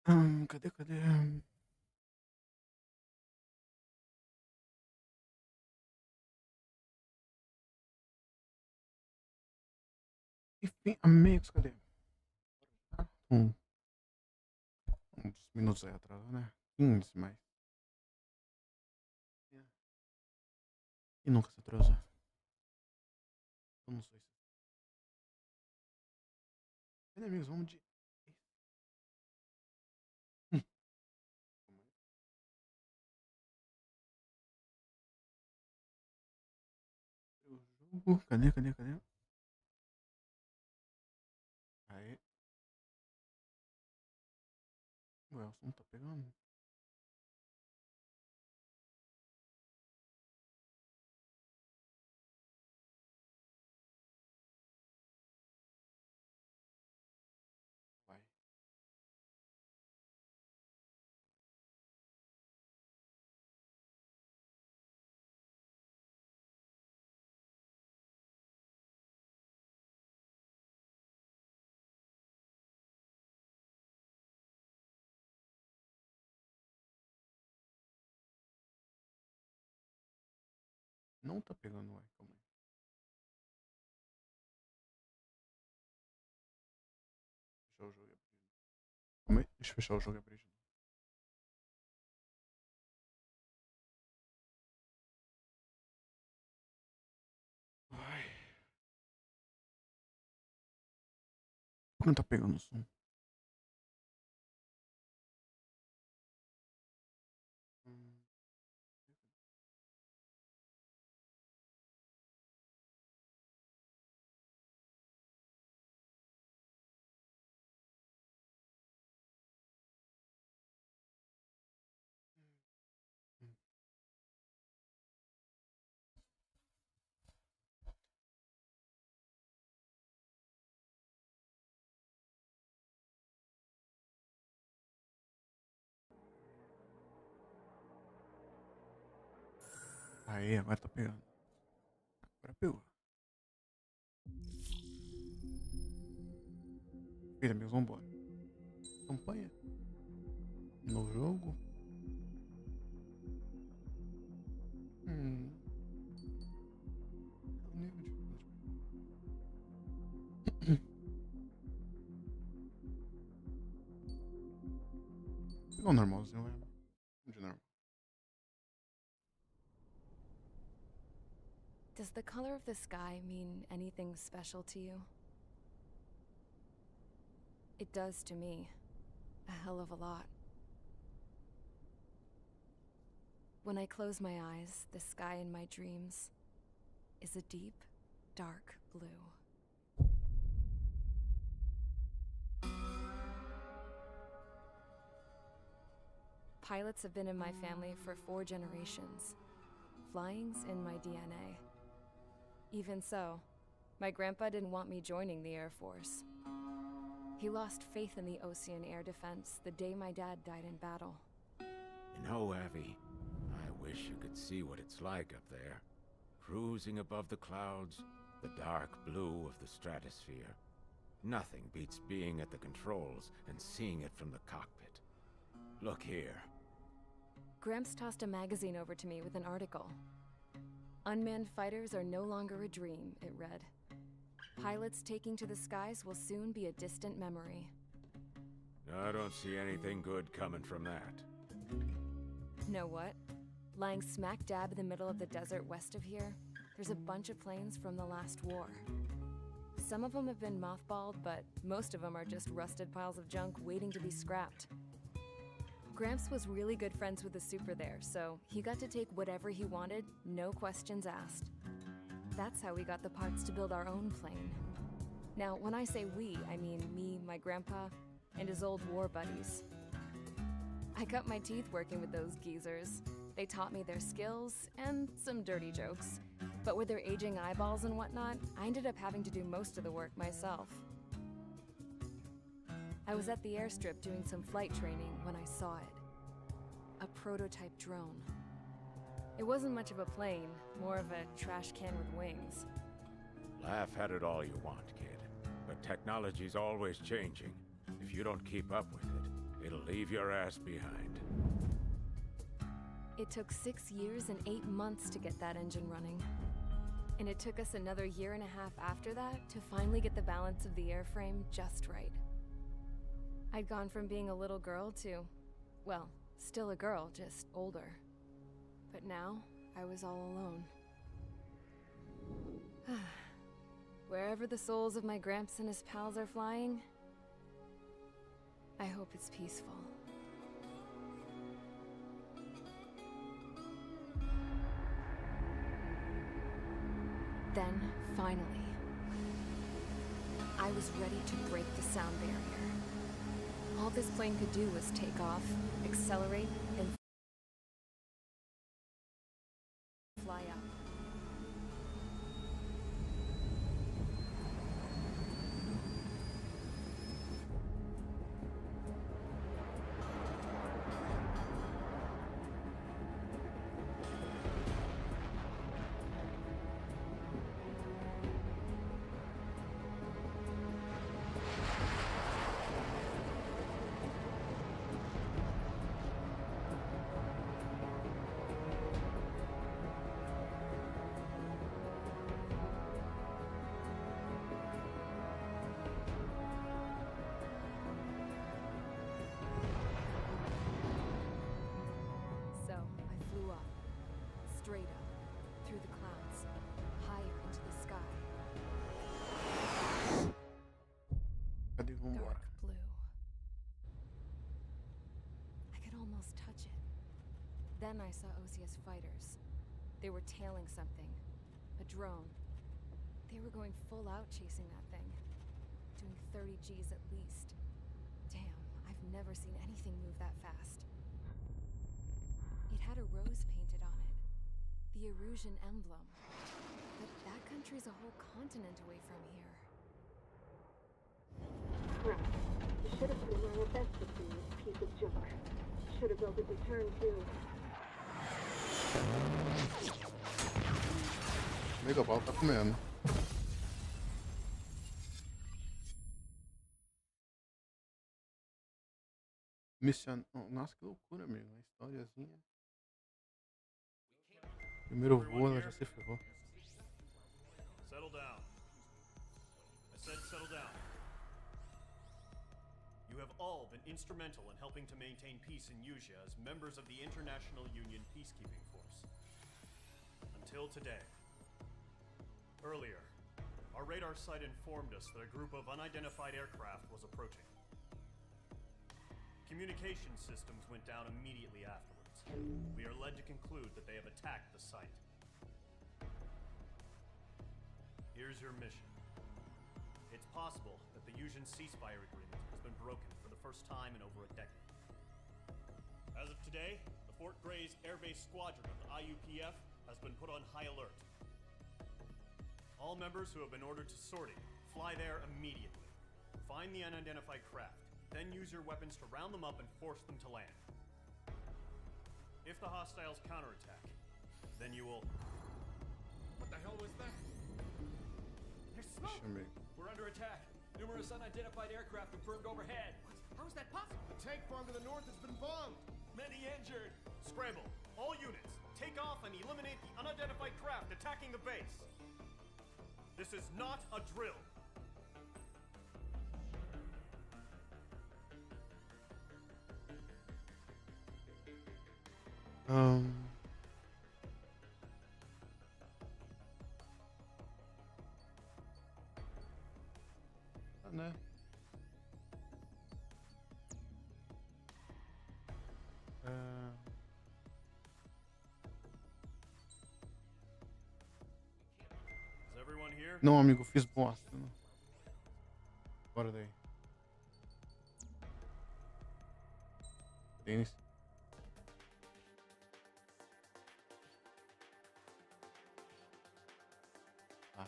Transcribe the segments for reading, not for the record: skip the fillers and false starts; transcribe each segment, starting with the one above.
Cadê? Enfim, amigos, cadê? Um, uns minutos aí atrás, né? 15, mas. E nunca se atrasa. Eu não sei se. Cadê, amigos? Vamos de. Hum, o jogo. Cadê? Aí. O Elson tá pegando. Vai. Não tá pegando, vai. Calma aí. Fechar o jogo e abrir. Calma aí. Deixa eu fechar o jogo e abrir. Vai. Por que não tá pegando o som? Hum, hum. Aí, agora tá pegando. Agora pegou. Beleza, amigos, vambora. Campanha. No jogo. Hum. É o nível de dificuldade. Pegou o normalzinho, vai. De normal. Does the color of the sky mean anything special to you? It does to me. A hell of a lot. When I close my eyes, the sky in my dreams is a deep, dark blue. Pilots have been in my family for 4 generations. Flying's in my DNA. Even so, my grandpa didn't want me joining the Air Force. He lost faith in the Ocean Air Defense the day my dad died in battle. You know, Abby, I wish you could see what it's like up there. Cruising above the clouds, the dark blue of the stratosphere. Nothing beats being at the controls and seeing it from the cockpit. Look here. Gramps tossed a magazine over to me with an article. Unmanned fighters are no longer a dream, it read. Pilots taking to the skies will soon be a distant memory. I don't see anything good coming from that. Know what? Lying smack dab in the middle of the desert west of here, there's a bunch of planes from the last war. Some of them have been mothballed, but most of them are just rusted piles of junk waiting to be scrapped. Gramps was really good friends with the super there, so he got to take whatever he wanted, no questions asked. That's how we got the parts to build our own plane. Now, when I say we, I mean me, my grandpa, and his old war buddies. I cut my teeth working with those geezers. They taught me their skills and some dirty jokes. But with their aging eyeballs and whatnot, I ended up having to do most of the work myself. I was at the airstrip doing some flight training when I saw it. A prototype drone. It wasn't much of a plane, more of a trash can with wings. Laugh at it all you want, kid. But technology's always changing. If you don't keep up with it, It'll leave your ass behind. It took 6 years and 8 months to get that engine running. And it took us another 1.5 years after that to finally get the balance of the airframe just right. I'd gone from being a little girl to, well, still a girl, just older. But now, I was all alone. Wherever the souls of my Gramps and his pals are flying, I hope it's peaceful. Then, finally, I was ready to break the sound barrier. All this plane could do was take off, accelerate, and fly up. Straight up, through the clouds, higher into the sky. Cadê? Vambora. Dark blue. I could almost touch it. Then I saw Osia's fighters. They were tailing something. A drone. They were going full out chasing that thing. Doing 30 Gs at least. Damn, I've never seen anything move that fast. It had a rose painted on it. The Erusian emblem. But that country's a whole continent away from here. Crap. You should have been wearing a vest with you, piece of junk. Should have built a return too. Mega pau tá comendo. Mission... Nossa, que loucura, amigo. Uma historiazinha. Primeiro voo, ela já se ferrou. Settle down. I said settle down. You have all been instrumental in helping to maintain peace in Yuzha as members of the International Union Peacekeeping Force. Until today. Earlier, our radar site informed us that a group of unidentified aircraft was approaching. Communication systems went down immediately afterwards. We are led to conclude that they have attacked the site. Here's your mission. It's possible that the Yuzhan ceasefire agreement has been broken for the first time in over a decade. As of today, the Fort Gray's Air Base Squadron of the IUPF has been put on high alert. All members who have been ordered to sortie, fly there immediately. Find the unidentified craft, then use your weapons to round them up and force them to land. If the hostiles counterattack, then you will... What the hell was that? There's smoke! Deixa eu ver. We're under attack. Numerous unidentified aircraft confirmed overhead. What? How is that possible? The tank farm to the north has been bombed. Many injured. Scramble. All units. Take off and eliminate the unidentified craft attacking the base. This is not a drill. Né? Is everyone here? Não, amigo, fiz bosta. Não. Bora daí. Denis. Tá.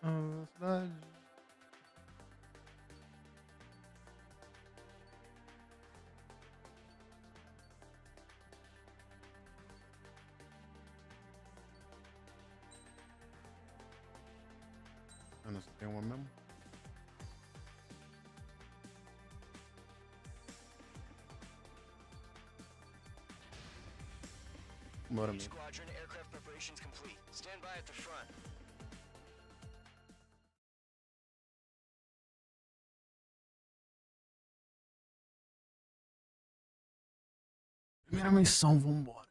Velocidade. Ah, não, só tem uma mesmo. Bora Each mesmo. squadron, aircraft preparations complete. Stand by at the front. Primeira missão, vambora.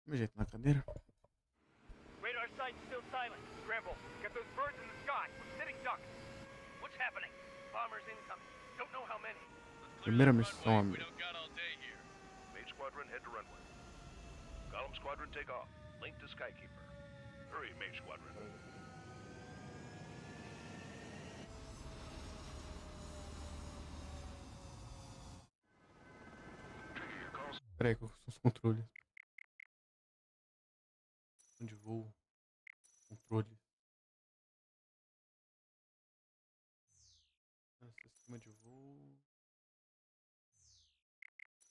Me jeito na cadeira. Radar site's still silent. Scramble. Get those birds in the sky. We're sitting ducks. What's happening? Bombers incoming. Don't know how many. Primeira missão, We amigo. don't got all day here. Mage Squadron, head to runway. Column Squadron, take off. Link to Skykeeper. Hurry, Mage Squadron. Trigger your calls. Peraí, quais são os controles? Onde voo? Controle. Sistema de voo.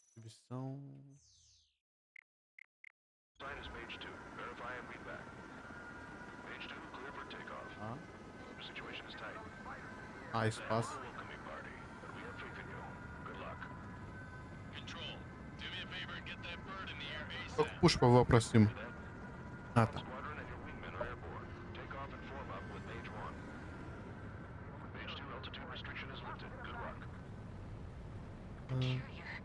Exibição. Sign is Mage 2. Verify and read back. Mage 2, clear for takeoff. Ah, The situation is tight. espaço. Welcoming party, but we have faith in you. Good luck. Control. Do me a favor and get that bird in the air Eu ASAP. puxo pra voar pra cima. Ah, tá. Squadron and your wingmen are airborne. Take off and form up with Mage 1. Mage 2, altitude restriction is lifted. Good luck. Carrier.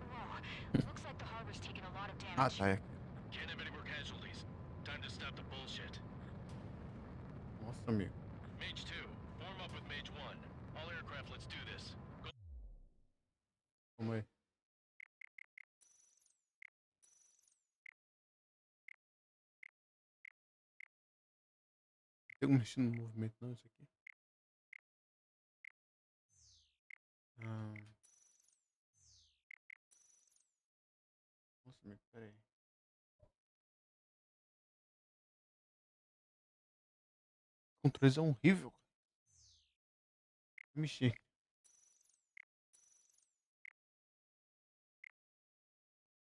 Whoa. Looks like the harbor's taken a lot of Ah, damage. tá. É aqui. Can't have any more casualties. Time to stop the bullshit. Nossa, amigo. Mage 2, form up with Mage 1. All aircraft, let's do this. Go. Calma aí. Tem como mexer no movimento, não, isso aqui? Ah. Nossa, amigo, peraí. O controle é horrível. Mexer.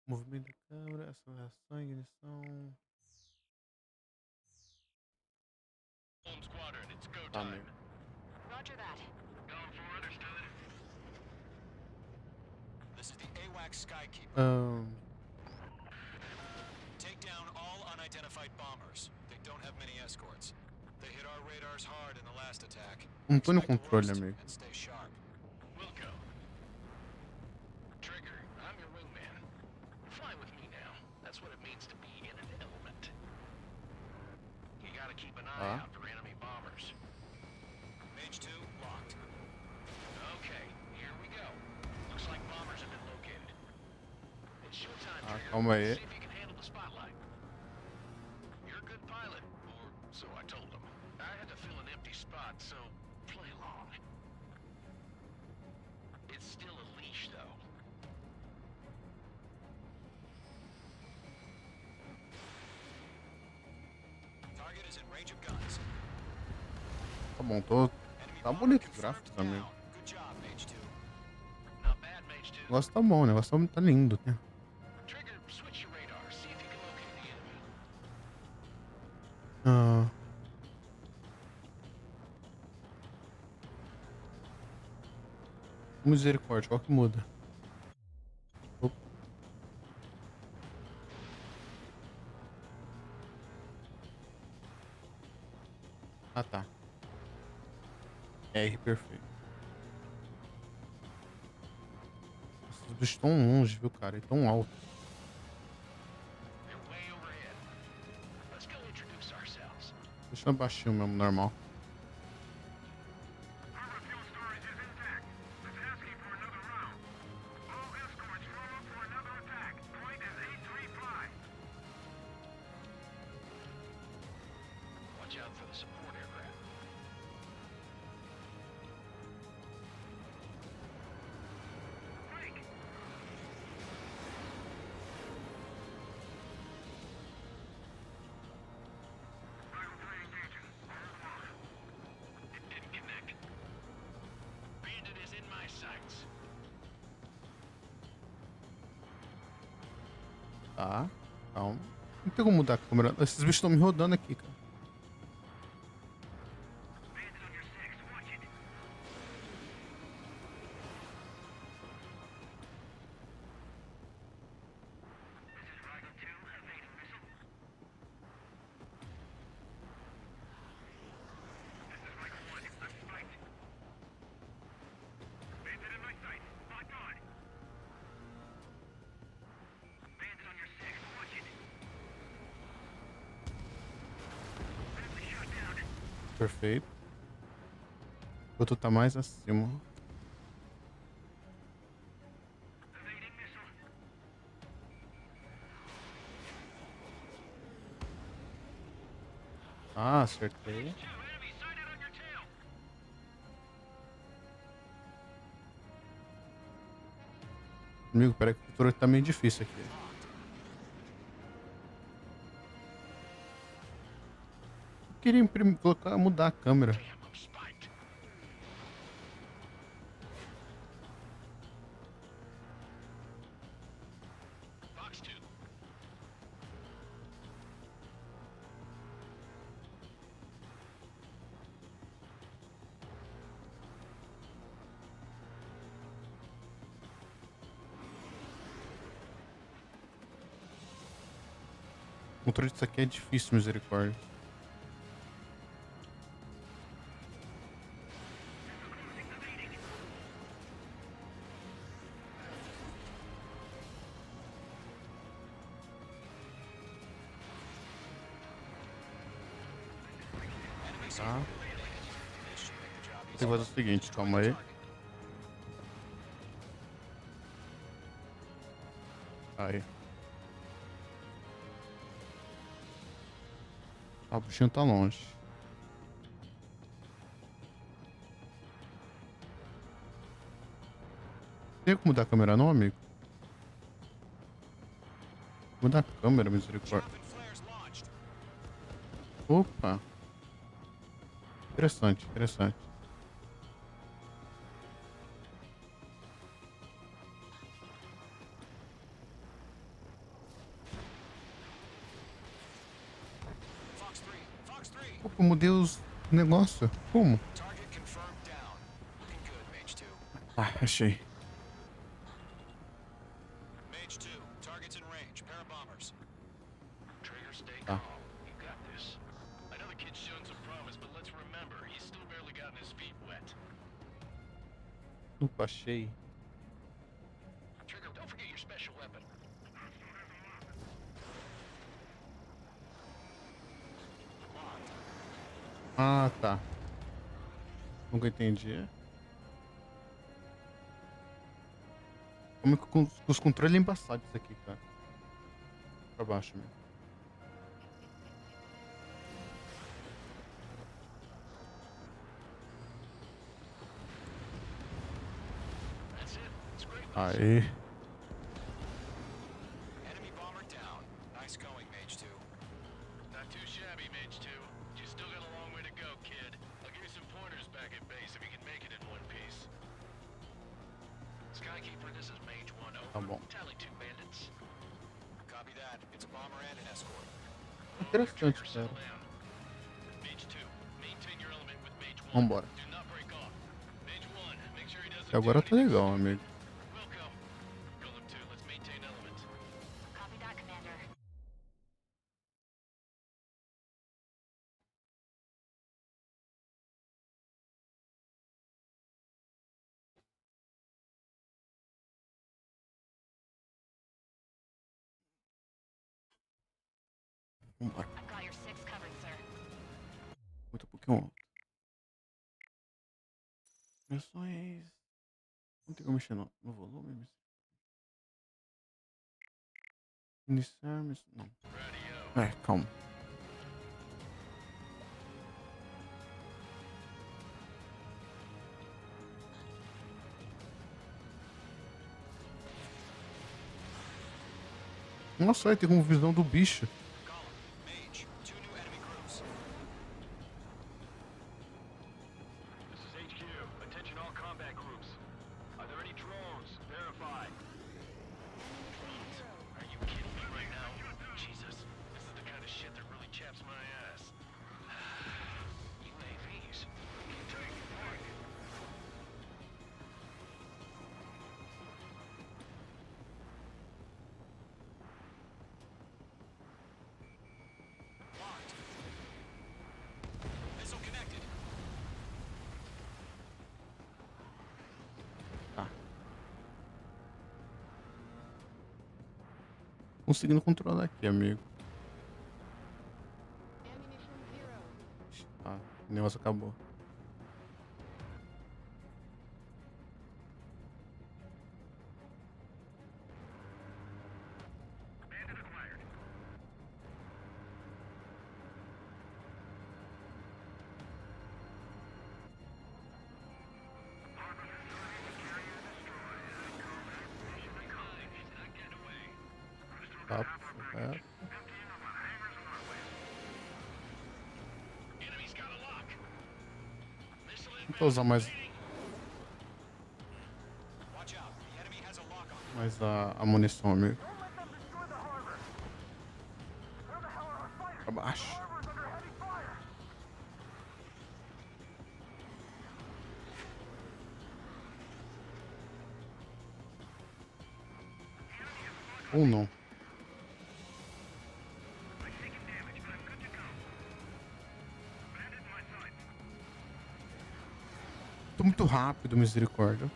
Movimento da câmera, aceleração, ignição. Home squadron, it's go Tá, time. amigo. Roger that. Going for understood. This is the AWACS Skykeeper. Take down all unidentified bombers. They don't have many escorts. They hit our radars hard in the last attack. Não tô no Expect the controle, worst amigo. and stay sharp. Wilco. Trigger, I'm your wingman. Fly with me now. That's what it means to be in an element. You gotta keep an eye Ah. out for enemy bombers. Mage 2, locked. Okay, here we go. Looks like bombers have been located. It's showtime, Ah, Trigger. calma aí. See if you can handle the spotlight. You're a good pilot, or so I told him. I had to fill an empty spot, so play along. It's still a leash, though. Target is in range of guns. Tá bom, tô. Enemy Tá bomber bonito os confirmed gráficos também. down. Good job, Mage 2. Not bad, Mage 2. O negócio tá bom, o negócio tá lindo, né? Trigger, switch your radar. See if you can locate the enemy. Ah. Misericórdia, qual que muda? Opa. Ah, tá. R, perfeito. Nossa, os bichos tão longe, viu, cara? E tão alto. They're way overhead. Let's go introduce ourselves. Deixa eu baixinho mesmo, normal. Harbor fuel storage is intact. It's asking for another round. All escorts form up for another attack. Point is 835. Watch out for the support aircraft. Break. Rifle 3 engaging. Hold on. It didn't connect. Bandit is in my sights. Tá, calma. Não tem como mudar a câmera. Esses bichos estão me rodando aqui, cara. Perfeito. O outro tá mais acima. Ah, acertei. Amigo, peraí que o controle tá meio difícil aqui. Eu queria colocar, mudar a câmera. O controle disso aqui é difícil, misericórdia. Tá. Tem que fazer o seguinte, calma aí. Aí. Ah, o bichinho tá longe. Tem como mudar a câmera não, amigo? Mudar a câmera, misericórdia. Opa. Interessante, interessante. Opa, mudei os negócios. Como? Ah, achei. Tá. Opa, achei. Ah, tá. Nunca entendi. Como que com os controles é embaçado isso aqui, cara. Pra baixo mesmo. Aí. Enemy bomber down. Nice going, Mage 2. Not too shabby, Mage 2. You still got a long way to go, kid. I'll give you some pointers back at base if you can make it in one piece. Skykeeper, this is Mage 1. Tá Over. bom. Tally 2 bandits. Copy that. It's a bomber and an escort. Interessante, cara. Mage 2, maintain your element with Mage 1. Vambora. Do not break off. Mage 1, make sure he doesn't E agora do tá anything legal, stupid. amigo. Welcome. Golem 2, let's maintain element. Copy that, Commander. Vambora. I've got your 6 covered, sir. Muito pouquinho alto. Missões. Não tem como mexer no volume. Iniciar missão. Não. Calma. Nossa, aí tem como visão do bicho. Mage, 2 new enemy groups. This is HQ. Attention all combat groups. Are there any drones? Verify. Are you kidding me right now? Jesus. conseguindo controlar aqui, amigo. Ah, o negócio acabou. Tá, é. Vou usar mais a munição, amigo. Pra baixo. Ou não. Tô muito rápido, misericórdia.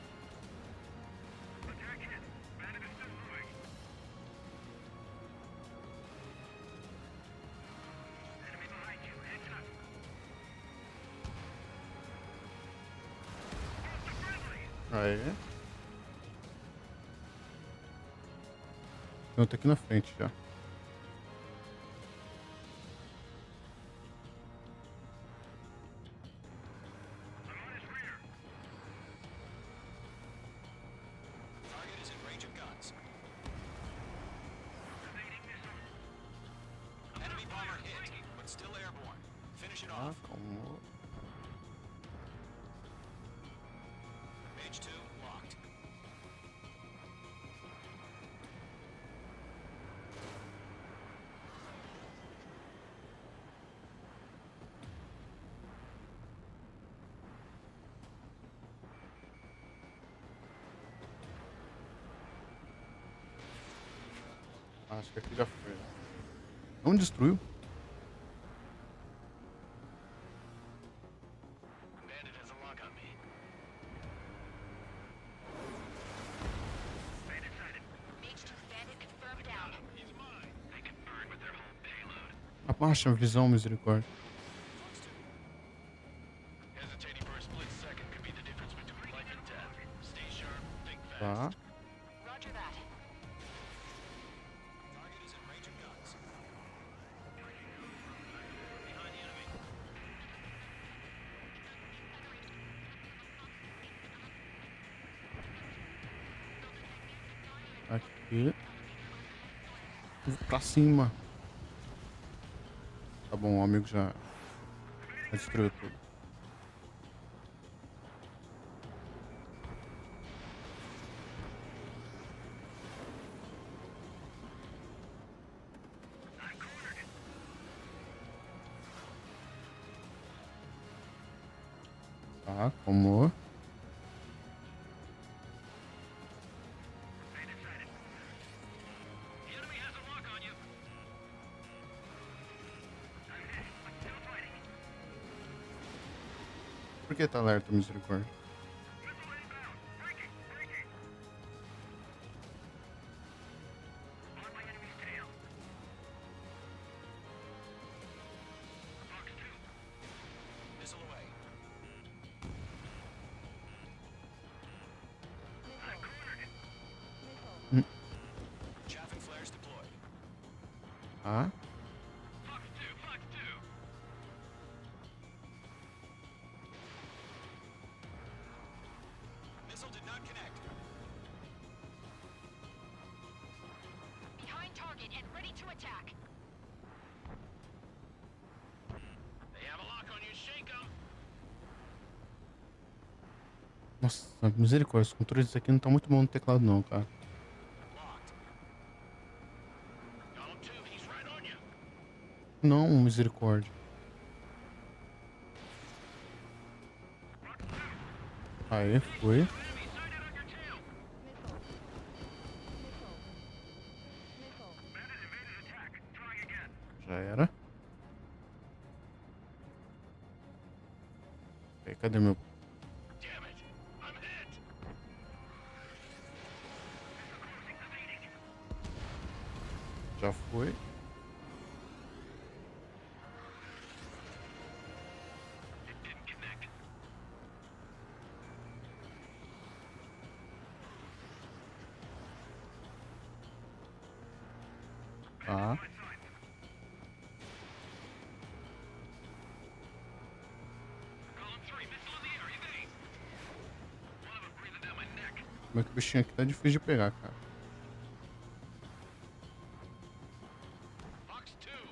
Aí. Eu tô aqui na frente já. Ah, calma. Page 2 locked. Acho que aqui já foi. Não destruiu? Bandit has a lock on me. Bandit sighted. Mage 2 bandit confirmed down. He's mine. They can burn with their whole payload. Abaixa a visão, misericórdia. Hesitating for a split second could be the difference between life and death. Stay sharp, think Tá. fast. Roger that. Target is in range of guns. Behind the enemy. Aqui. Pra cima. Tá bom, o amigo já destruiu tudo. Tá, como? The enemy has a lock on you. I'm hit, but still fighting. Por que tá alerta, misericórdia? Missile inbound. Breaking, breaking. On my enemy's tail. Box 2. Missile away. I'm cornered. Chaff and flares deployed. Tá. Box 2, box 2. Missile did not connect. Behind target and ready to attack. They have a lock on you. Shake 'em. Nossa, misericórdia, os controles aqui não tá muito bom no teclado não, cara. Locked. Column 2, he's right on you. Não, misericórdia. Aí, foi. Enemy sighted on your tail. Bandit evaded attack. Try again. Já era. Aí, cadê meu... Damn it. I'm hit. Missile closing, evading. Oi? It didn't connect. Tá. Column 3, missile in the air, evade! One of them breathing down my neck. Como é que o bichinho aqui tá difícil de pegar, cara? Fox 2.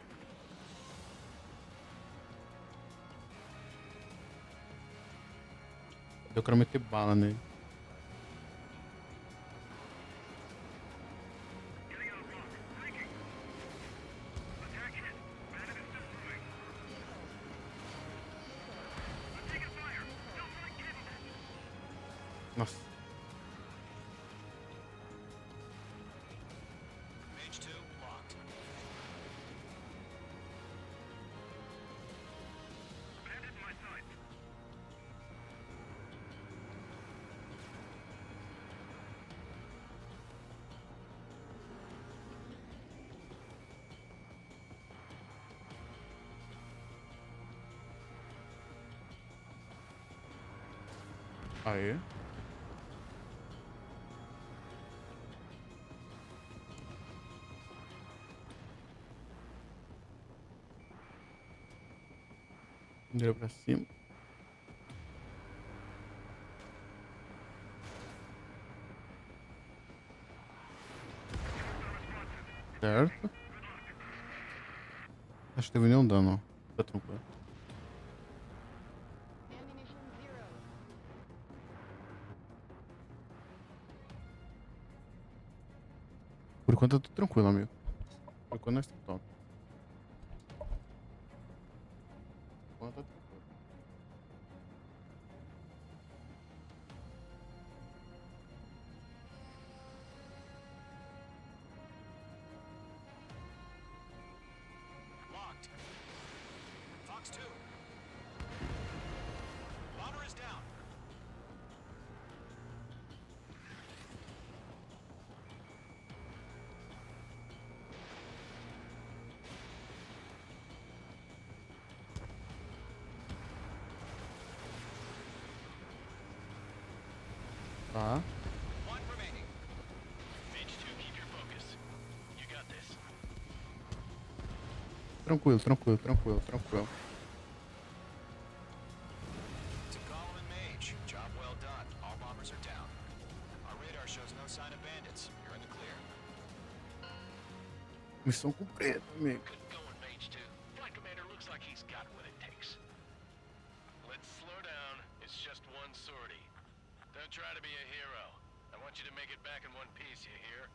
Eu quero meter bala nele. Getting on rock. Breaking. Attack hit. Bandit is still moving. I'm taking fire. Still flight capable. Nossa. Mage 2 locked. Bandit in my sights. Aê. Bandeira pra cima. Certo. Acho que teve nenhum dano, ó. Tá tranquilo. Ammunition 0. Por enquanto eu tô tranquilo, amigo. Por enquanto nós tá top. Por enquanto tá tranquilo. Locked. Fox 2. Bomber is down. Tá. One remaining. Mage 2, keep your focus. You got this. Tranquilo, tranquilo, tranquilo, tranquilo. To Golem and Mage. Job well done. All bombers are down. Our radar shows no sign of bandits. You're in the clear. Missão cumprida, amigo. Good going, Mage 2. Flight Commander looks like he's got what it takes. Let's slow down. It's just one sortie. Don't try to be a hero. I want you to make it back in one piece, you hear?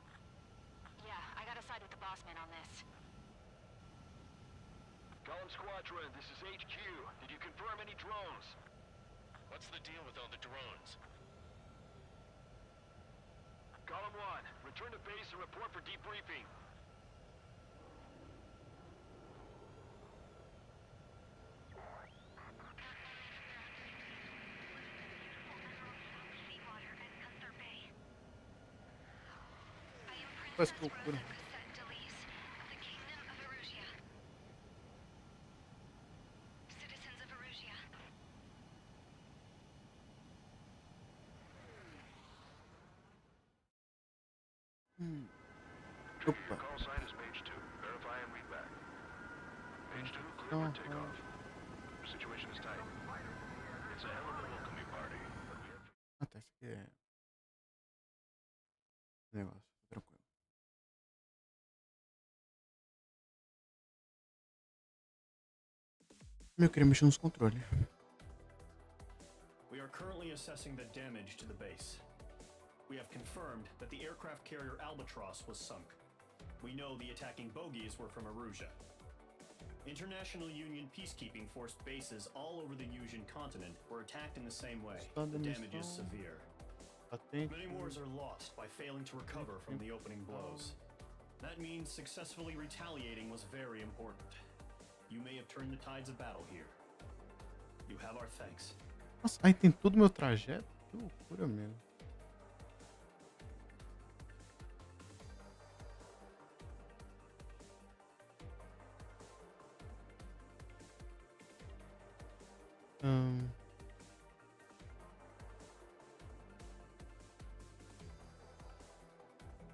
Yeah, I gotta side with the boss man on this. Column Squadron, this is HQ. Did you confirm any drones? What's the deal with all the drones? Column 1, return to base and report for debriefing. Faz procura. Opa. Call sign is Mage 2. Verify and read back. Mage 2, clear for takeoff. Situation is tight. It's a hell of a welcoming party. But we have Ah, tá. Isso aqui é. Negócio. Tranquilo. Eu queria mexer nos controles. We are currently assessing the damage to the base. We have confirmed that the aircraft carrier Albatross was sunk. We know the attacking bogies were from Erusia. International Union peacekeeping force bases all over the Yusian continent were attacked in the same way. The damage is severe. Many wars are lost by failing to recover from the opening blows. That means successfully retaliating was very important. You may have turned the tides of battle here. You have our thanks. Nossa, aí tem todo o meu trajeto? Que loucura mesmo.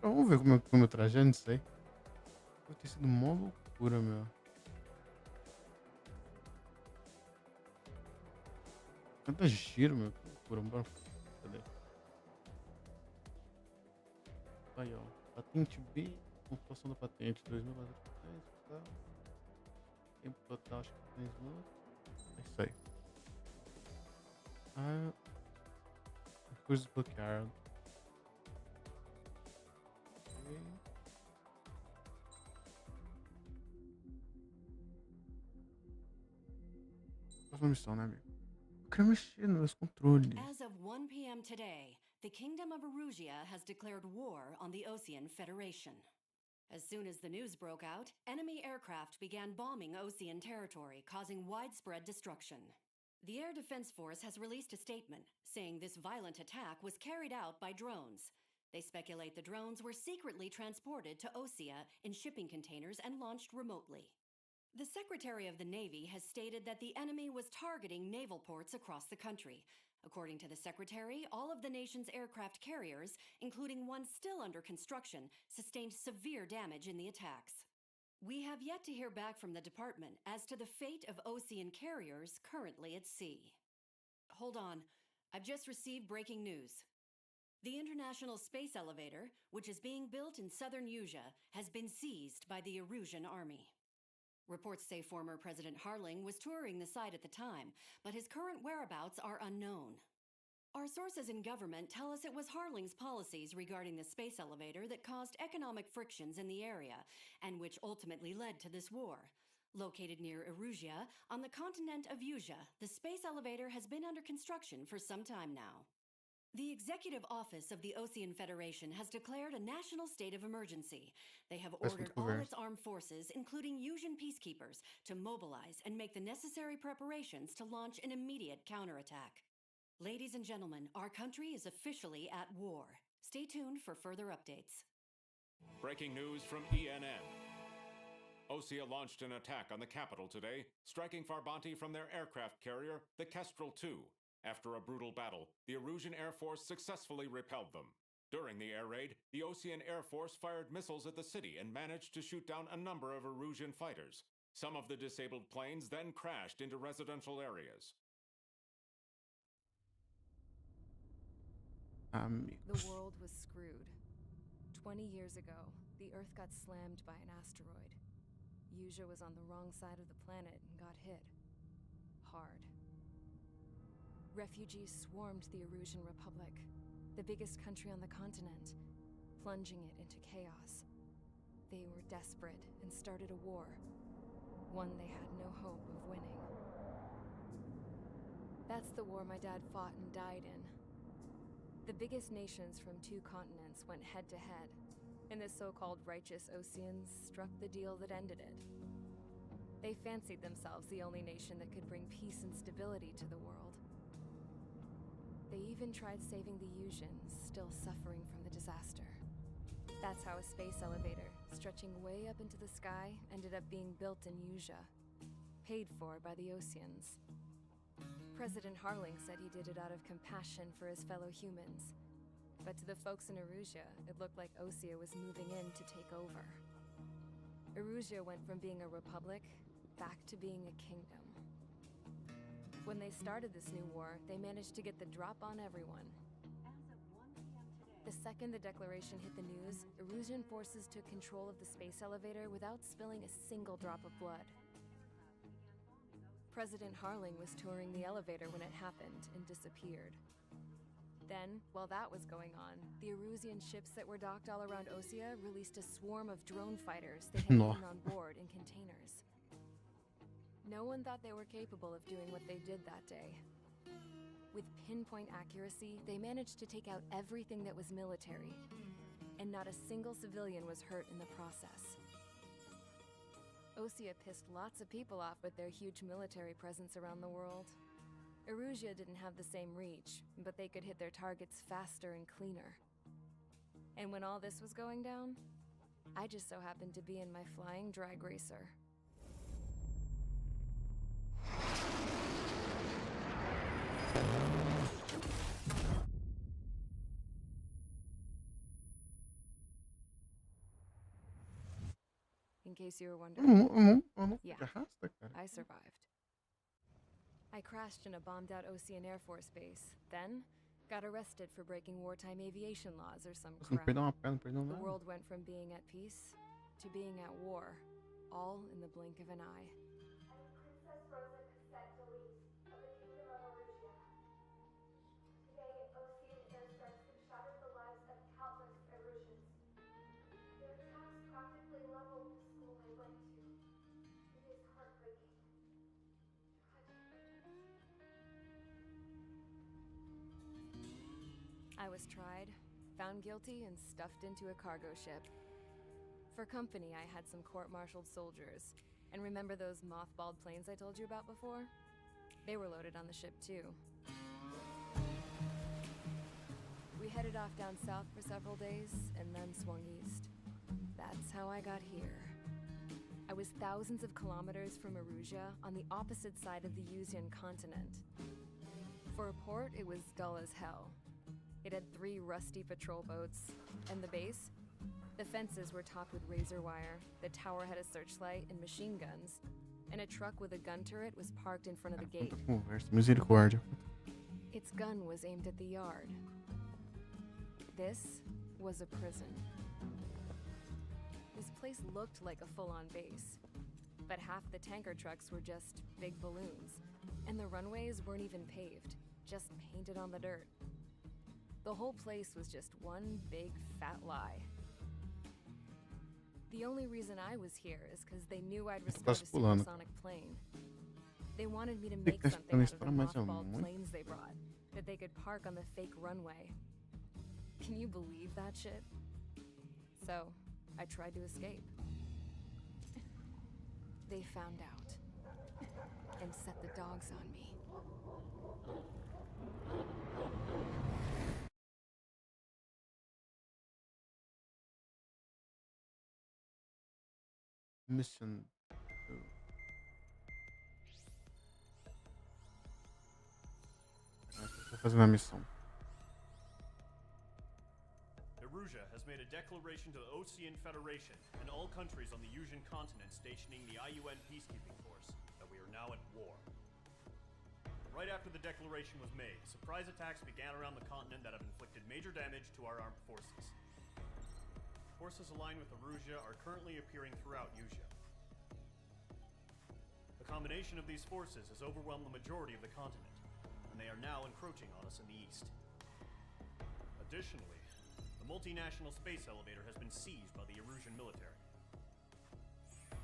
Vamos ver como eu trajei, não sei. Deve ter sido uma loucura, meu. Tanta giro, meu. Que loucura. Bora. Cadê? Aí, ó. Patente B. Pontuação da patente. 2.410. Tá. Tempo total, acho que 3 minutos. É isso aí. Ah. Coisa desbloqueada. Ok. Próxima missão, né, amigo? Eu quero mexer nos meus controles. As of 1 p.m. today, the Kingdom of Erusia has declared war on the Osean Federation. As soon as the news broke out, enemy aircraft began bombing Osean territory, causing widespread destruction. The Air Defense Force has released a statement saying this violent attack was carried out by drones. They speculate the drones were secretly transported to Osea in shipping containers and launched remotely. The Secretary of the Navy has stated that the enemy was targeting naval ports across the country. According to the Secretary, all of the nation's aircraft carriers, including one still under construction, sustained severe damage in the attacks. We have yet to hear back from the department as to the fate of Osean carriers currently at sea. Hold on, I've just received breaking news. The International Space Elevator, which is being built in southern Usia, has been seized by the Erusian army. Reports say former President Harling was touring the site at the time, but his current whereabouts are unknown. Our sources in government tell us it was Harling's policies regarding the space elevator that caused economic frictions in the area, and which ultimately led to this war. Located near Erusia, on the continent of Usia, the space elevator has been under construction for some time now. The Executive Office of the Osean Federation has declared a national state of emergency. They have ordered all its armed forces, including Usian peacekeepers, to mobilize and make the necessary preparations to launch an immediate counterattack. Ladies and gentlemen, our country is officially at war. Stay tuned for further updates. Breaking news from ENN. Osea launched an attack on the capital today, striking Farbanti from their aircraft carrier, the Kestrel II. After a brutal battle, the Erusian Air Force successfully repelled them. During the air raid, the Osean Air Force fired missiles at the city and managed to shoot down a number of Erusian fighters. Some of the disabled planes then crashed into residential areas. The world was screwed. 20 years ago, the Earth got slammed by an asteroid. Usia was on the wrong side of the planet and got hit. Hard. Refugees swarmed the Erusian Republic, the biggest country on the continent, plunging it into chaos. They were desperate and started a war, one they had no hope of winning. That's the war my dad fought and died in. The biggest nations from 2 continents went head-to-head, and the so-called righteous Oseans struck the deal that ended it. They fancied themselves the only nation that could bring peace and stability to the world. They even tried saving the Usians, still suffering from the disaster. That's how a space elevator, stretching way up into the sky, ended up being built in Usia, paid for by the Oseans. President Harling said he did it out of compassion for his fellow humans. But to the folks in Erusia, it looked like Osea was moving in to take over. Erusia went from being a republic back to being a kingdom. When they started this new war, they managed to get the drop on everyone. The second the declaration hit the news, Erusian forces took control of the space elevator without spilling a single drop of blood. President Harling was touring the elevator when it happened and disappeared. Then, while that was going on, the Erusian ships that were docked all around Osea released a swarm of drone fighters they had hidden on board in containers. No one thought they were capable of doing what they did that day. With pinpoint accuracy, they managed to take out everything that was military, and not a single civilian was hurt in the process. Osea pissed lots of people off with their huge military presence around the world. Erusia didn't have the same reach, but they could hit their targets faster and cleaner. And when all this was going down, I just so happened to be in my flying drag racer. Tá. in case you were Eu wondering. não fui Yeah. de arrasta, cara. I survived. I crashed in a bombed-out Ocean Air Force base, then got arrested for breaking wartime aviation laws or some Você não crap. perdeu uma perna, não perdeu The nada. world went from being at peace to being at war, all in the blink of an eye. I am Princess Rosa Cassette Delise of the Kingdom of Erusia. Today, Ocean airstrikes have shattered the lives of countless Erusians. Their attacks practically leveled the school I went to. It is heartbreaking. Tragic. I was tried, found guilty, and stuffed into a cargo ship. For company, I had some court-martialed soldiers. And remember those mothballed planes I told you about before? They were loaded on the ship, too. We headed off down south for several days, and then swung east. That's how I got here. I was thousands of kilometers from Erusia, on the opposite side of the Yuzian continent. For a port, it was dull as hell. It had 3 rusty patrol boats. And the base? The fences were topped with razor wire, the tower had a searchlight and machine guns, and a truck with a gun turret was parked in front of the gate. Quanta conversa, misericórdia. Its gun was aimed at the yard. This was a prison. This place looked like a full-on base, but half the tanker trucks were just big balloons, and the runways weren't even paved, just painted on the dirt. The whole place was just one big fat lie. The only reason I was here is because they knew I'd restored a supersonic plane. They wanted me to make something out of the mothballed planes they brought, that they could park on the fake runway. Can you believe that shit? So, I tried to escape. They found out, and set the dogs on me. Mission 2. Tô fazendo a missão. Erusia has made a declaration to the Ocean Federation and all countries on the Yusian continent stationing the IUN peacekeeping force that we are now at war. Right after the declaration was made, surprise attacks began around the continent that have inflicted major damage to our armed forces. Forces aligned with Erusia are currently appearing throughout Yusia. The combination of these forces has overwhelmed the majority of the continent, and they are now encroaching on us in the east. Additionally, the multinational space elevator has been seized by the Erusian military.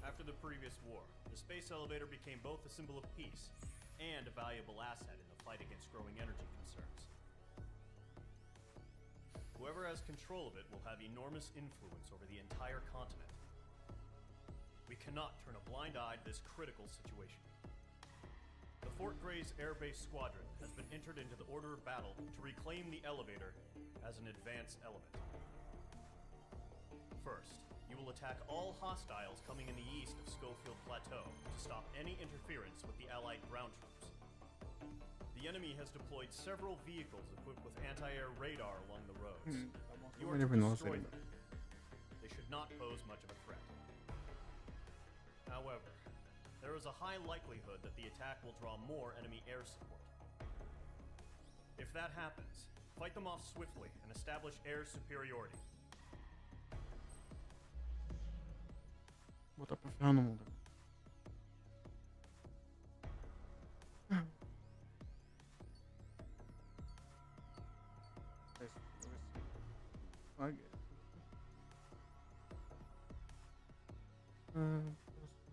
After the previous war, the space elevator became both a symbol of peace and a valuable asset in the fight against growing energy concerns. Whoever has control of it will have enormous influence over the entire continent. We cannot turn a blind eye to this critical situation. The Fort Gray's Air Base Squadron has been entered into the order of battle to reclaim the elevator as an advanced element. First, you will attack all hostiles coming in the east of Schofield Plateau to stop any interference with the Allied ground troops. The enemy has deployed several vehicles equipped with anti-air radar along the roads. You are to destroy them. They should not pose much of a threat. However, there is a high likelihood that the attack will draw more enemy air support. If that happens, fight them off swiftly and establish air superiority. Botar pra ferrar no mundo.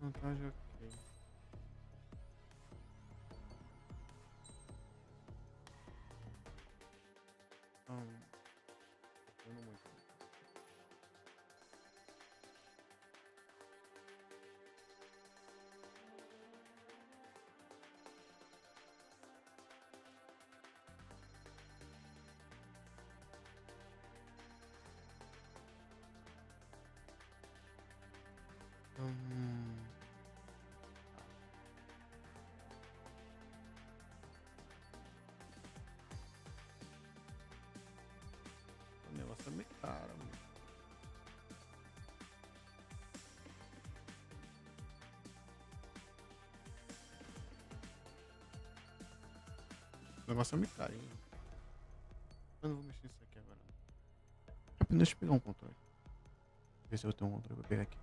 Vantagem, ok. Eu não muito. O negócio é me cair. Eu não vou mexer nisso aqui agora. Rápido, deixa eu pegar um controle. Ver se eu tenho um controle pra pegar aqui.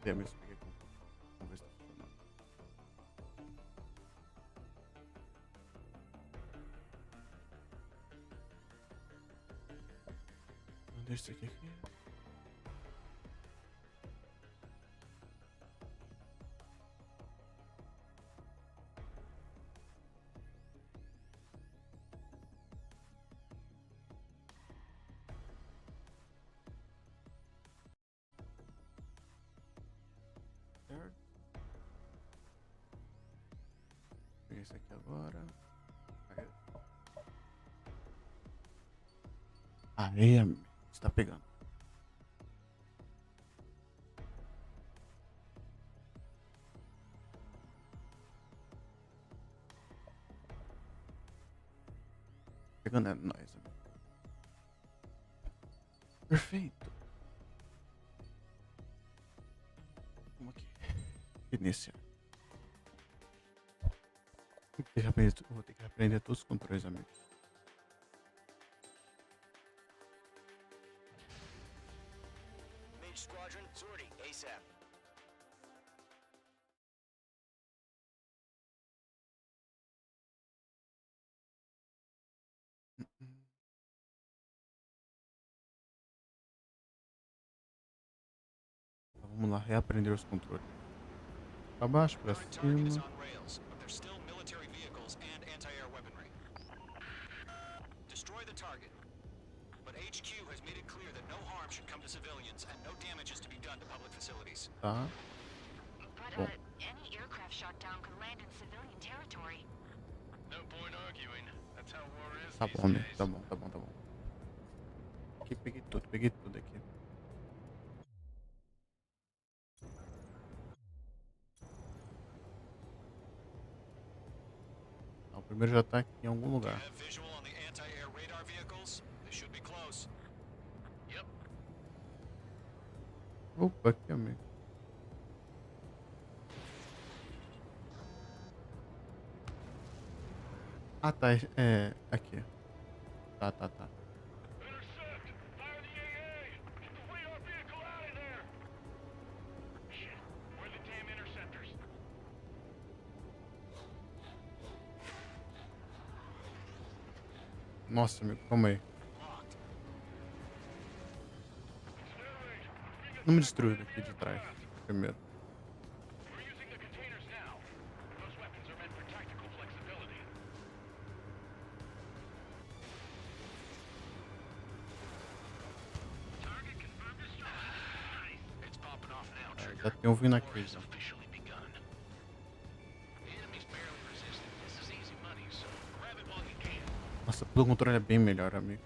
Amigos, peguei com. Vamos ver se tá funcionando. Deixa isso aqui. Peguei esse aqui agora. Aí, amigo, está pegando. Pegando é nóis, amigo. Perfeito. Vamos aqui. Iniciar. Vou ter que aprender todos os controles, amigo. Mage Squadron, sortie, ASAP. Então, vamos lá, reaprender os controles. Pra baixo, pra Current target is cima. on rails, but there's still military vehicles and anti-air weaponry. Destroy the target. But HQ has made it clear that no harm should come to civilians and no damage is to be done to public facilities. Tá. But, Bom. any aircraft shot down could land in civilian territory. No point arguing. That's how war is Tá these bom, amigo. days. Tá bom, tá bom, tá bom. Aqui, peguei tudo aqui. O primeiro já tá aqui em algum Do you lugar. have visual on the anti-air radar vehicles? They should be close. Yep. Opa, aqui, amigo. Ah, tá. É. Aqui. Tá. Intercept! Fire the AA! Get the radar vehicle out of there! Shit, where are the damn interceptors? Nossa, amigo, calma aí. Locked. Accelerate! Being Não me attacked destrua by daqui enemy de trás. aircraft. Primeiro. We're using the containers now. Those weapons are meant for tactical flexibility. Target confirmed destroyed. Nice. It's popping off now, Ah, Trigger. já tem um vindo War aqui has já. officially begun. The enemy's barely resisting. This is easy money, so grab it while you can. Nossa, pelo controle é bem melhor, amigo.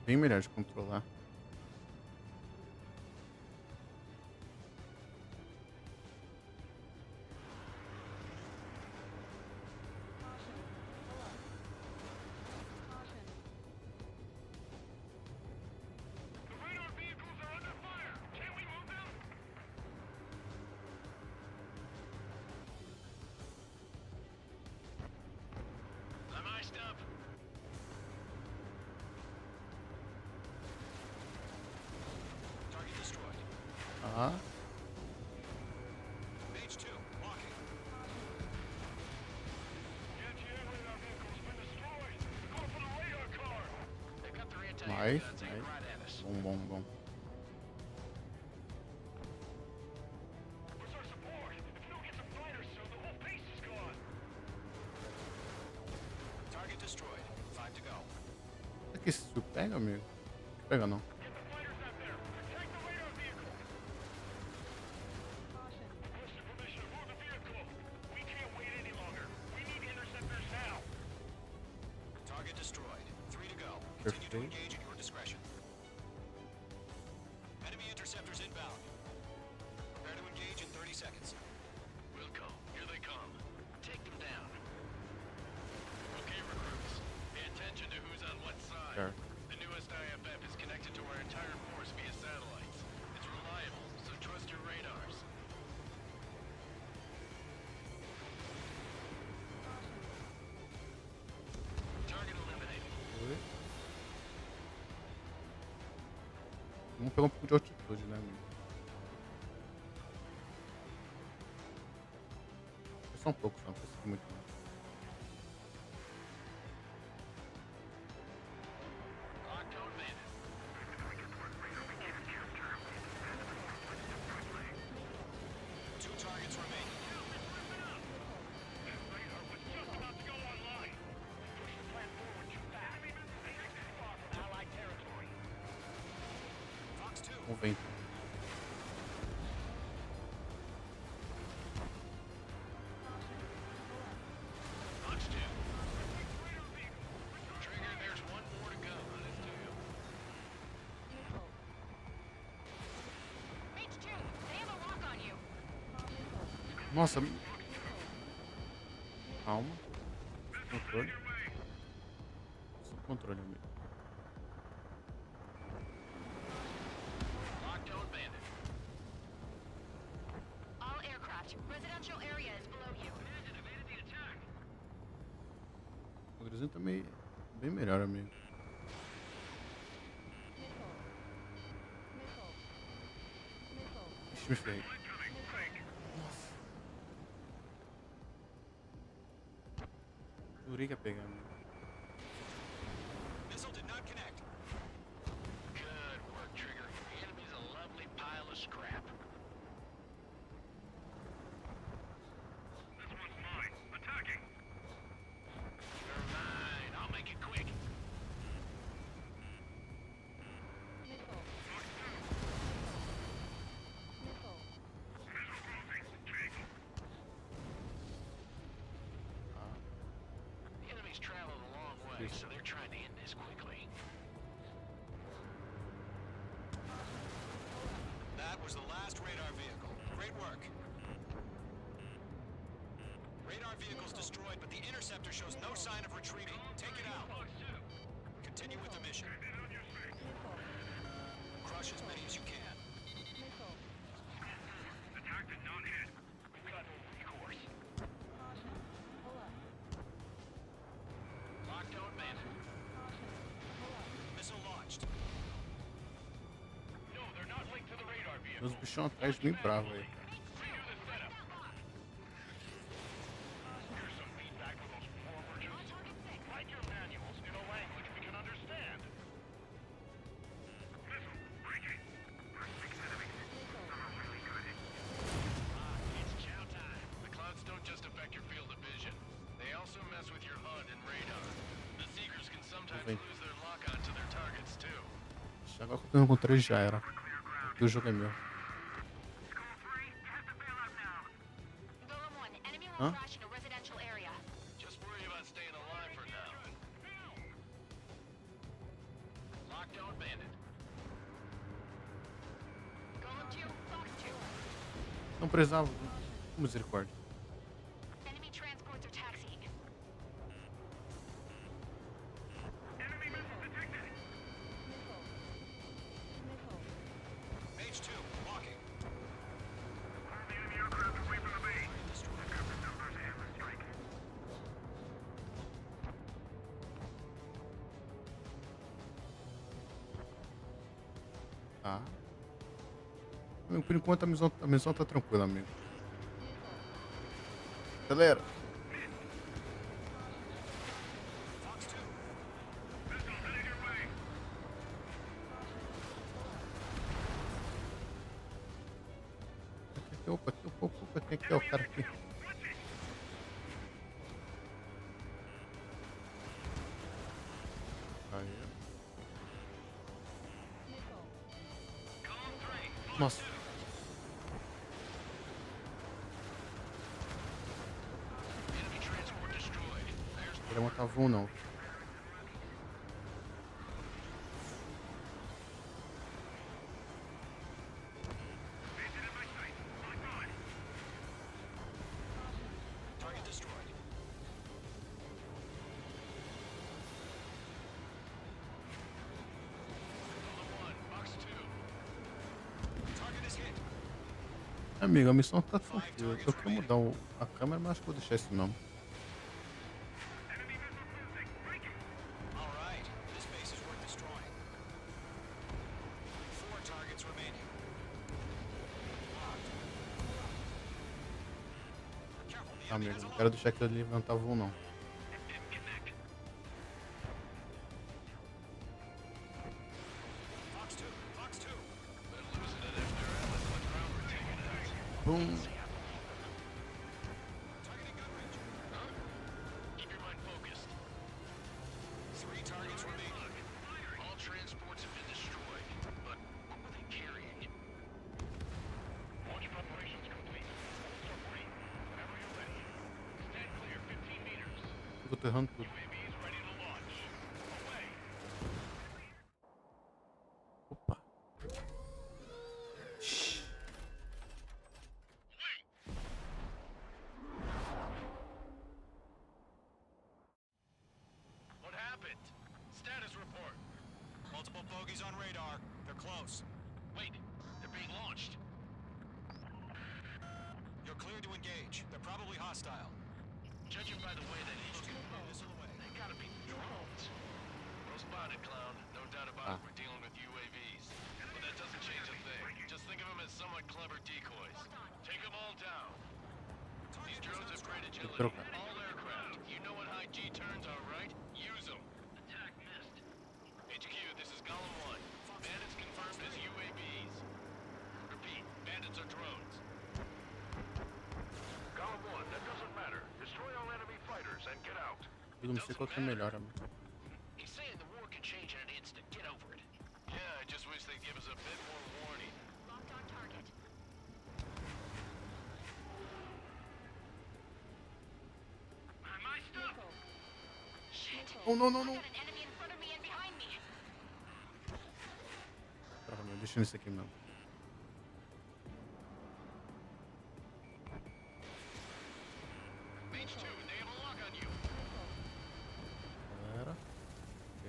Bem melhor de controlar. The radar vehicles are under fire. Can we move them? Tá. Mage 2, walking. They got their Nice, anti-air guns nice. aimed right at us. Bom, bom, bom. Where's our support? If we don't get some fighters soon, the whole base is gone. Target destroyed. 5 to go. Será que esse tio pega, amigo? Pega não. Get the fighters out there. Protect the radar vehicle. Requesting permission to move the vehicle. We can't wait any longer. We need interceptors now. Target destroyed. 3 to go. Continue to Perfeito. engage at your discretion. Enemy interceptors inbound. Prepare to engage in 30 seconds. Wilco, here they come. Take them down. Okay, recruits. Pay attention to who's on what side. Sure. The newest IFF is connected to our entire force via satellites. It's reliable, so trust your radars. Target eliminated. Oi. Vamos pegar um pouco de altitude, né, amigo? Só um pouco, só não precisa muito não. Lockdown bandit. Two targets remaining. Radar was just about to go online. Push the plan forward too fast. Ain't too far from Allied territory. Fox 2. Vamos ver então. Fox 2. Trigger, there's one more to go on this deal. Mage 2, they have a lock on you. Nossa. Calma. Controle. Só controle, amigo. Lockdown bandit. All aircraft, residential area is below you. O Grisinho tá meio... bem melhor, amigo. Ixi, me ferrei. Nossa. Jurei que ia pegar, amigo. Missile did not connect. Good work, Trigger. The enemy's a lovely pile of scrap. This one's mine. Attacking. You're mine. I'll make it quick. The enemy's traveling a long way, so they're trying to end this quickly. That was the last radar vehicle. Great work. Radar vehicle's destroyed, but the interceptor shows no sign of retreating. Take it out. Continue with the mission. Crush as many as you can. Attack did not hit. We've got no recourse. Lockdown bandit. Missile launched. No, they're not linked to the radar vehicle. Os bichão atrás bem bravo aí, cara. Redo the setup. Here's some feedback for those poor merchants. Write your manuals in a language we can understand. Missile, breaking. It's chow time. The clouds don't just affect your field of vision. They also mess with your HUD and radar. The Seekers can sometimes Bem. lose their lock onto their targets too. Agora que eu tô com 3 já era. Aqui o jogo é meu. Golem 1, enemy will Huh? crash in a residential area. Just worry about staying alive for now. Lockdown bandit. Golem 2, Fox 2. Não precisava. Misericórdia. Enemy transports are taxiing. Enemy missile detected. Mage 2, walking. All the enemy aircraft away from the base. Got the numbers and the strike. Tá. Amigo, por enquanto a missão tá tranquila, amigo. Acelera. Opa, tem que ter o cara aqui. Aí. Nossa. Ele matar voo não. Target destroyed. Target is hit. Amigo, a missão tá tranquila. Eu quero mudar a câmera, mas acho que vou deixar isso mesmo. All right, this base is worth destroying. 4 targets remaining. Careful, the enemy Amigo, has a não lot. quero deixar aquilo ali levantar voo não. Fox 2, Fox 2. Bum. Targeting gun range. Keep your mind focused. 3 targets remaining. All transports have been destroyed, but what were they carrying? Launch preparations complete. Hold for whenever you're ready. Stand clear 15 meters. Eu tô errando tudo. UAVs ready to launch. Away. Opa. What happened? Status report. Multiple bogeys on radar. They're close. Wait, they're being launched. You're cleared to engage. They're probably hostile. Judging by the way they look, Missile away. they gotta be drones. Well spotted, clown. No doubt about it, we're dealing with UAVs. But that doesn't change a thing. Just think of them as somewhat clever decoys. Take them all down. These drones have great agility. trocar. All aircraft. You know what high G turns are, right? Use them. Attack missed. HQ, this is Golem 1. Bandits confirmed as UAVs. Repeat, bandits are drones. Golem 1, that doesn't matter. Destroy all enemy fighters and get out. Eu não sei qual que é melhor, amigo. He's saying the war can change in an instant. Get over it. Yeah, I just wish they'd give us a bit more warning. Locked on target. My stuff! Shit. Oh, não, não, I não. got an enemy in front of me and behind me. Droga, meu, deixa nisso aqui mesmo. Mage 2, they have a lock on you. Galera. Ok.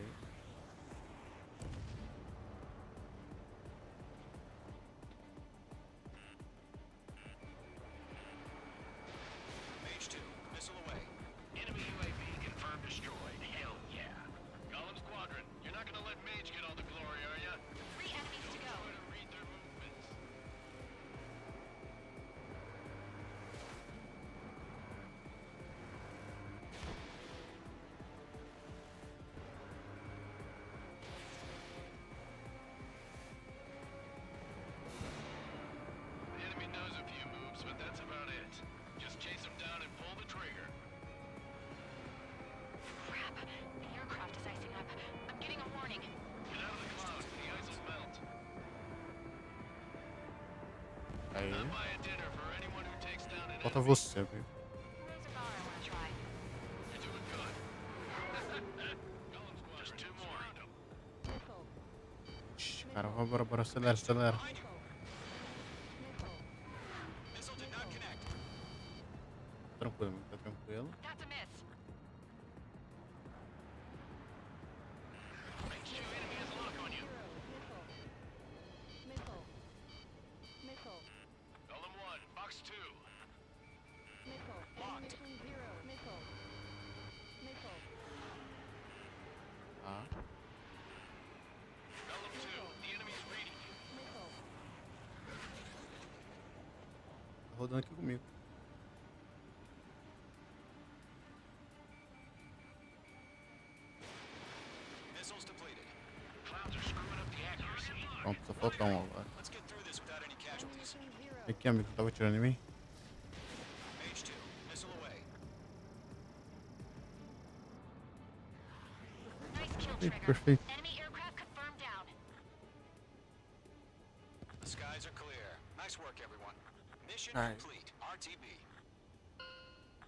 Mage 2, missile away. Enemy UAV confirmed destroyed. Hell yeah. Golem Squadron, you're not gonna let Mage get all the glory, are ya? 3 enemies to go. Try to read their movements. The enemy knows a few moves, but that's about it. Just chase them down and pull the trigger. Crap. The aircraft is icing up. I'm getting a warning. Get out of the clouds, the ice will melt. Aí. I'll buy a dinner for anyone who takes down an Falta enemy. você, amigo. There's a bar I want to try. You're doing good. Golem Squadron, just 2 more. Cara, bora, bora, acelera, acelera. Behind you. Missile did not connect. Tranquilo, amigo, tá tranquilo. That's a miss. Mage 2, enemy has a lock on you. Golem 1, box 2. Locked. Tá. Golem 2, the enemy's reading you. rodando aqui comigo. Missiles depleted. Clouds are screwing up the accuracy. Pronto, só falta um agora. Let's get through this without any casualties. Aqui, amigo, tava atirando em mim. Mage 2, missile away. Nice kill, Perfeito, Trigger. perfeito. Enemy aircraft confirmed down. The skies are clear. Nice work, everyone. Mission Alright. complete. RTB.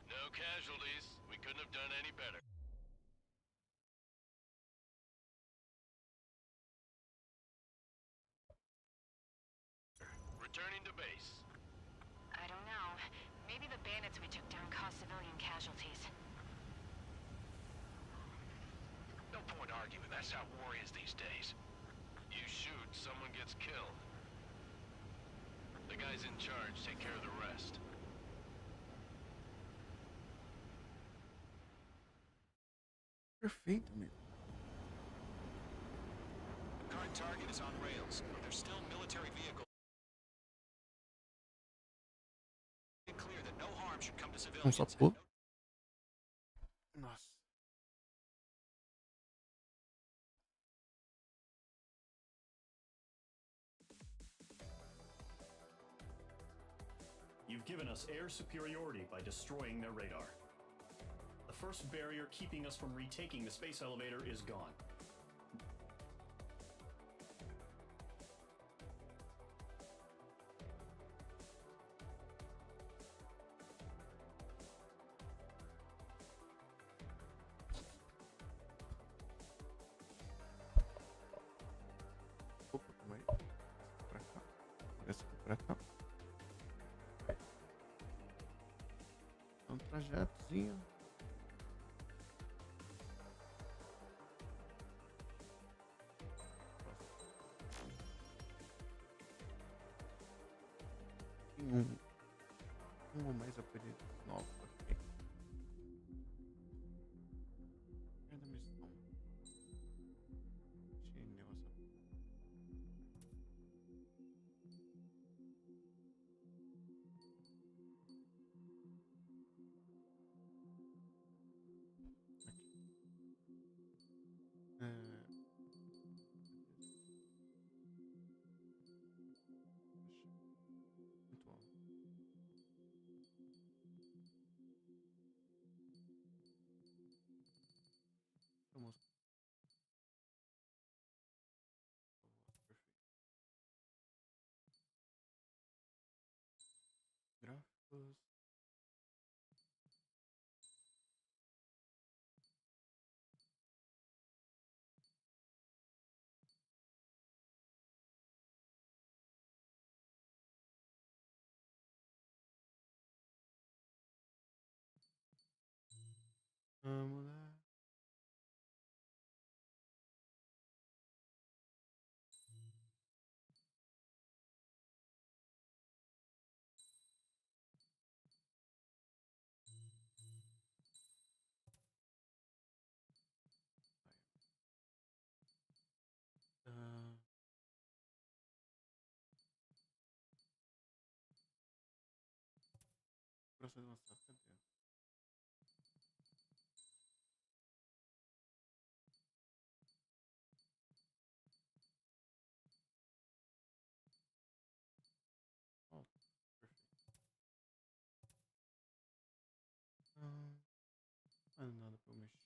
No casualties. We couldn't have done any better. Returning to base. I don't know. Maybe the bandits we took down caused civilian casualties. No point arguing. That's how war is these days. You shoot, someone gets killed. The guys in charge take care of the rest. Perfeito, amigo. The current target is on rails. There's still military vehicles. It's clear that no harm should come to civilians. Só pulo. Nossa. You've given us air superiority by destroying their radar. The first barrier keeping us from retaking the space elevator is gone. Opa, calma aí. Pra cá. Essa aqui pra cá. É um trajetozinho. Tem um ou mais apelidos novos aqui. Cadê a missão? Tinha negócio. Muito alto. Vamos. Perfeito. Gráficos. Vamos lá. Ah, processo avançado, cadê? Oh, perfeito. Não é nada pra eu mexer.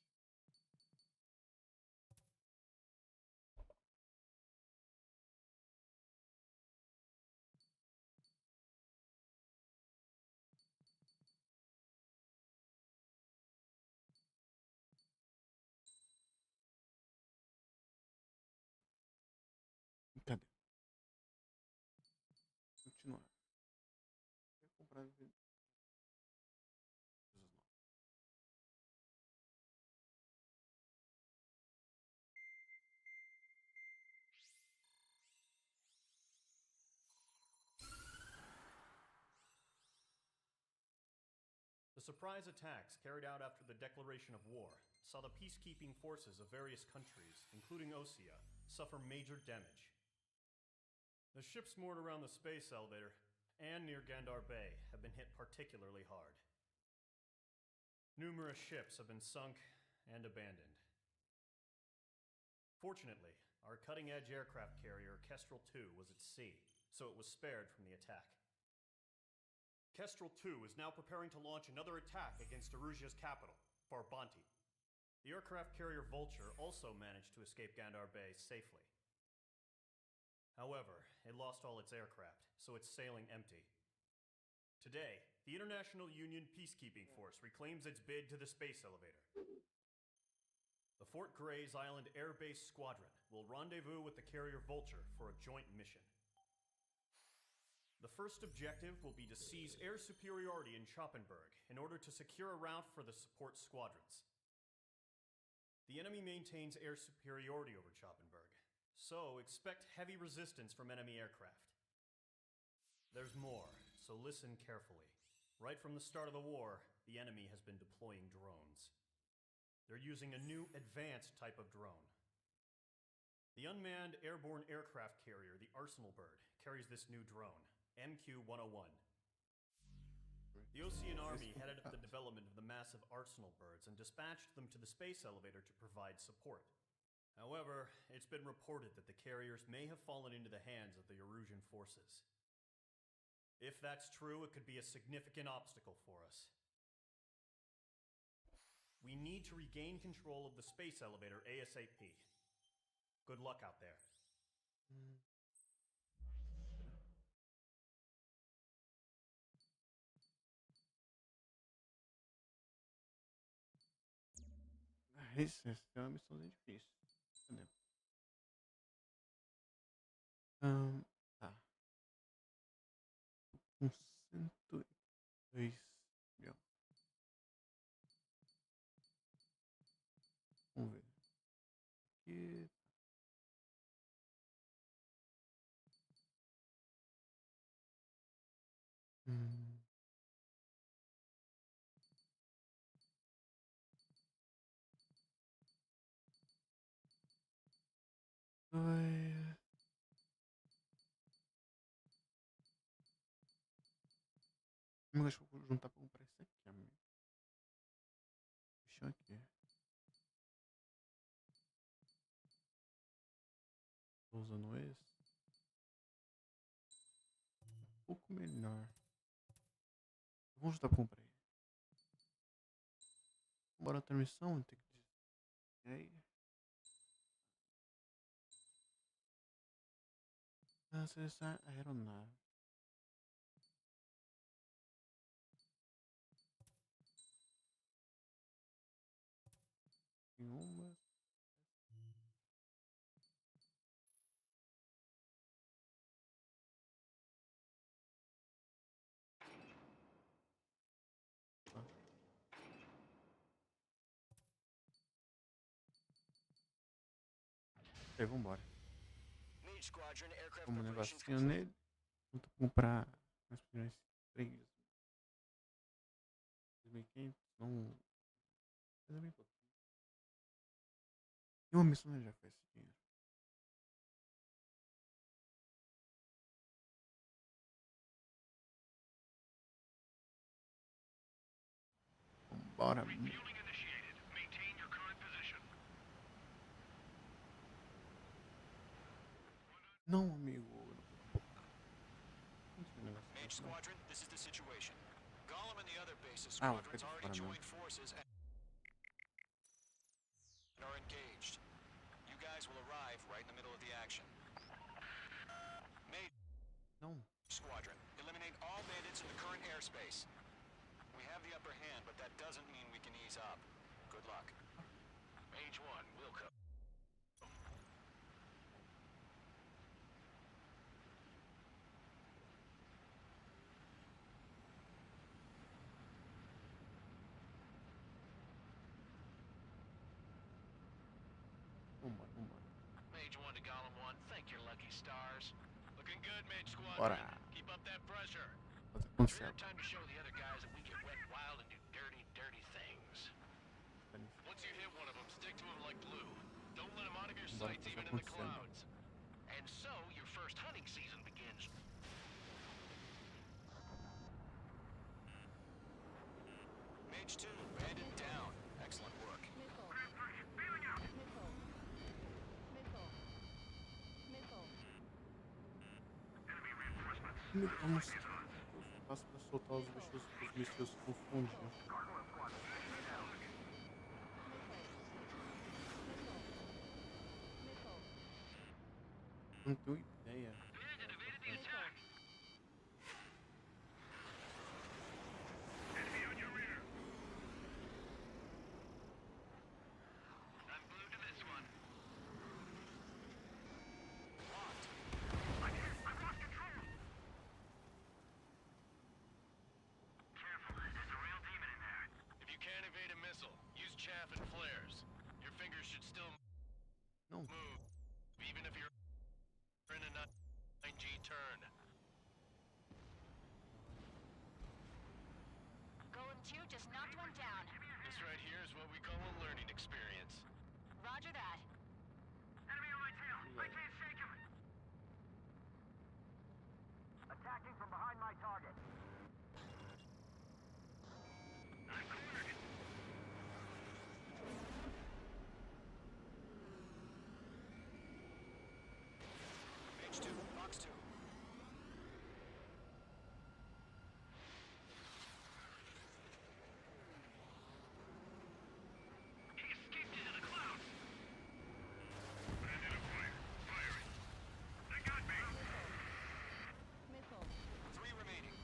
Cadê? Continuar. Quer comprar coisas novas. The surprise attacks carried out after the declaration of war saw the peacekeeping forces of various countries, including Osea, suffer major damage. The ships moored around the space elevator and near Gandar Bay have been hit particularly hard. Numerous ships have been sunk and abandoned. Fortunately, our cutting-edge aircraft carrier Kestrel II was at sea, so it was spared from the attack. Kestrel II is now preparing to launch another attack against Erusia's capital, Farbanti. The aircraft carrier Vulture also managed to escape Gandar Bay safely. However, it lost all its aircraft, so it's sailing empty. Today, the International Union Peacekeeping Force reclaims its bid to the space elevator. The Fort Gray's Island Air Base Squadron will rendezvous with the carrier Vulture for a joint mission. The first objective will be to seize air superiority in Choppenberg in order to secure a route for the support squadrons. The enemy maintains air superiority over Choppenberg, so expect heavy resistance from enemy aircraft. There's more, so listen carefully. Right from the start of the war, the enemy has been deploying drones. They're using a new advanced type of drone. The unmanned airborne aircraft carrier, the Arsenal Bird, carries this new drone, MQ-101. The Osean Army headed up the development of the massive Arsenal Birds and dispatched them to the space elevator to provide support. However, it's been reported that the carriers may have fallen into the hands of the Erusian forces. If that's true, it could be a significant obstacle for us. We need to regain control of the space elevator ASAP. Good luck out there. Essa é uma missãozinha difícil. Cadê? Tá. Com 102 mil. Vamos ver. Aqui. Vai. Deixa eu juntar pra comprar isso aqui, amigo. Deixa eu aqui. Tô usando esse. Um pouco melhor. Vamos juntar pra comprar ele. Bora ter missão, tem que dizer. E aí? Acessar a aeronave. Tem uma. Aí, vambora. Vamos um negocinho nele. Vamos comprar mais primeiras 3. 2.500. Não. Mas é bem pouco. E uma missão já fez esse dinheiro. Vambora. Não, amigo. Mage Squadron, this is the situation. Gollum and the other bases squadrons already joined forces and are engaged. You guys will arrive right in the middle of the action. Mage Squadron, eliminate all bandits in the current airspace. We have the upper hand, but that doesn't mean we can ease up. Good luck. Mage 1, will come. Mage 1 to Gollum 1, thank your lucky stars. Looking good, Mage Squadron. Keep up that pressure. Fair time to show the other guys that we get wet wild and do dirty, dirty things. Once you hit one of them, stick to him like glue. Don't let him out of your sights, even in the clouds. And so, your first hunting season begins. Eu não sei o que eu faço pra soltar os bichos se confundir. Não tenho ideia. If you can't evade a missile, use chaff and flares. Your fingers should still Não. move, even if you're in a 9G turn. Golem 2 just knocked one down. This right here is what we call a learning experience. Roger that. Enemy on my tail. I can't shake him. Attacking from behind my target. I'm cornered. Page 2, box 2. He escaped into the clouds. Unidentified. Firing. They got me. 3 remaining.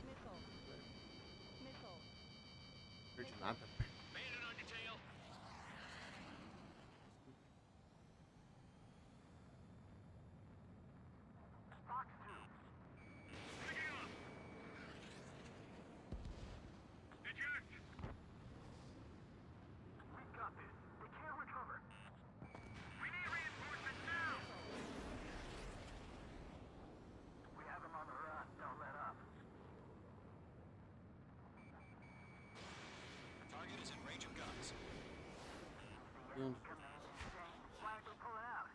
Perdi nada. Bandit on your tail. Box 2. Picking up. Eject. We got this. They can't recover. We need reinforcements now. We have them on the run. Don't let up. Target is in range of guns. Onde? Quietly pulling out.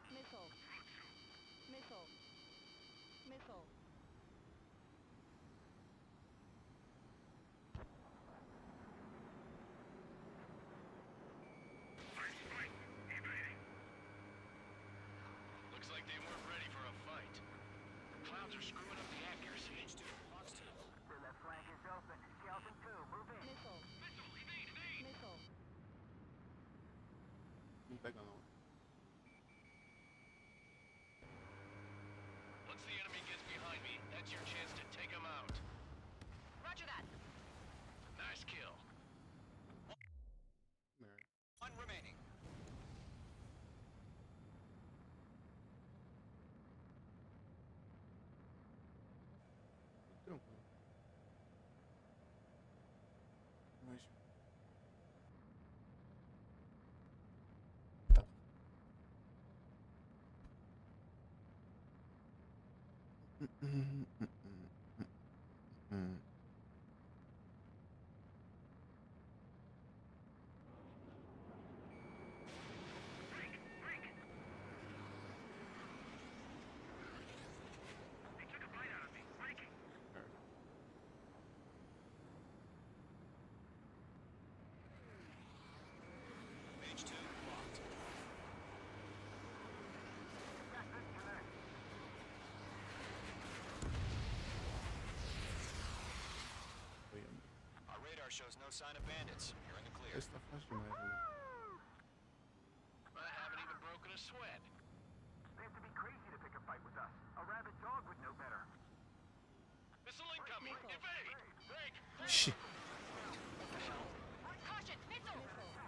Looks like they weren't ready for a fight. Clouds are screwing up the accuracy. Page 2, box 2. Their left flank is open. Skeleton 2, move in. Missile, evade, evade! Não pega não. Once the enemy gets behind me, that's your chance to take him out. Roger that. Nice kill. Merda. 1 remaining. Tranquilo. Mas... They took a bite out of me. Breaking. Page 2, locked. Foi a Our radar shows no sign of bandits. You're in the clear. Esse tá fácil demais, né? I haven't even broken a sweat. They have to be crazy to pick a fight with us. A rabid dog would know better. Missile incoming! Evade! Break! Ixi. Caution, missile!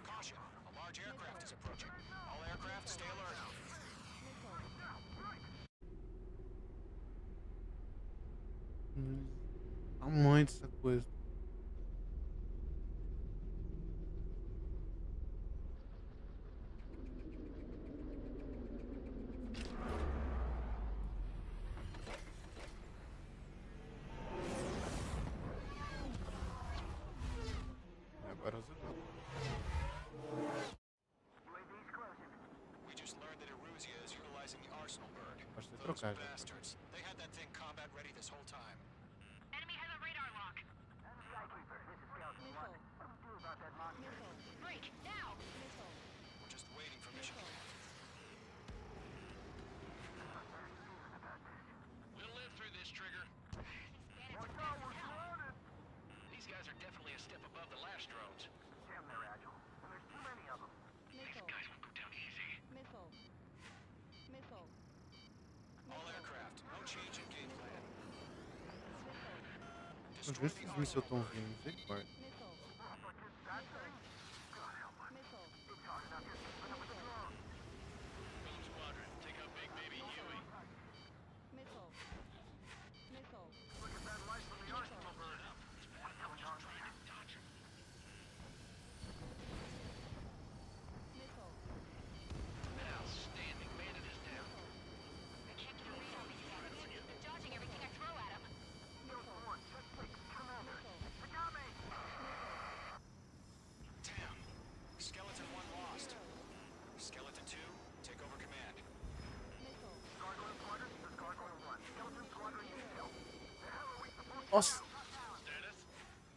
Caution, a large aircraft is approaching. All aircraft stay alert. Tamanho dessa coisa. Agora os UAV's closing. We just learned that Erusia is utilizing the Arsenal bird. Pode ter Those trocado. bastards. They had that thing combat ready this whole time. Enemy has a radar lock. Skykeeper, this is Skeleton 1. What do we do about that monster? Break, now! We're just waiting for mission command. We'll live through this, Trigger. These Às vezes esses mísseis estão vindo, misericórdia. Golem Squadron, take out big baby Huey. Outstanding. Bandit is down. I can't get a read on these guys. They're dodging everything I throw at them. Damn. Skeleton 1 lost. Skeleton 2, take over command. Nossa, Status?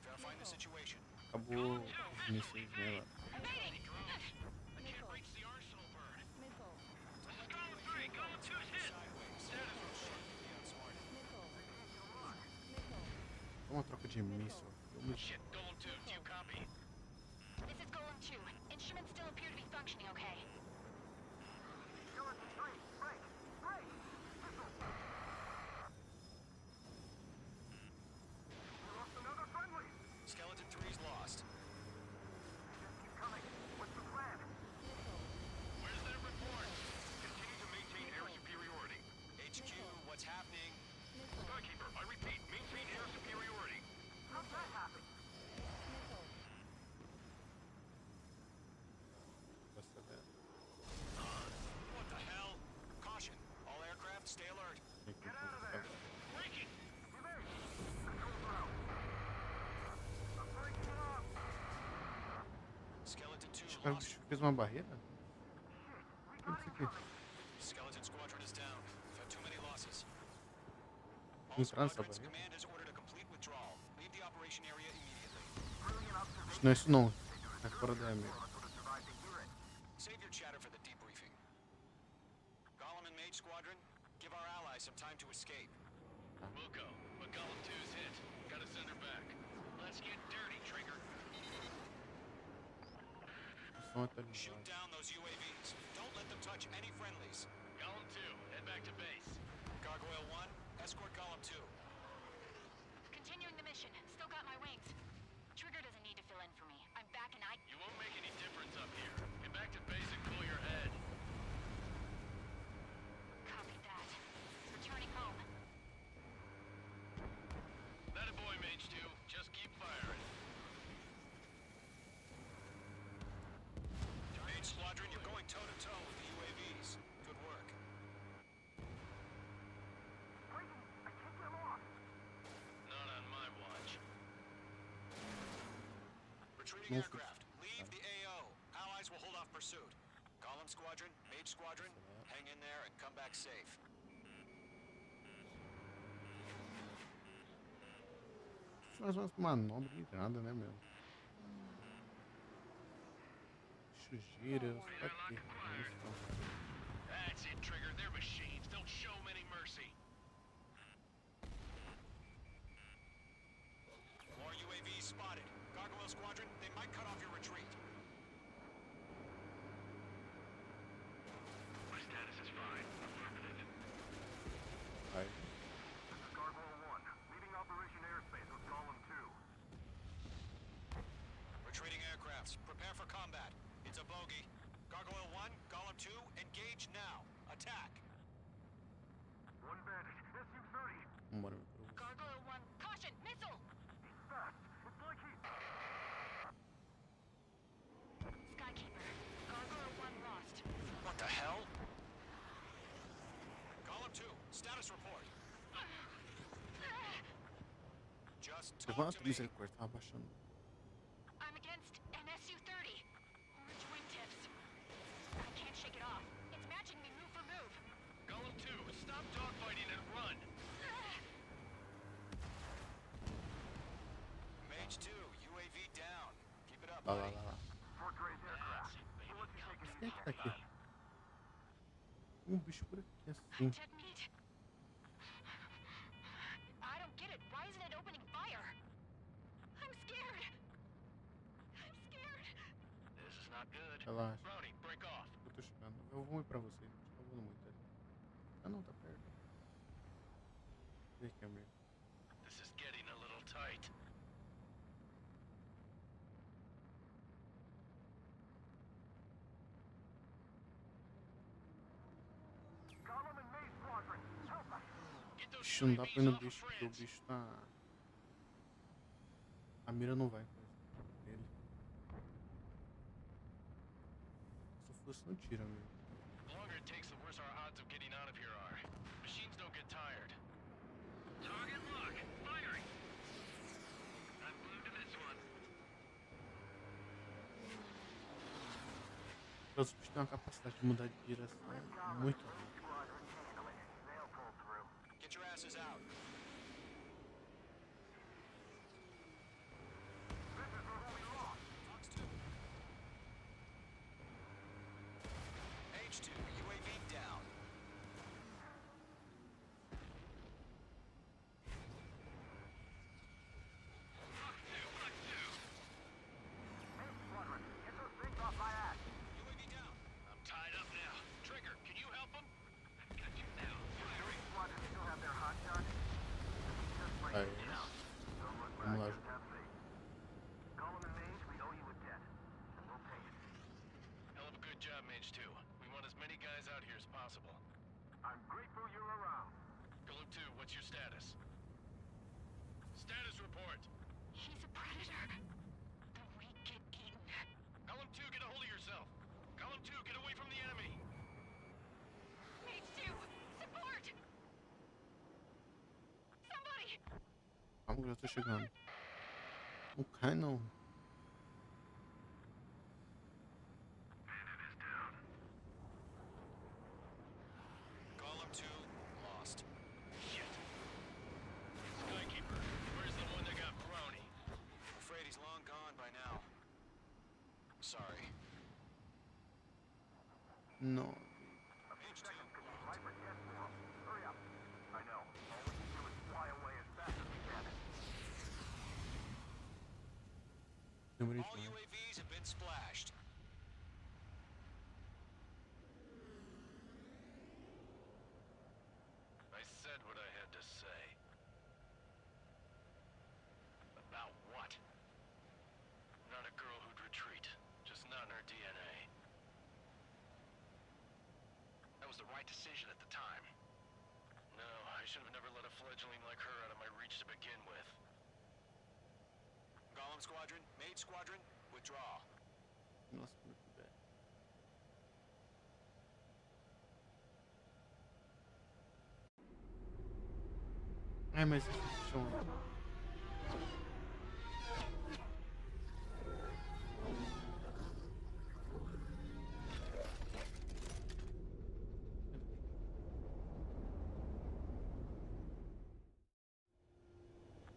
Verifying the situation. acabou os mísseis nela. I can't reach the arsenal bird. This is Golem 3. Golem 2's hit. Status report. É uma troca de míssil. Shit, Golem 2, do you copy? This is Golem 2. Instruments still appear to be functioning okay. Skeleton 3's lost. Where's that report? Continue to maintain air superiority. HQ, what's happening? Skykeeper, I repeat, maintain air superiority. Nossa, velho. What the hell? Caution. All aircraft, stay alert. Get out of there! Breaking! Skeleton 2 Cara, o lost. bicho fez uma barreira? O que é isso aqui? Skeleton Squadron is down. We've had too many losses. All Entrar nessa squadrons, barreira? command has ordered a complete withdrawal. Leave the operation area immediately. Não, isso não. É fora da mesmo. Save your chatter for the debriefing. Golem and Mage Squadron, give our allies some time to escape. We'll go, but Golem 2's hit. Gotta send her back. Let's get dirty, Trigger. O som é tá Shoot ligado. down those UAVs. Don't let them touch any friendlies. Golem 2, head back to base. Gargoyle 1, escort Golem 2. Continuing the mission. Still got my wings. Trigger doesn't need to fill in for me. I'm back and I... You won't make any difference up here. Get back to base and cool your head. Copy that. Returning home. That a boy, Mage 2. Just keep firing. Mage Squadron, you're going toe-to-toe with the UAVs. Good work. Not on my watch. Retreating Move aircraft, leave the AO. Allies will hold off pursuit. Golem Squadron, Mage Squadron, hang in there and come back safe. Faz umas manobras de nada, né, meu? Sujeira, só aqui. That's it, Trigger. They're machines. Don't show 'em any mercy. More UAVs spotted. Gargoyle Squadron, they might cut off your retreat. My status is fine. Affirmative. Vai. Retreating aircrafts, prepare for combat. It's a bogey. Gargoyle 1, Golem 2, engage now. Attack. Vambora, meu povo. Gargoyle 1. Caution! Missile! Skykeeper. Gargoyle 1 lost. What the hell? Golem 2, status report. Just Teve uma talk to me. atriz ali que tava abaixando. I'm against MSU-30. Orange wingtips. I can't shake it off. It's matching me move for move. Golem 2, stop dogfighting and run. Mage 2, UAV down. Keep it up, Lá, lá, buddy. lá, lá. Mas quem é que tá aqui? Um bicho por aqui, assim. Technique. I don't get it. Why isn't it opening fire? I'm scared. I'm scared. This is not good. Relaxa, Brownie, break off. eu tô chegando. Eu vou ir pra você. Acho que eu vou muito ali. Ah, não, tá perto. Vem aqui, amigo. This is getting a little tight. Ixi, não dá pra ir no bicho porque o bicho tá. A mira não vai com ele. Se fosse no tiro, amigo. The longer it takes, the worse our odds of getting out of here are. Machines don't get tired. Target lock. Firing. I'm glued to this one. Os bichos têm uma capacidade de mudar de direção muito rápido. Get your asses out. Fox 2. H2, UAV down. UAV down. I'm tied up now. Trigger, can you help him? I've got you now. Firing. Aí. Vamos lá, João. Hell of a good job, Mage 2. We want as many guys out here as possible. I'm grateful you're around. Golem 2, what's your status? Status report. He's a predator. The weak get eaten. Column 2, get a hold of yourself. Column 2, get away from the enemy. Mage 2, support! Somebody! Calma que eu já tô chegando. Não cai não. Column 2 lost. Shit. Skykeeper, where's the one that got brownie? Afraid he's long gone by now. Sorry. Não. H2 Hurry up. I know. All we can do is fly away as fast as we can. Demorei All demais. UAVs have been splashed. I said what I had to say. About what? Not a girl who'd retreat. Just not in her DNA. That was the right decision at the time. No, I should have never let a fledgling like her out of my reach to begin with. Golem Squadron, Maid Squadron, withdraw. Nossa, muito bem. É, mas esse chão.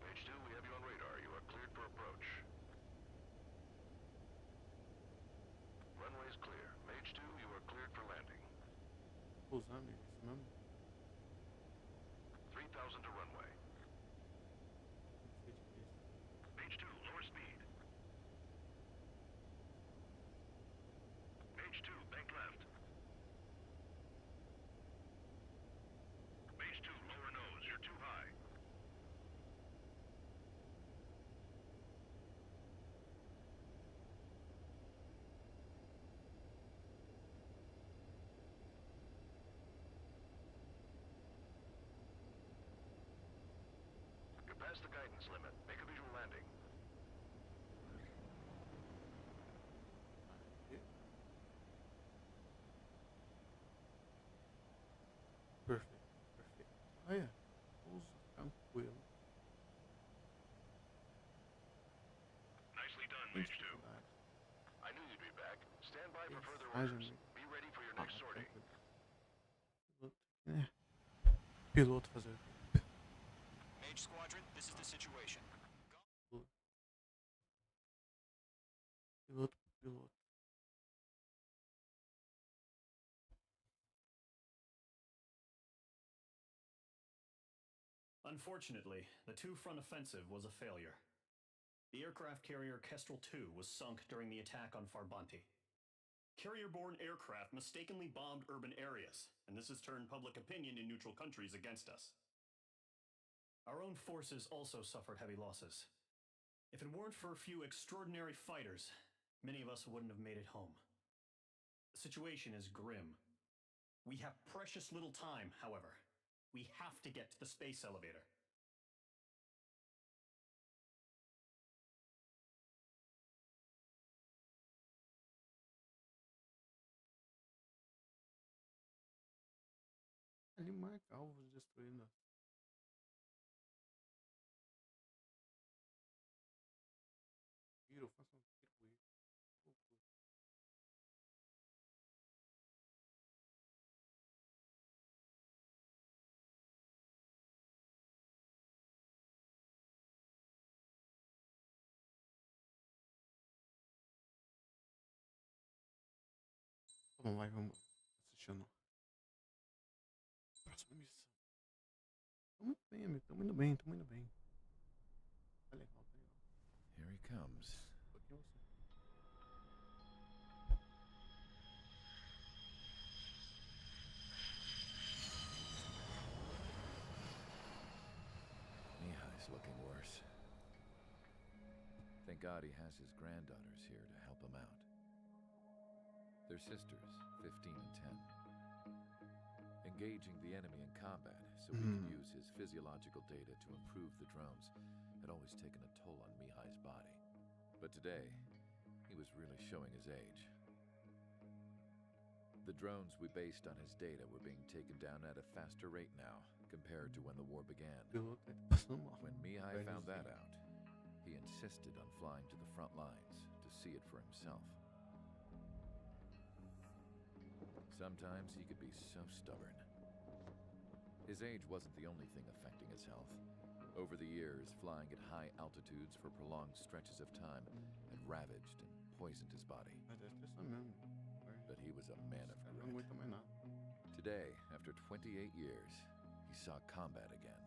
Mage 2, we have you on radar. You are cleared for approach. Runway is clear. Mage 2, you are cleared for landing. Pousar, amigo, isso mesmo? 3,000 to runway. Tem que ser difícil. Mage 2, lower speed. Mage 2, bank left. Mage 2, lower nose. You're too high. You're past the guidance limit. Make a visual landing. Aí. Perfeito, perfeito. Aí, pouso tranquilo. Nicely done, Sem Mage 2. dificuldade. I knew you'd be back. Stand by for further Ai, orders. amigo. Be ready for your Ah, next sortie. tranquilo. Piloto. Piloto fazer o quê? Mage Squadron, this is the situation. Piloto, piloto. Unfortunately, the two-front offensive was a failure. The aircraft carrier Kestrel II was sunk during the attack on Farbanti. Carrier-borne aircraft mistakenly bombed urban areas, and this has turned public opinion in neutral countries against us. Our own forces also suffered heavy losses. If it weren't for a few extraordinary fighters, many of us wouldn't have made it home. The situation is grim. We have precious little time, however. We have to get to the space elevator. Ali marca alvos destruindo. Tiro, faça um circuito. Vamos lá e vamos assistindo. Próxima missão. Tamo bem, amigo. Tamo indo bem, tamo indo bem. Tá legal, tá legal. Here he comes. Tô aqui você. Mihai's looking worse. Thank God he has his granddaughters here to help him out. They're sisters, 15 and 10. Engaging the enemy in combat so he could use his physiological data to improve the drones had always taken a toll on Mihai's body. But today, he was really showing his age. The drones we based on his data were being taken down at a faster rate now compared to when the war began. When Mihai found that out, he insisted on flying to the front lines to see it for himself. Sometimes he could be so stubborn. His age wasn't the only thing affecting his health. Over the years, flying at high altitudes for prolonged stretches of time had ravaged and poisoned his body. But he was a man of grit. Today, after 28 years, he saw combat again.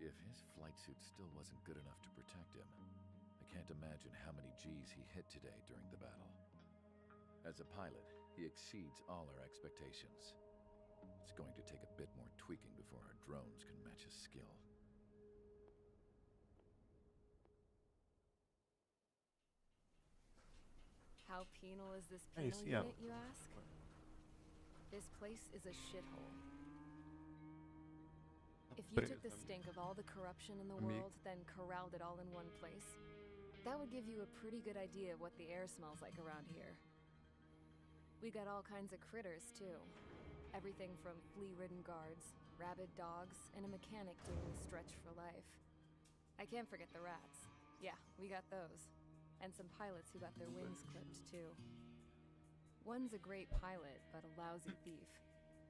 If his flight suit still wasn't good enough to protect him, I can't imagine how many G's he hit today during the battle. As a pilot, he exceeds all our expectations. It's going to take a bit more tweaking before our drones can match his skill. How penal is this penal unit, you ask? This place is a shithole. If you took the stink of all the corruption in the world, then corralled it all in one place, that would give you a pretty good idea of what the air smells like around here. We got all kinds of critters, too. Everything from flea-ridden guards, rabid dogs, and a mechanic doing the stretch for life. I can't forget the rats. Yeah, we got those. And some pilots who got their wings clipped, too. One's a great pilot, but a lousy thief.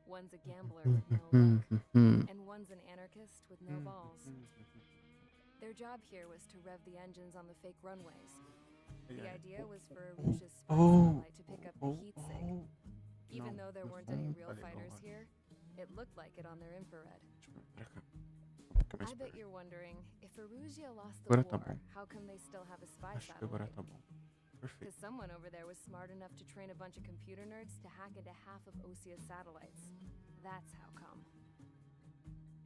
One's a gambler with no luck. And one's an anarchist with no balls. Their job here was to rev the engines on the fake runways. The idea was for Aruja's spy satellite to pick up the heat sig. Even though there weren't any real fighters here, it looked like it on their infrared. I bet you're wondering, if Aruja lost the war, how come they still have a spy satellite? Because someone over there was smart enough to train a bunch of computer nerds to hack into half of Osia's satellites. That's how come.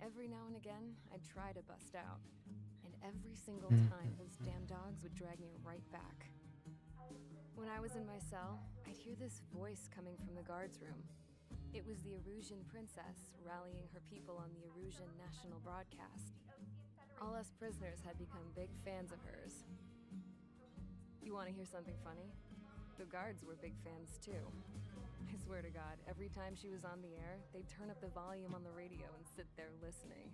Every now and again, I'd try to bust out. And every single time, those damn dogs would drag me right back. When I was in my cell, I'd hear this voice coming from the guards room. It was the Erusian princess rallying her people on the Erusian national broadcast. All us prisoners had become big fans of hers. You want to hear something funny? The guards were big fans too. I swear to God, every time she was on the air, they'd turn up the volume on the radio and sit there listening.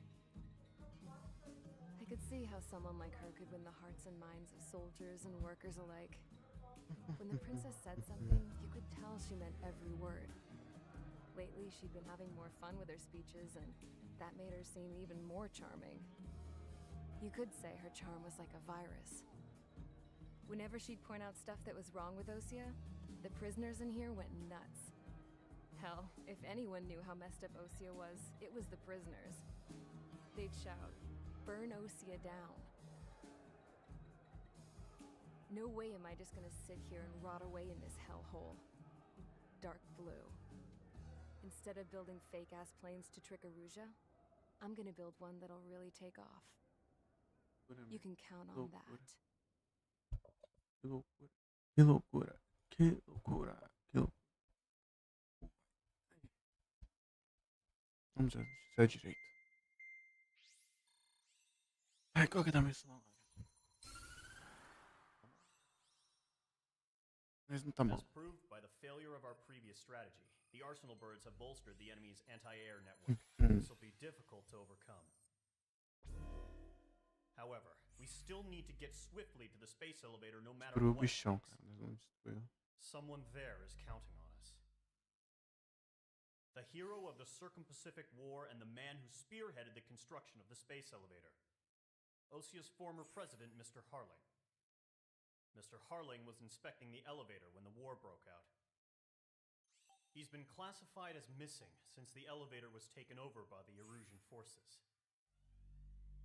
I could see how someone like her could win the hearts and minds of soldiers and workers alike. When the princess said something, you could tell she meant every word. Lately, she'd been having more fun with her speeches, and that made her seem even more charming. You could say her charm was like a virus. Whenever she'd point out stuff that was wrong with Osia, the prisoners in here went nuts. Hell, if anyone knew how messed up Osia was, it was the prisoners. They'd shout, "Burn Osia down." No way am I just gonna sit here and rot away in this hellhole. Dark blue. Instead of building fake-ass planes to trick Aruja, I'm gonna build one that'll really take off. You can count on that. Que loucura. Que loucura. Que loucura. Que loucura. Vamos ver se é a direita. Ai, qual que é a missão agora? Mas não tá bom. As proved by the failure of our previous strategy, the Arsenal birds have bolstered the enemy's anti-air network. This will be difficult to overcome. However, we still need to get swiftly to the space elevator no matter Destruiu o what it bichão, takes. cara. Nós vamos destruir. Someone there is counting on us. The hero of the Circum-Pacific War and the man who spearheaded the construction of the space elevator. Osia's former president, Mr. Harling. Mr. Harling was inspecting the elevator when the war broke out. He's been classified as missing since the elevator was taken over by the Erusian forces.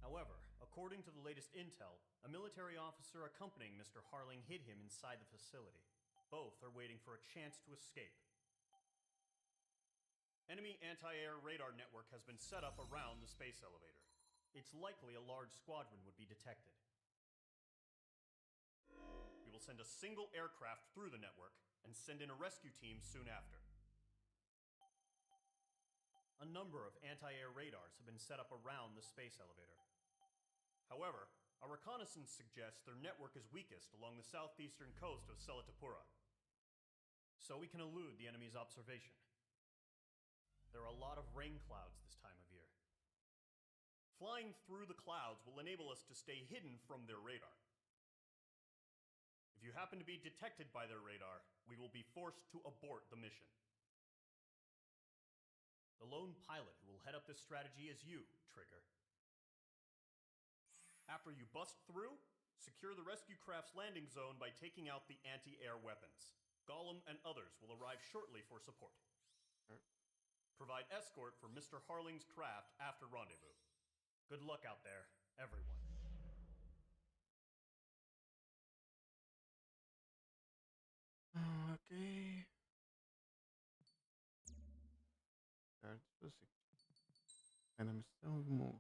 However, according to the latest intel, a military officer accompanying Mr. Harling hid him inside the facility. Both are waiting for a chance to escape. Enemy anti-air radar network has been set up around the space elevator. It's likely a large squadron would be detected. We will send a single aircraft through the network and send in a rescue team soon after. A number of anti-air radars have been set up around the space elevator. However, our reconnaissance suggests their network is weakest along the southeastern coast of Selatapura, so we can elude the enemy's observation. There are a lot of rain clouds this time of year. Flying through the clouds will enable us to stay hidden from their radar. If you happen to be detected by their radar, we will be forced to abort the mission. The lone pilot who will head up this strategy is you, Trigger. After you bust through, secure the rescue craft's landing zone by taking out the anti-air weapons. Gollum and others will arrive shortly for support. Provide escort for Mr. Harling's craft after rendezvous. Good luck out there, everyone. Ok. Certo, eu sei. É na missão, vamos.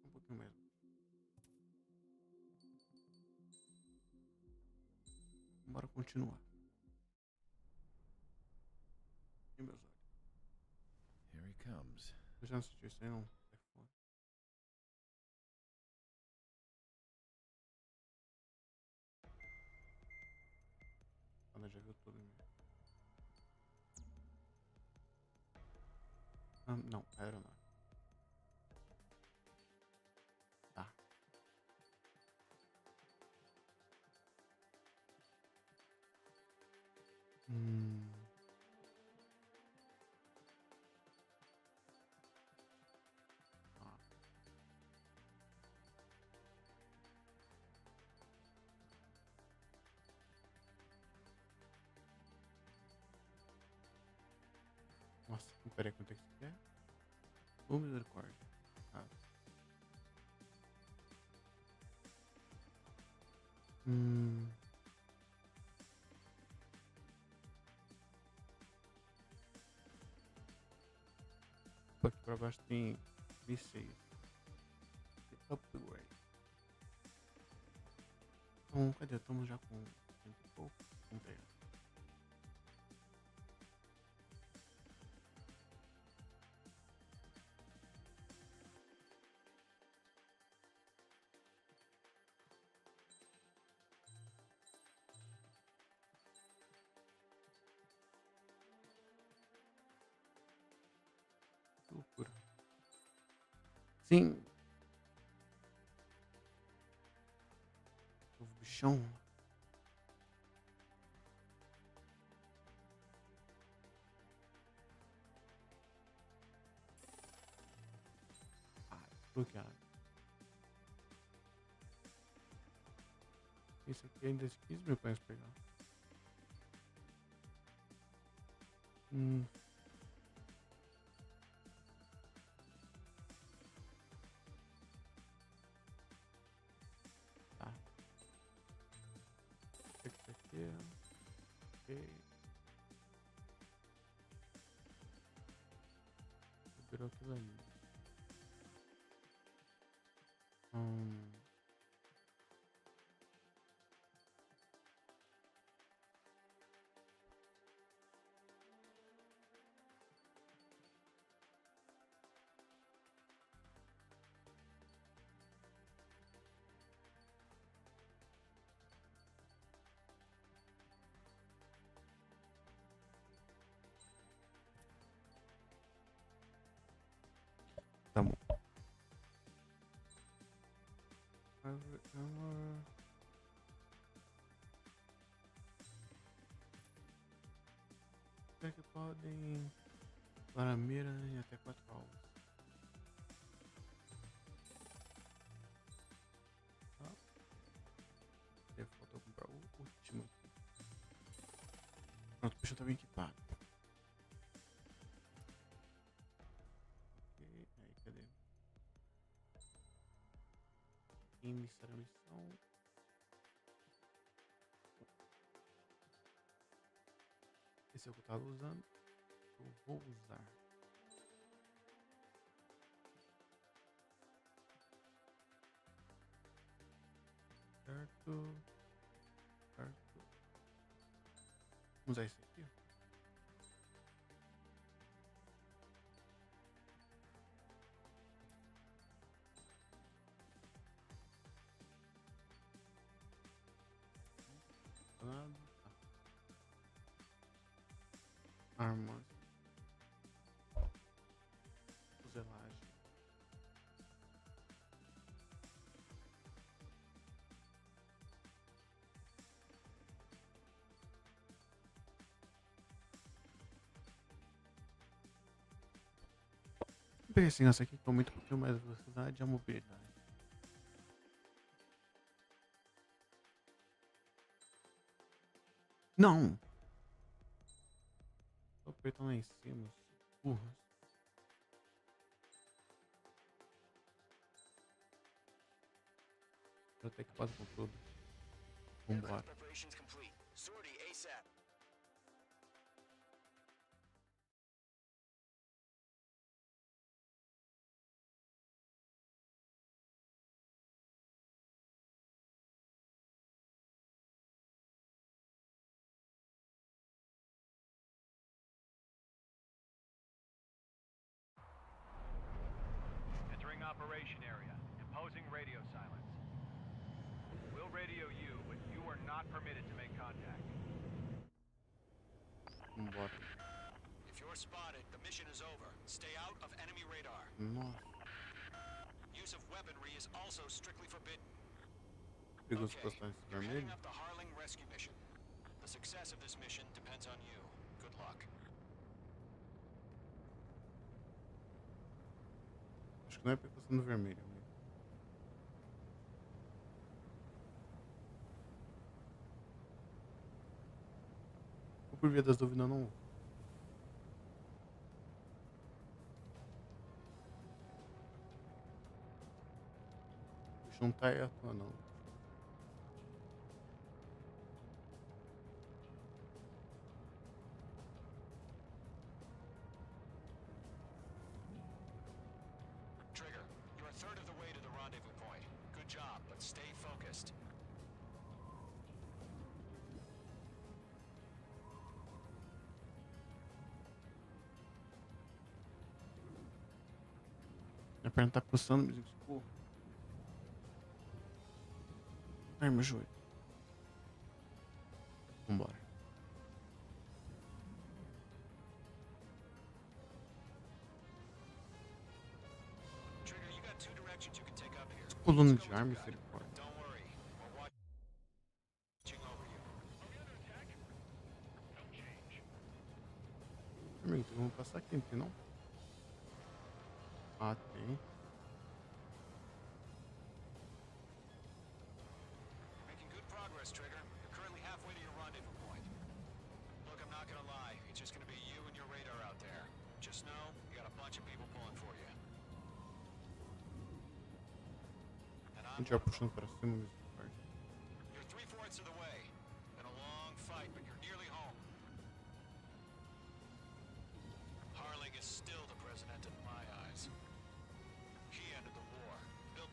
Um pouquinho mais. Bora continuar. E meus olhos? Here he comes. Eu já não assisti isso aí, não. É foda. Ela já viu tudo mesmo. Ah, não, aeronave. Tá. Ah. Nossa, peraí, quanto é que você quer? Ô, misericórdia. Ah. Aqui pra baixo tem B6. Upgrade. Então, cadê? Estamos já com 100 e pouco. Vamos pegar. Que loucura. Sim. O bichão. Ah, bloqueado. Esse aqui ainda é 15 mil pra pegar. Tá. Esse aqui é... Ok. gerou aquilo ali. Tá bom. É que podem para a mira em até 4 alvos. Tá. Falta eu comprar o último aqui. Pronto, o bicho tá bem equipado. Ok, aí cadê? Iniciar a missão. Esse é o que eu tava usando. Eu vou usar. Certo. Certo. Vamos usar esse aqui. Armas. Fuselagem. Vou pegar esse negócio aqui que aumenta um pouquinho mais a velocidade e a mobilidade. Não! Tô apertando lá em cima, burras. Já tá equipado com tudo. Vambora. Entering operation area. Imposing radio silence. We'll radio you, but you are not permitted to make contact. Vambora. If you're spotted, the mission is over. Stay out of enemy radar. Nossa. Use of weaponry is also strictly forbidden. Pegou os postais You're heading vermelhos. up the Harling rescue mission. The success of this mission depends on you. Good luck. Acho que não é porque eu tô sendo vermelho. Amigo. Ou por via das dúvidas, não. O bicho não tá aí à toa, não. Trigger, you're a third of the way to the rendezvous point. Good job, but stay focused. Minha perna tá coçando, me desculpa. Ai, meu joelho. Vambora. Trigger, you got two directions you can take up here. Coluna de ar, misericórdia. Don't worry, we're watching over you. Amigo, então vamos passar aqui, não tem não? Ah, tem. Making good progress, Trigger. You're currently halfway to your rendezvous point. Look, I'm not gonna lie. It's just gonna be you and your radar out there. Just know, you got a bunch of people pulling for you. And A I'm gente vai puxando pra cima, misericórdia. You're 3/4 of the way. Been a long fight, but you're nearly home. Harling is still the president in my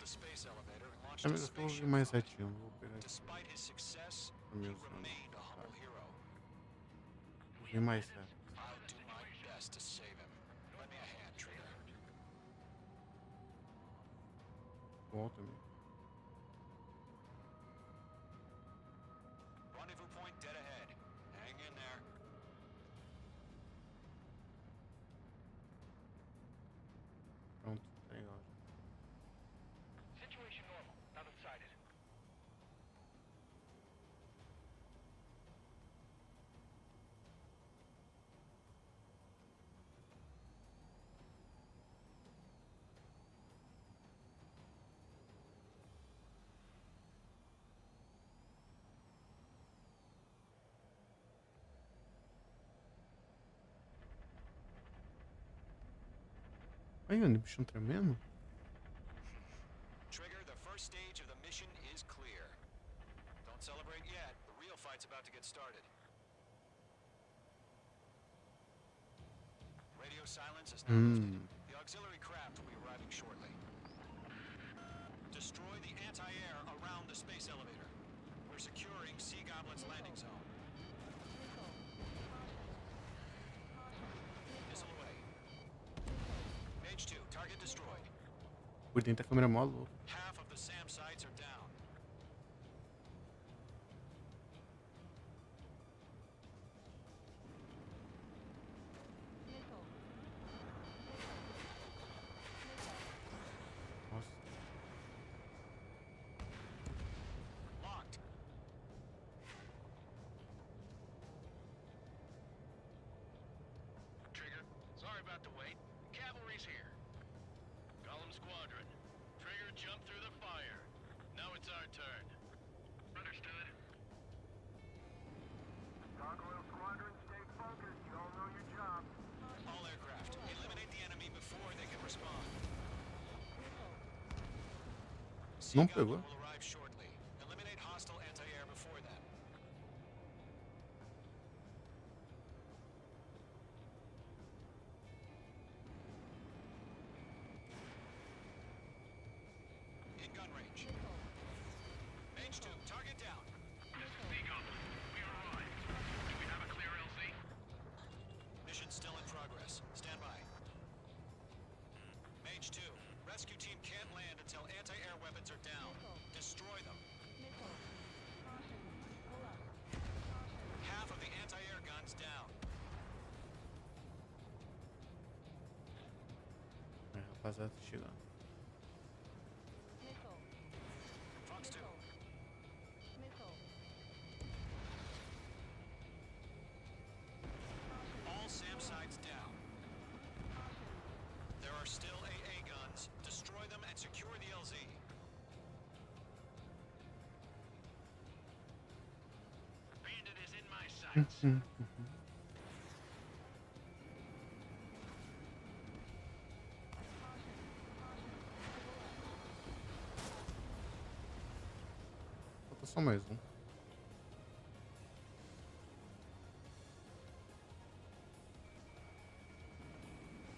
the space elevator and launched É, a mas eu vou spaceship ver mais from it. retinho. Vou pegar aqui Despite his success, a he minha zona. remained a humble Tá. hero. Vou ver mais certo. I'll do my best to save him. Lend me a hand, Trigger. Volta mesmo. Rendezvous point dead ahead. Hang in there. Pronto, tá legal. Situation normal. Not unsighted. Aí, o bichão tremendo. Trigger, the first stage of the mission is clear. Don't celebrate yet. The real fight's about to get started. Radio silence is now lifted. The auxiliary craft will be arriving shortly. Destroy the anti-air around the space elevator. We're securing Sea Goblin's landing zone. Missile away. Mage 2, target destroyed. Por dentro a câmera é mó louca. Half of the SAM sites are down. Nossa. Locked. Trigger, sorry about the wait. Cavalry's here. Gollum Squadron. Trigger jumped through the fire. Now it's our turn. Understood. Gargoyle Squadron, stay focused. You all know your job. All aircraft, eliminate the enemy before they can respond. Sea Não Goblin pegou. will arrive shortly. Eliminate hostile anti-air before then. In gun range. Mage 2, target down. Sea Goblin, we arrived. Do we have a clear LZ? Mission still in progress. Stand by. Mage 2, rescue team can't land until anti-air weapons are down. Destroy them. Half of the anti-air guns down. É, rapaziada, tá chegando. Fox 2. All SAM sites down. There are still AA guns. Destroy them and secure the LZ. Bandit is in my sights. Falta só mais um.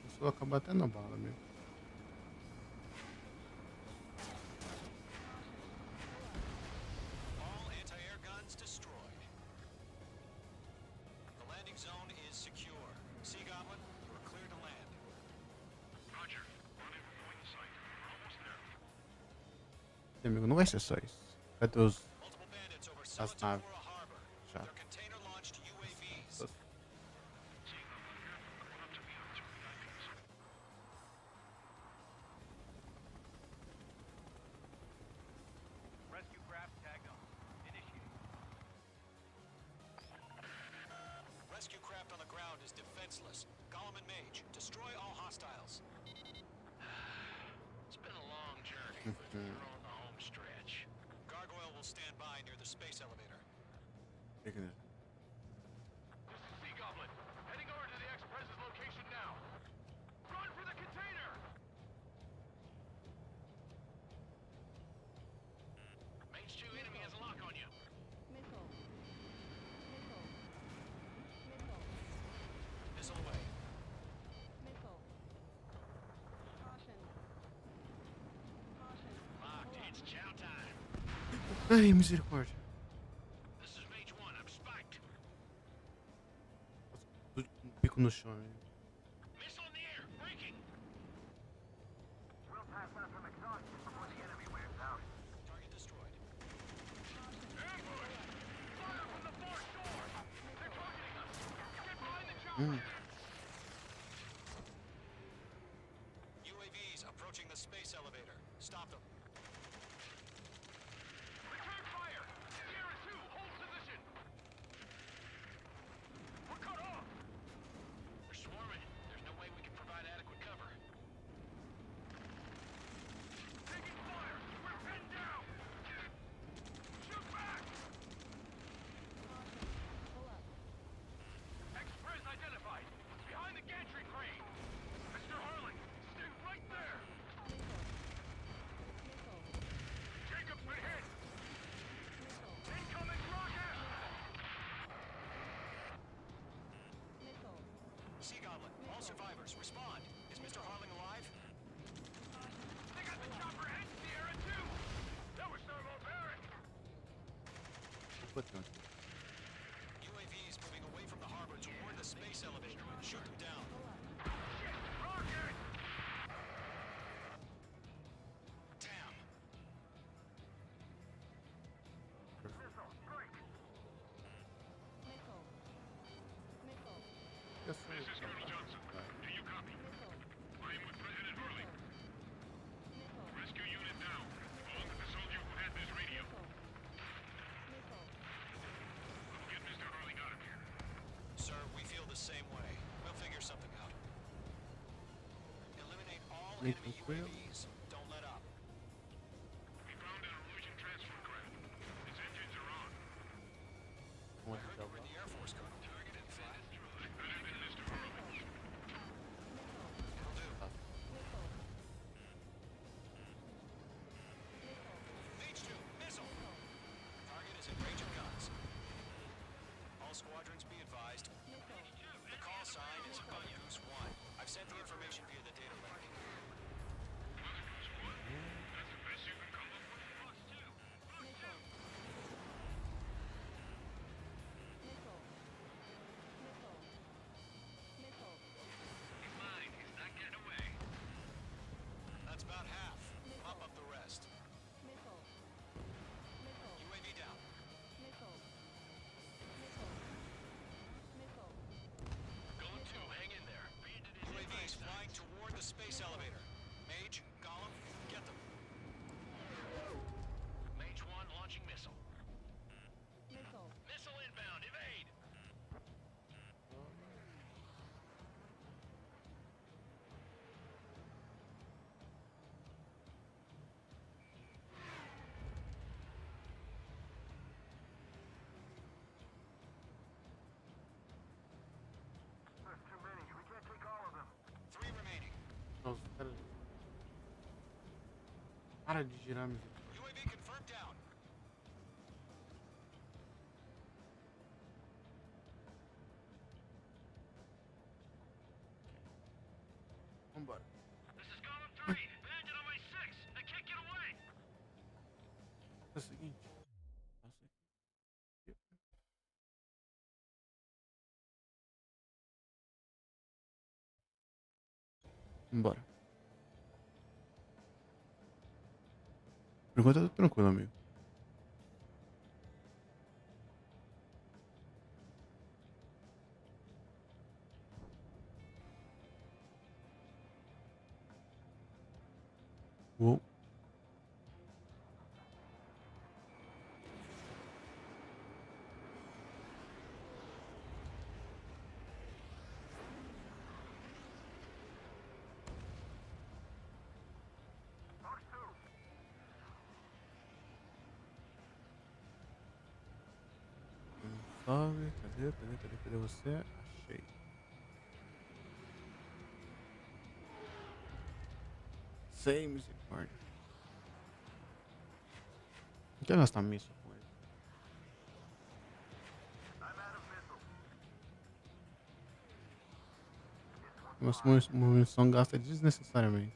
Isso vai acabar até na bala mesmo. All anti-air guns destroyed. The landing zone is secure. Sea Goblin, you are clear to land. Roger. Rendezvous point in sight. We're almost there. Meu amigo, não vai ser só isso. Cadê os Multiple bandits over as Selatukura naves? Harbor. Já. They're container-launched UAVs. Essas- Sea Goblin here. Going up to me on 2 VIPs. Rescue craft tagged on. Initiate. Rescue craft on the ground is defenseless. Gollum and Mage, destroy all hostiles. It's been a long journey, but we're on the home stretch. Gargoyle will stand by near the space elevator. Fica nele. Sea Goblin, heading over to the Express's location now. Run for the container! Mage 2 enemy has a lock on you. Missile away. Ai, misericórdia. This is Mage 1. I'm spiked. Tudo com o pico no chão, amigo. Missile in the air. Breaking. We'll pass out some exhaustion before the enemy wears out. Target destroyed. Ambush! Fire from the far shore! They're targeting us! Get behind the chopper! UAVs approaching the space elevator. Stop them. Return fire! Sierra 2, hold position! We're cut off! We're swarming. There's no way we can provide adequate cover. Taking fire! We're pinned down! Shoot back! Express identified! Behind the gantry crane! Mr. Harlan, stay right there! Jacob's been hit! Incoming rocket! Sea Goblin, all survivors, respond. Is Mr. Harling alive? They got the chopper and Sierra 2! That was thermobaric! Botão aqui. UAVs moving away from the harbor toward the space elevator. Shoot them down. Shit! Rocket! Damn. Missile, strike! Eu sou. This is Colonel Johnson. Do you copy? I am with President Harling. Rescue unit down, along with the soldier who had this radio. Get Mr. Harling out of here. Sir, we feel the same way. We'll figure something out. Eliminate all Bem enemy tranquilo. UAVs. Don't let up. We found an Erosion transfer craft. Its engines are on. Vamos I heard ajudar you were in lá. the Air Force, Colonel. Target in flight. Better than Mr. Harling. It'll do. Mage 2, missile! Target is in range of guns. All squadrons be advised. The call sign is Mother Goose 1. I've sent the information via the data link. That's the best you can come up with? Us too. He's mine. He's not getting away. That's about half. Mop up the rest. UAV down. Golem 2, hang in there. UAVs flying toward the space elevator. Mage, Gollum, get them. Mage 1 launching missile. Missile inbound. Evade. There's too many. We can't take all of them. 3 remaining. Nossa, cara. Para de girar, meu. UAV confirmed down. Vambora. This is Golem 3. Bandit on my 6. I can't get away. É o seguinte. Passa aqui. Vambora. Por enquanto tá tudo tranquilo, amigo. Uou. Fox 2! Salve. Cadê você? Achei. Sem misericórdia. Não quero gastar míssil com ele. I'm out of missiles. Nossa munição gasta desnecessariamente.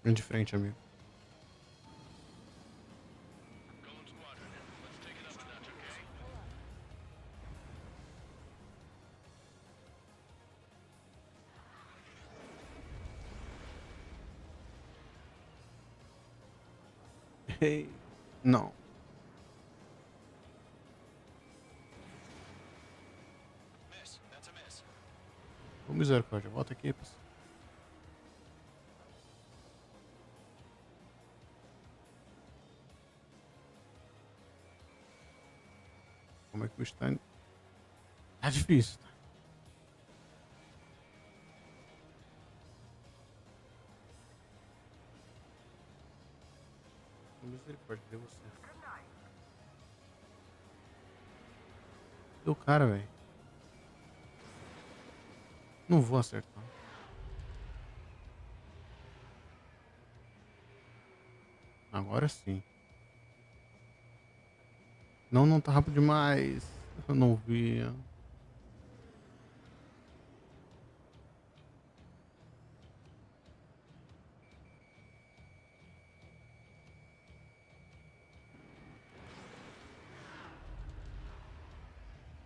Vem de frente, amigo. Golem Squadron, let's take it up a notch, okay? Hey. Não. Miss. That's a miss. Ô, misericórdia, volta aqui, pessoal. Como é que o bicho tá indo? Tá difícil, tá? Ô, misericórdia, cadê você? Cadê o cara, velho? Não vou acertar. Agora sim. Não, não tá rápido demais. Eu não vi.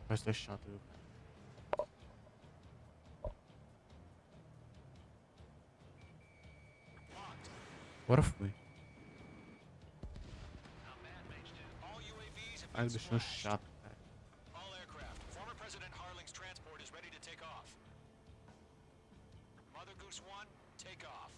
Vai ser chato, viu? Agora foi. All UAVs have Ai, been bichinho splashed. chato, cara. All aircraft. Former President Harling's transport is ready to take off. Mother Goose 1, take off.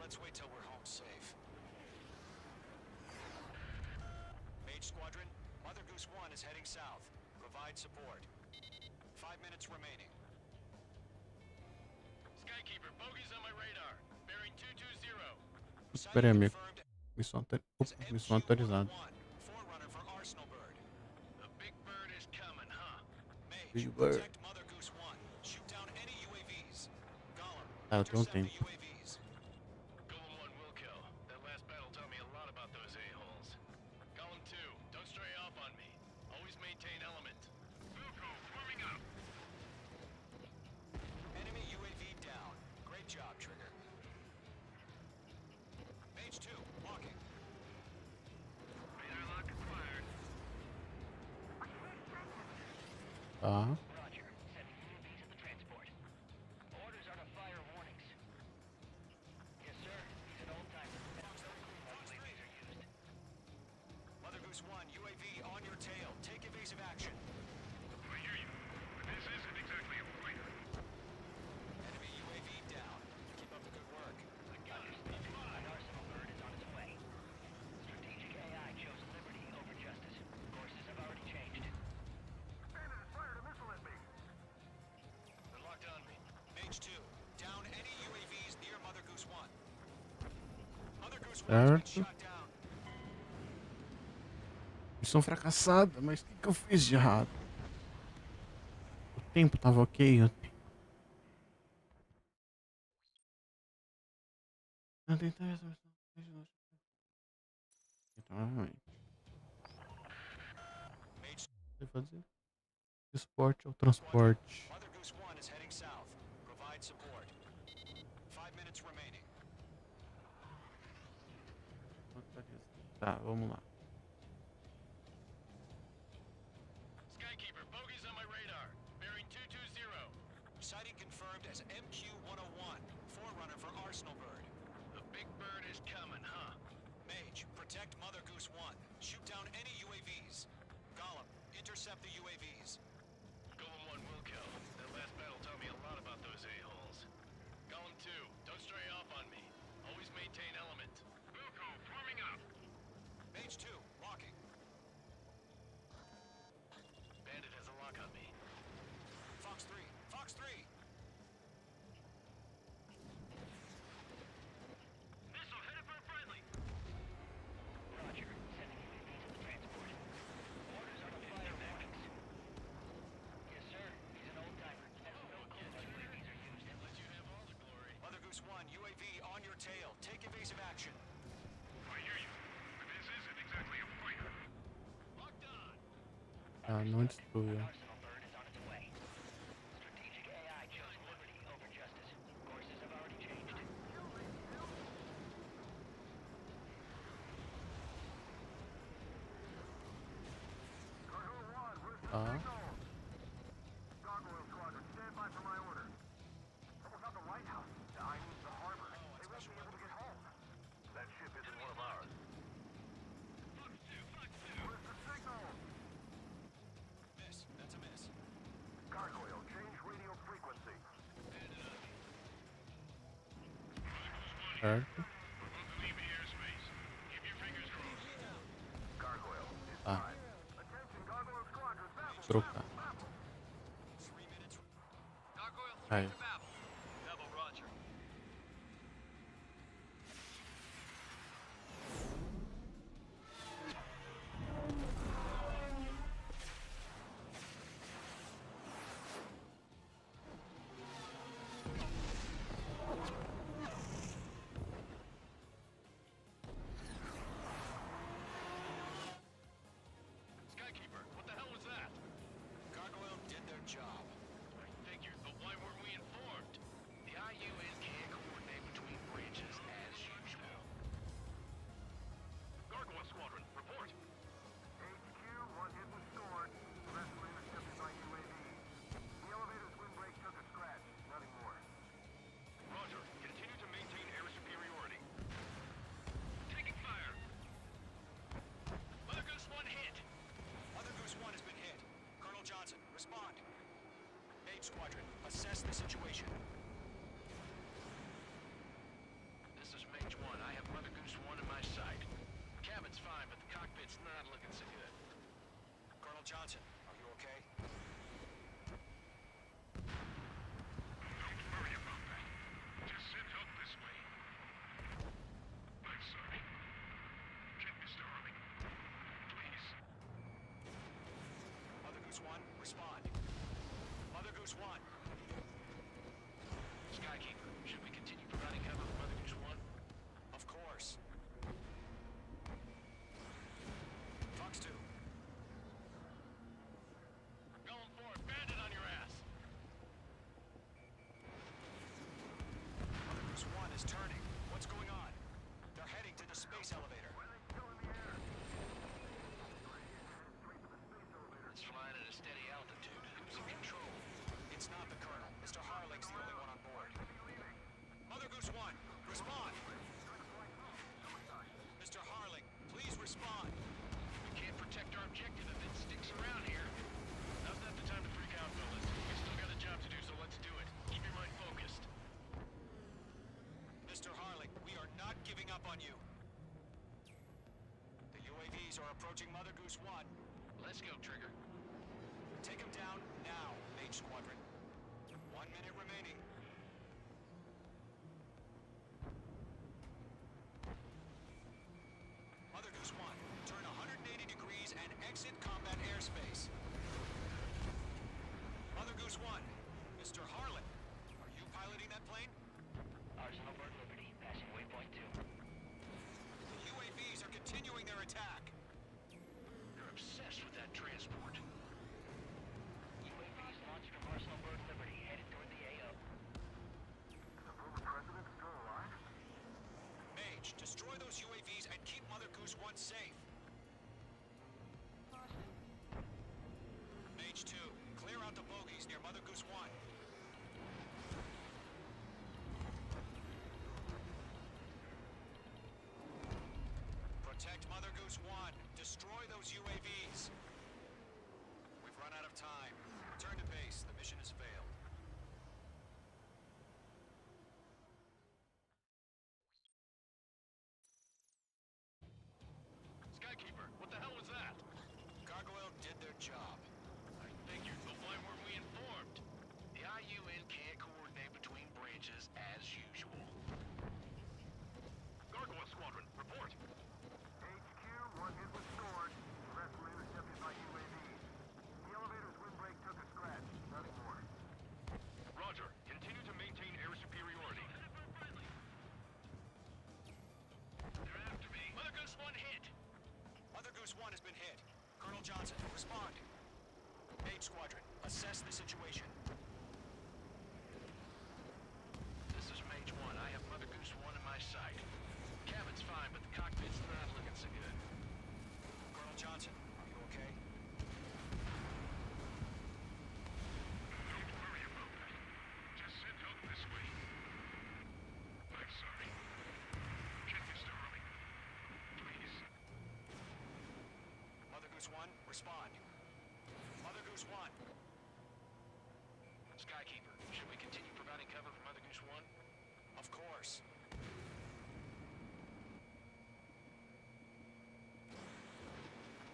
Let's wait till we're home safe. Mage Squadron, Mother Goose 1 is heading south. Provide support. 5 minutes remaining. Skykeeper, bogeys on my radar. Bearing 220. Espera aí, amigo. Confirmed Missão atualizada. Forerunner for Arsenal Bird. The big bird is coming, huh? Mage, Big bird. protect Mother Goose 1. Shoot down any UAVs. Gollum, Ah, eu tenho um intercept the tempo. UAVs. Golem 1 will kill. That last battle taught me a lot about those a-holes. Golem 2, don't stray off on me. Always maintain element. Vuko, forming up. Enemy UAV down. Great job, Trigger. Mage 2, walking. Radar lock acquired. Tá. Roger. Sending UAV to the transport. Orders are to fire warnings. Yes, sir. He's an old-timer. UAVs are used. Mother Goose 1, UAV on your tail. Take evasive action. I hear you. But this isn't exactly a fighter. Enemy UAV down. Keep up the good work. Understood. An Arsenal bird is on its way. Strategic AI chose liberty over justice. Courses have already changed. They're locked on me. Mage 2, down any UAVs near Mother Goose 1. Mother Goose 1 has been Certo. shot down. Missão fracassada, mas o que eu fiz de errado? O tempo tava ok, Não tentar essa missão. Então, Mage vai fazer esporte ou transporte. Mother Goose 1 is heading south. Provide support. 5 minutes remaining. Tá, vamos lá. Skykeeper, bogeys on my radar. Bearing 220. Sighting confirmed as MQ-101. Forerunner for Arsenal Bird. The big bird is coming, huh? Mage, protect Mother Goose 1. Shoot down any UAVs. Gollum, intercept the UAVs. Golem 1 will kill. That last battle taught me a lot about those a-holes. Golem 2, don't stray off on me. Always maintain element. Vuko, forming up. Mage 2, walking. Bandit has a lock on me. Fox 3, Fox 3. Missile headed for a friendly. Roger. Sending UAV to the transport. Orders are to fire warnings. Yes, sir. He's an old-timer. Has no clue how UAVs are used. Let you have all the glory. Mother Goose 1, UAV on your tail. Take evasive action. Ah, não destruiu. Arsenal bird is on its way. Strategic AI chose liberty over justice. Courses have already changed. Tá. Gargoyle squadron, stand by for my order. Someone's at the lighthouse. I need the harbor. They won't be able to get home. That ship isn't one of ours. Where's the signal? Miss. That's a miss. Gargoyle, change radio frequency. Certo. Gargoyle, it's Ah, time. Attention, Gargoyle squadron, battle. trocar. 3 minutes. Aí. Double Roger. Skykeeper, what the hell was that? Gargoyle did their job. I figured, but why weren't we informed? The IUN can't coordinate between branches as usual. Gargoyle Squadron, report. HQ, one hit was stored. The rest were intercepted by UAV. The elevator's windbreak took a scratch. Nothing more. Roger, continue to maintain air superiority. Taking fire. Mother Goose 1 hit. Mother Goose 1 has been hit. Colonel Johnson, respond. Mage Squadron, assess the situation. This is Mage 1. I have Mother Goose 1 in my sight. Cabin's fine, but the cockpit's not looking so good. Colonel Johnson, are you okay? Don't worry about that. Just sit up this way. I'm sorry. Get Mr. Harling. Please. Mother Goose 1, respond. Mother Goose 1. Skykeeper, should we continue providing cover for Mother Goose 1? Of course. Fox 2. Going for it. Bandit on your ass. Mother Goose 1 is turning. What's going on? They're heading to the space elevator. It's flying at a steady altitude. Who's in control? It's not the Colonel. Mr. Harling's the only one on board. Mother Goose 1, respond. Mr. Harling, please respond. We can't protect our objective if it sticks around here. Now's not the time to freak out, fellas. We still got a job to do, so let's do it. Keep your mind focused. Mr. Harling, we are not giving up on you. The UAVs are approaching Mother Goose 1. Let's go, Trigger. Take them down now, Mage Squadron. 1 minute remaining. Mother Goose 1, turn 180 degrees and exit combat airspace. Mother Goose 1, Mr. Harlan, are you piloting that plane? Arsenal bird Liberty, passing waypoint 2. The UAVs are continuing their attack. They're obsessed with that transport. UAVs launched from Arsenal bird Liberty, headed toward the AO. The former president still alive? Mage, destroy those UAVs and keep Mother Goose 1 safe. Mage 2, clear out the bogies near Mother Goose 1. Protect Mother Goose 1. Destroy those UAVs. We've run out of time. Return to base. The mission has failed. Skykeeper, what the hell was that? Gargoyle did their job. I figured, but why weren't we informed? The IUN can't coordinate between branches as usual. Gargoyle Squadron, report. HQ, one hit was stored. The rest were intercepted by UAV. The elevator's windbreak took a scratch. Nothing more. Roger, continue to maintain air superiority. They're after me. Mother Goose 1 hit. Mother Goose 1 has been hit. Colonel Johnson, respond. Mage Squadron, assess the situation. This is Mage 1. I have Mother Goose 1 in my sight. Cabin's fine, but the cockpit's not looking so good. Colonel Johnson, are you okay? Don't worry about that. Just send help this way. I'm sorry. Get Mr. Harley. Please. Mother Goose 1, respond. Mother Goose 1. Skykeeper, should we continue providing cover for Mother Goose 1? Of course.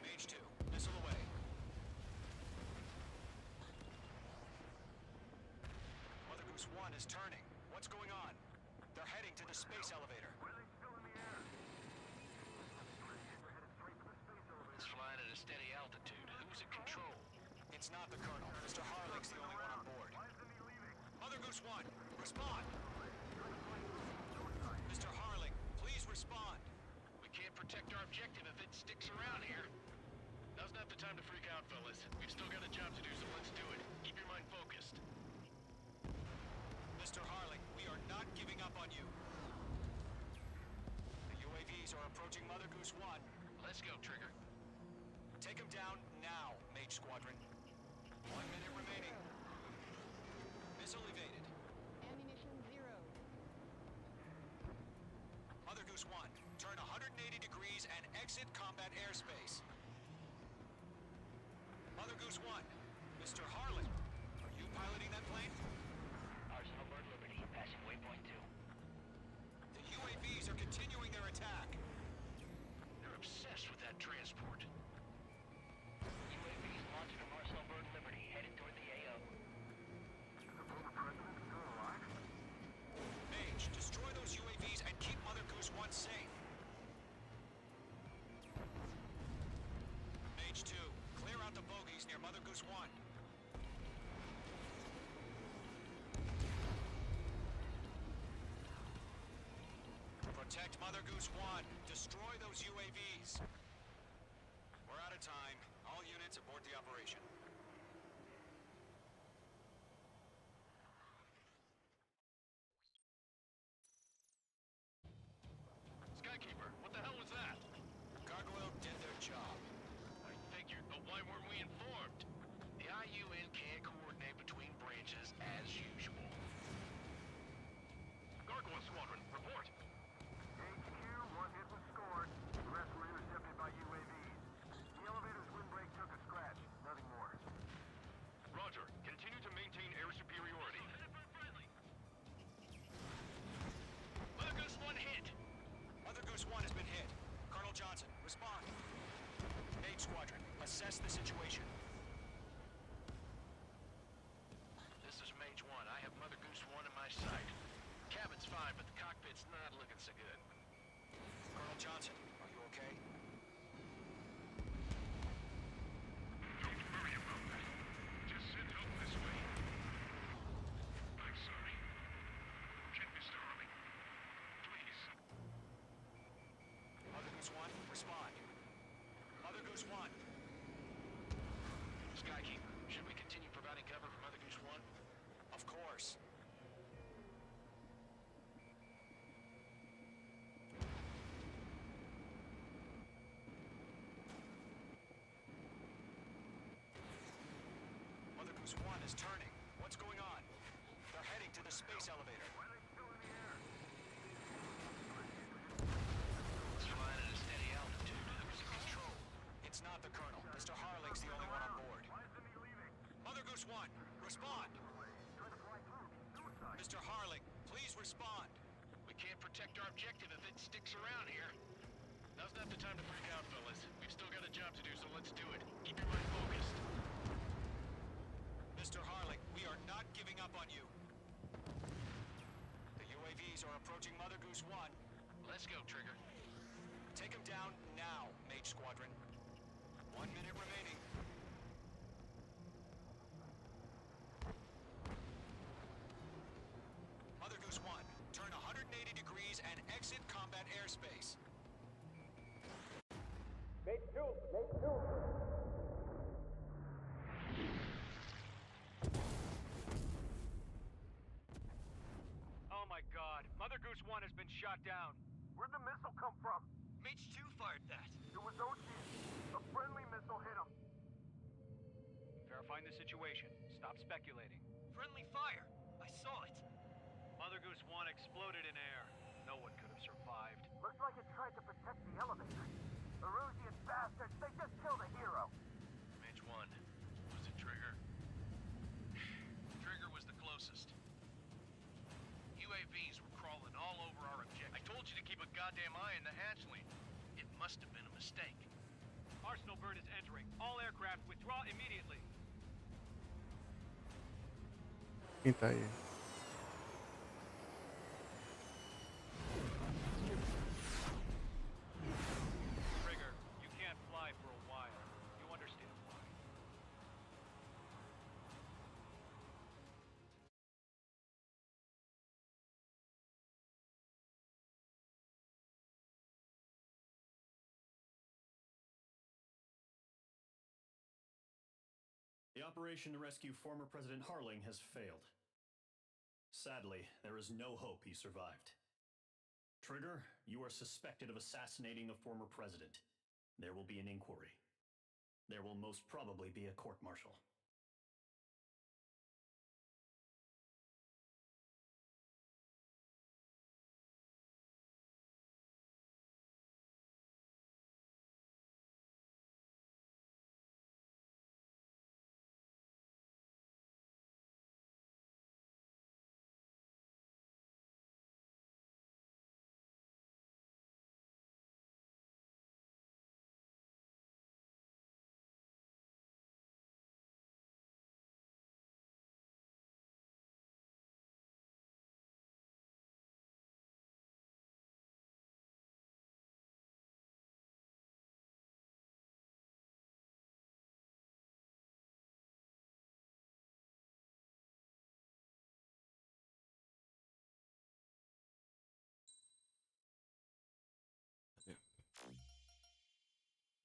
Mage 2, missile away. Mother Goose 1 is turning. What's going on? They're heading to the space elevator. Why are they still in the air? We're headed straight for the space elevator. It's flying at a steady altitude. Who's in control? It's not the Colonel. Mr. Harling's the only one on board. Why isn't he leaving? Mother Goose 1, respond! Mr. Harling, please respond! We can't protect our objective if it sticks around here. Now's not the time to freak out, fellas. We've still got a job to do, so let's do it. Keep your mind focused. Mr. Harling, we are not giving up on you. The UAVs are approaching Mother Goose 1. Let's go, Trigger. Take them down now, Mage Squadron. 1 minute remaining. Missile evaded. Ammunition 0. Mother Goose 1, turn 180 degrees and exit combat airspace. Mother Goose 1, Mr. Harling, are you piloting that plane? Arsenal Bird Liberty, passing waypoint 2. The UAVs are continuing their attack. They're obsessed with that transport. UAVs launched from Arsenal Bird Liberty, headed toward the AO. Is the former president still alive? Mage, destroy those UAVs and keep Mother Goose 1 safe. Mage 2, clear out the bogies near Mother Goose 1. Protect Mother Goose 1. Destroy those UAVs. We're out of time. All units abort the operation. Skykeeper, what the hell was that? Gargoyle did their job. I figured, but why weren't we informed? The IUN can't coordinate between branches as usual. Gargoyle Squadron, report. HQ, one hit was scored. The rest were intercepted by UAVs. The elevator's windbreak took a scratch. Nothing more. Roger. Continue to maintain air superiority. Mother Goose 1 hit. Mother Goose 1 has been hit. Colonel Johnson, respond. Mage Squadron, assess the situation. This is Mage 1. I have Mother Goose 1 in my sight. Cabin's fine, but the cockpit's not looking so good. Colonel Johnson, are you okay? Don't worry about that. Just send help this way. I'm sorry. Get Mr. Harley. Please. Mother Goose 1, respond. Mother Goose 1. Skykeeper, should we continue providing cover for Mother Goose 1? Of course. Mother Goose 1 is turning. What's going on? They're heading to the space elevator. Why are they still in the air? It's flying at a steady altitude. Who's in control? It's not the Colonel. Mr. Harling's the only one on board. Why isn't he leaving? Mother Goose 1, respond. Trying to fly through. Suicide. Mr. Harling, please respond. We can't protect our objective if it sticks around here. Now's not the time to freak out, fellas. We've still got a job to do, so let's do it. Keep your mind focused. Mr. Harling, we are not giving up on you. The UAVs are approaching Mother Goose 1. Let's go, Trigger. Take them down now, Mage Squadron. 1 minute remaining. Mother Goose 1, turn 180 degrees and exit combat airspace. Mate 2! Mate 2! shot down. Where'd the missile come from? Mage 2 fired that. It was Ocean. A friendly missile hit him. Verifying the situation. Stop speculating. Friendly fire. I saw it. Mother Goose 1 exploded in air. No one could have survived. Looks like it tried to protect the elevator. Erusian bastards, they just killed a hero. Mage 1. Was it Trigger? Trigger was the closest. UAVs were crawling all over our objective. I told you to keep a goddamn eye in the hatchling. It must have been a mistake. Arsenal bird is entering. All aircraft withdraw immediately. Quem tá aí? Trigger, you can't fly for a while. You understand why. The operation to rescue former President Harling has failed. Sadly, there is no hope he survived. Trigger, you are suspected of assassinating a former president. There will be an inquiry. There will most probably be a court-martial.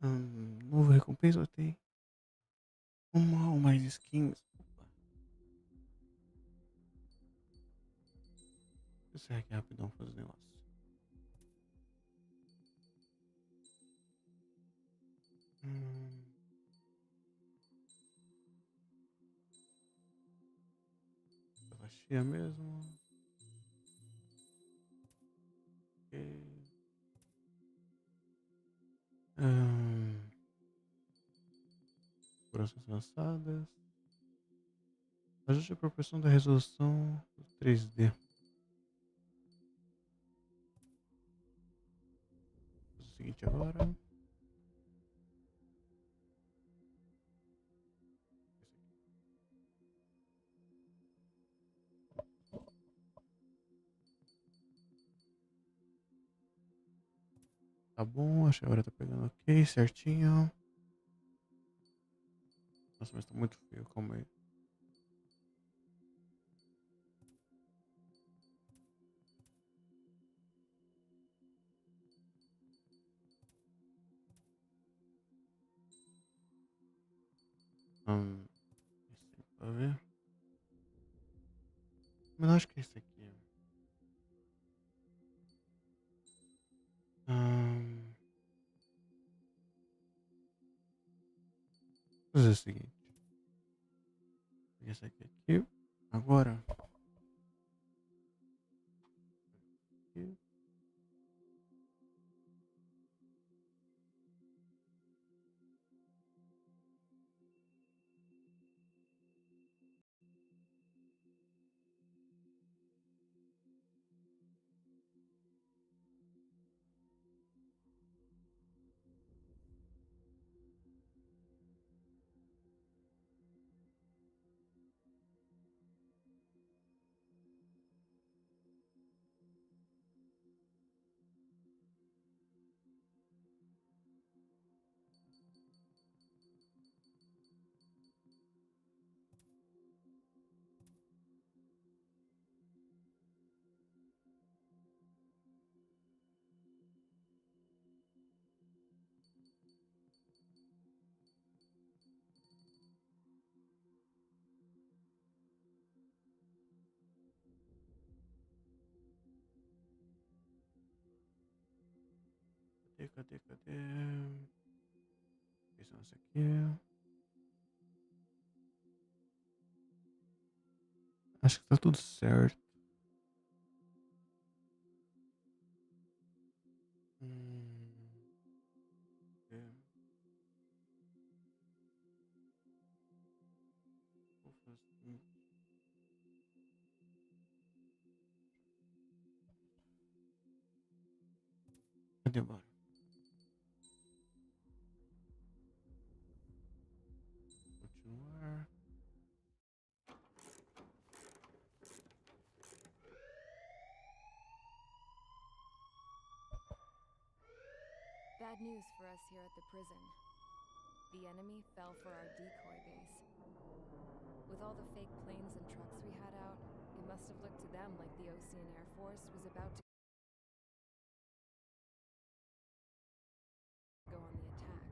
Novo recompensa tem uma ou mais skins. Opa. Deixa eu aqui rapidão fazer o negócio. Tava cheia mesmo. Ok. Seguranças avançadas. Ajuste a proporção da resolução do 3D. Vou fazer o seguinte agora. Tá bom, acho que agora tá pegando ok, certinho. Nossa, mas tá muito feio, calma aí. Esse aqui pra ver. Mas eu acho que é esse aqui. Vou fazer o seguinte. Vou pegar esse aqui. Agora. Aqui. Cadê? Pensando isso aqui. Acho que tá tudo certo. É. Vou fazer assim. Cadê, bora? Continuar. Bad news for us here at the prison. The enemy fell for our decoy base. With all the fake planes and trucks we had out, it must have looked to them like the Ocean Air Force was about to go on the attack.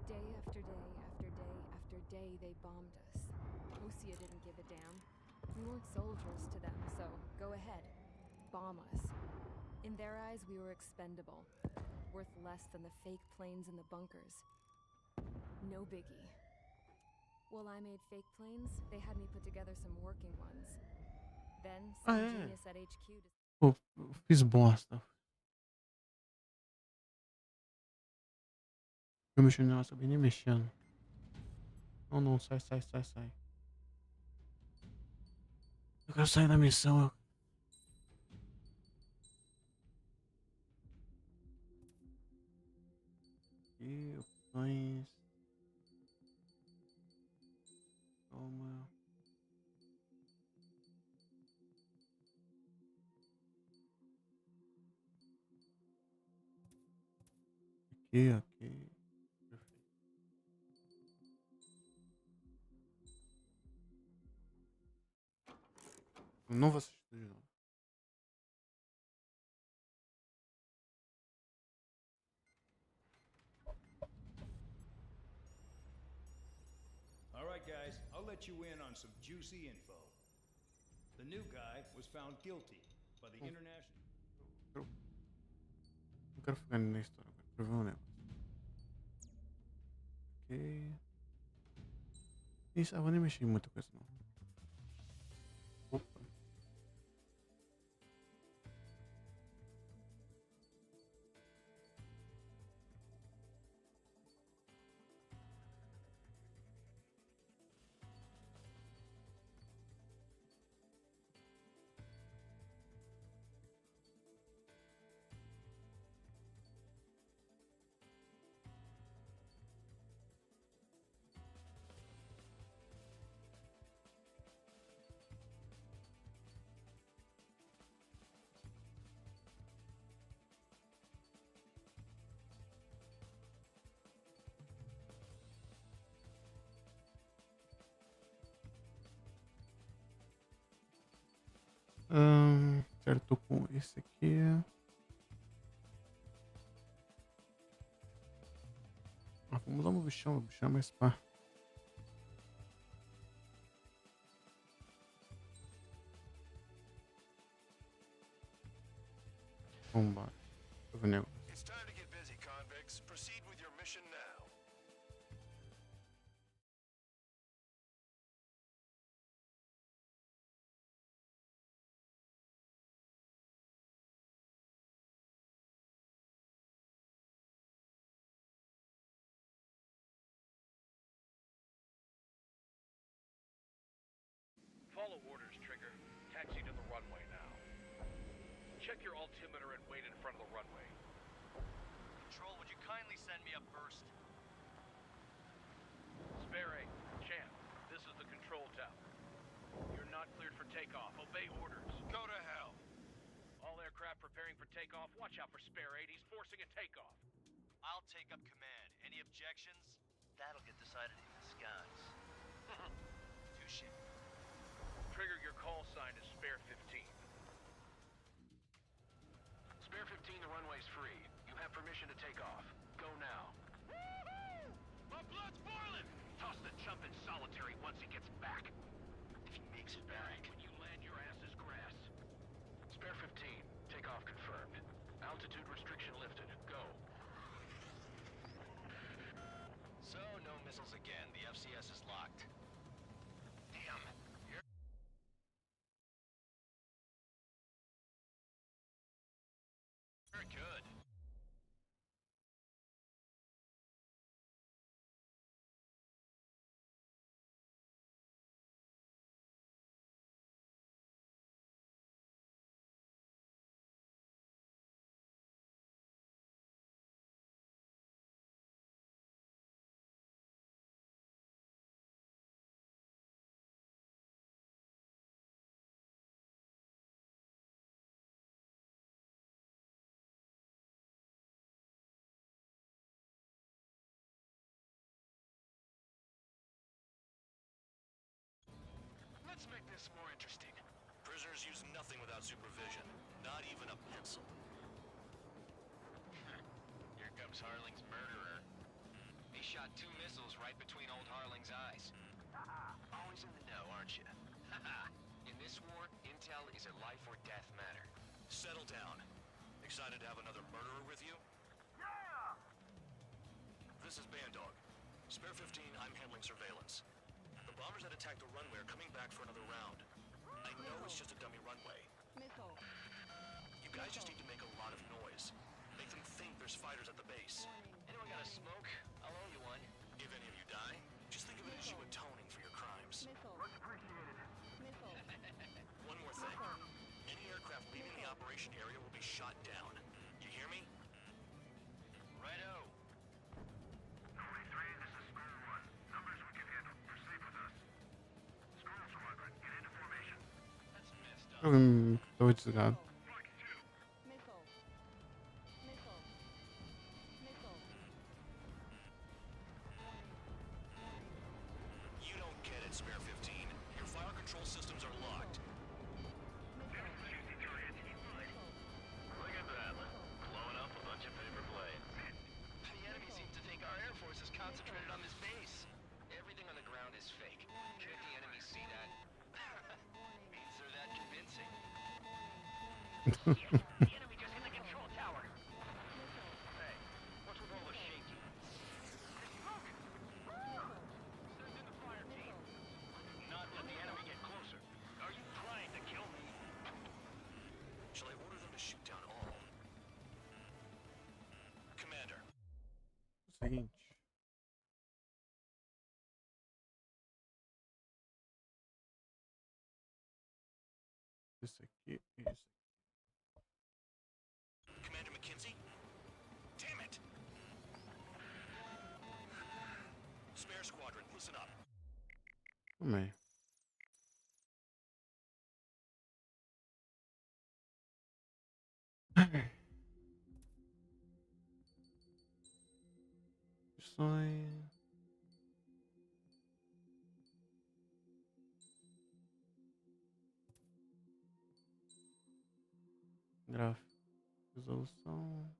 Day after day after day after day, they bombed us. Osea didn't give a damn. We weren't soldiers to them, so go ahead. Bomb us. In their eyes, we were expendable. Worth less than the fake planes in the bunkers. No biggie. While I made fake planes, they had me put together some working ones. Then, some genius at HQ... Pô, eu fiz bosta. Eu mexi no negócio, acabei nem mexendo. Não, sai. Eu quero sair da missão. E opções. Toma. Ok. Perfeito. Eu não vou assistir de novo. All right, guys, I'll let you in on some juicy info. The new guy was found guilty by the international... Não quero ficar na história, eu quero ver um negócio. Ok. Isso, eu vou nem mexer em muita coisa não. Opa. Certo, com esse aqui. Vamos lá no bichão, o bichão é mais pá. Vambora. Deixa eu ver o negócio. It's time to get busy, convicts. Proceed with your mission now. Follow orders, Trigger. Taxi to the runway now. Check your altimeter and wait in front of the runway. Control, would you kindly send me up first? Spare 8, Champ, this is the control tower. You're not cleared for takeoff. Obey orders. Go to hell. All aircraft preparing for takeoff. Watch out for Spare 8. He's forcing a takeoff. I'll take up command. Any objections? That'll get decided in the skies. Touche. Trigger, your call sign is Spare 15. Spare 15, the runway's free. You have permission to take off. Go now. My blood's boiling! Toss the chump in solitary once he gets back. If he makes it back. When you land, your ass is grass. Spare 15, takeoff confirmed. Altitude restriction lifted. Go. So, no missiles again. The FCS is locked. Damn. Very good. Let's make this more interesting. Prisoners use nothing without supervision. Not even a pencil. Here comes Harling's murderer. He shot 2 missiles right between old Harling's eyes. Always in the know, aren't you? In this war, intel is a life or death matter. Settle down. Excited to have another murderer with you? Yeah! This is Bandog. Spare 15, I'm handling surveillance. The bombers that attacked the runway are coming back for another round. I know it's just a dummy runway. Missile. You guys just need to make a lot of noise. Make them think there's fighters at the base. Anyone got a smoke? I'll owe you one. If any of you die, just think of it as you atoning for your crimes. Missile. Much appreciated. Missile. One more thing. Any aircraft leaving the operation area will be shot down. You hear me? Righto. 43, this is School 1. Numbers we can handle. Proceed with us. School Squadron, get into formation. That's messed up. Tô desligado. Flank 2. Missile. Missile. Missile. You don't get it, Spare 15. Your fire control systems are locked. Look at that. Blowing up a bunch of paper planes. The enemy seems to think our Air Force is concentrated on this base. Everything on the ground is fake. Can't the enemy see that? Means they're that convincing. The enemy just hit the control tower. Hey, what's with all the shaking? Send in the fire team. Not let the enemy get closer. Are you trying to kill me? Shall I order them to shoot down all? Commander. Seguinte. Esse aqui e esse aqui. Commander McKenzie? Damn it! Spare Squadron, listen up. Também. Missões. Gráfico. Resolução.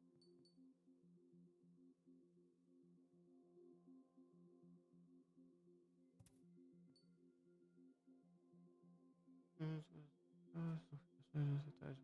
Ah, tá.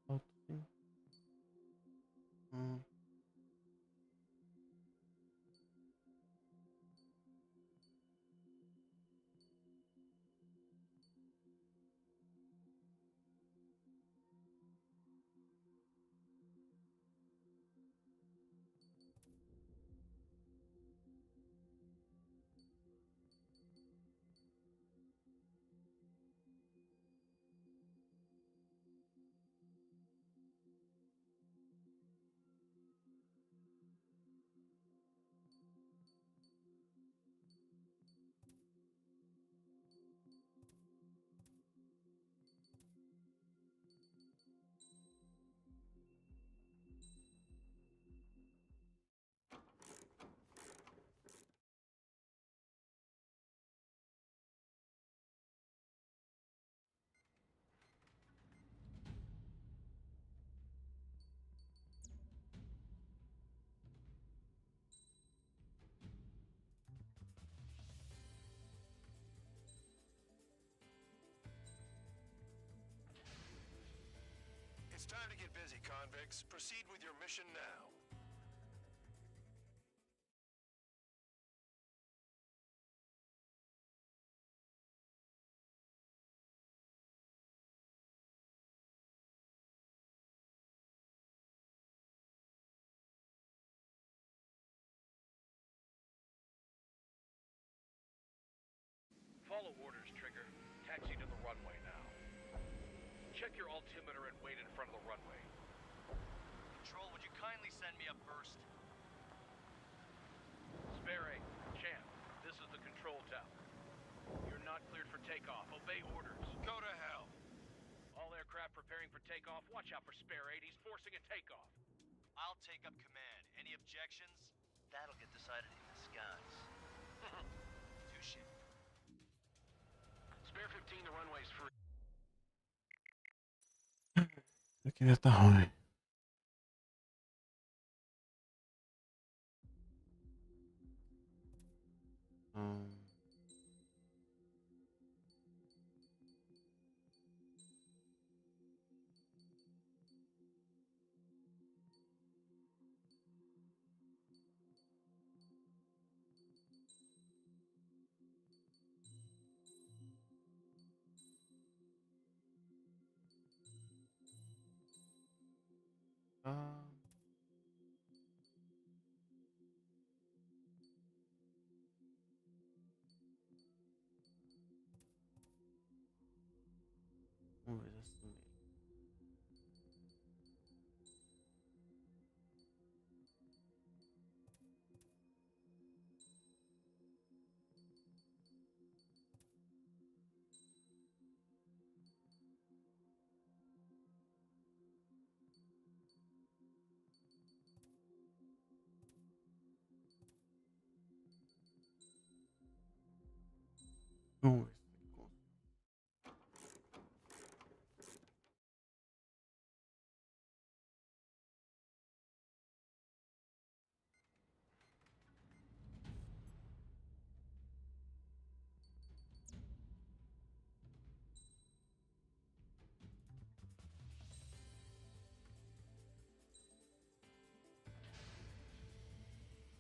Alto, sim. It's time to get busy, convicts. Proceed with your mission now. Follow orders, Trigger. Taxi to the runway now. Check your altimeter and wait in front of the runway. Control, would you kindly send me up first? Spare 8, Champ, this is the control tower. You're not cleared for takeoff. Obey orders. Go to hell. All aircraft preparing for takeoff. Watch out for Spare 8. He's forcing a takeoff. I'll take up command. Any objections? That'll get decided in the skies. Touche. Spare 15, the runway's free. Aqui já tá ruim. Vamos ver assim. Vamos ver.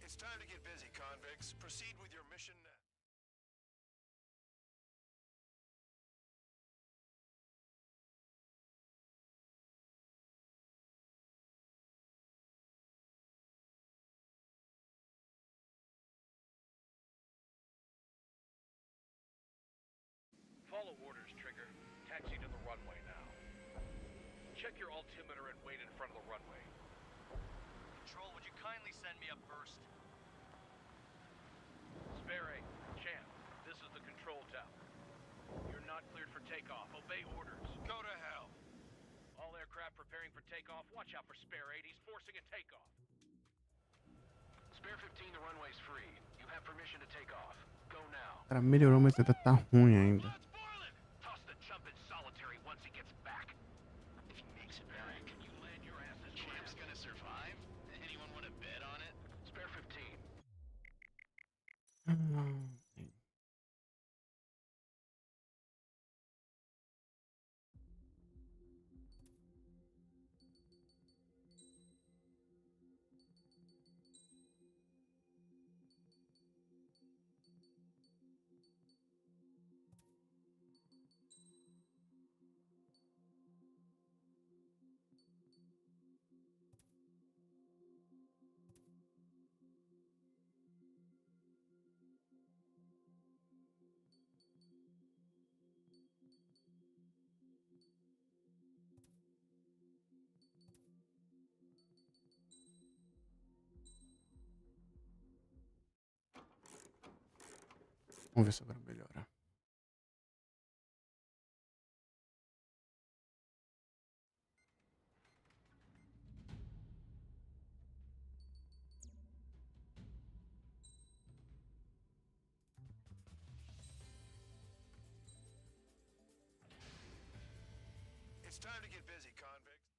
It's time to get busy, convicts. Proceed with your mission now. Follow orders, Trigger. Taxi to the runway now. Check your altimeter and wait in front of the runway. Control, would you kindly send me up first? Spare 8, Champ, this is the control tower. You're not cleared for takeoff. Obey orders. Go to hell. All aircraft preparing for takeoff. Watch out for Spare 8. He's forcing a takeoff. Spare 15, the runway's free. You have permission to take off. Go now. Cara, melhorou, mas ainda tá ruim ainda. Let's boil him! Toss the chump in solitary once he gets back. If he makes it back, Can you land your asses? Champ's gonna survive? Anyone want to bet on it? Spare 15. Vamos ver se agora melhora. It's time to get busy, convicts.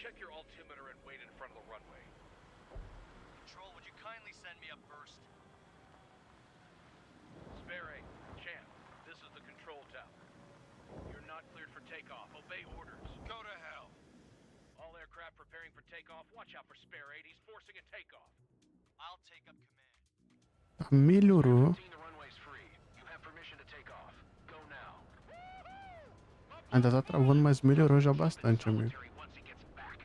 Check your altimeter and wait in front of the runway. Control, would you kindly send me up first? Spare 8, Champ, this is the control tower. You're not cleared for takeoff. Obey orders. Go to hell. All aircraft preparing for takeoff. Watch out for Spare 8. He's forcing a takeoff. I'll take up command. Melhorou. 15, the runway's free. You have permission to take off. Go now. Ainda tá travando, mas melhorou já bastante, amigo. Once he gets back.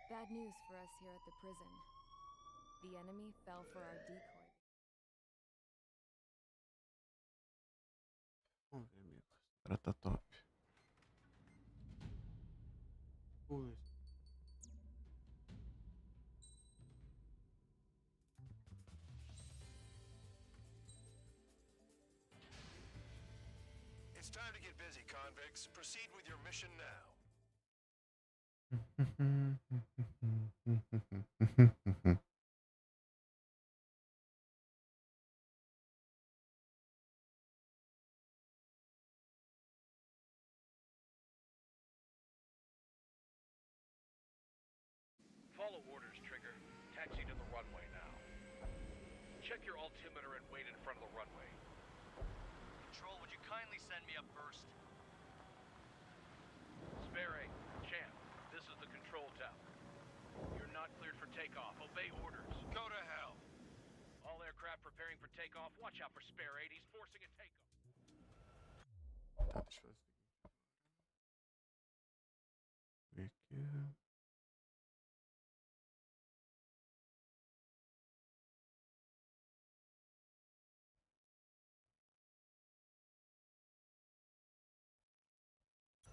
Bad news for us here at the prison. The enemy fell for our decoy. Vamos ver, amigo. Esse cara tá top. Ui. It's time to get busy, convicts. Proceed with your mission now. Follow orders, Trigger. Taxi to the runway now. Check your altimeter and wait in front of the runway. Control, would you kindly send me up first? Spare 8, Champ, this is the control tower. You're not cleared for takeoff. Obey orders. Go to hell. All aircraft preparing for takeoff. Watch out for Spare 8. He's forcing a takeoff. Tá, deixa eu ver aqui.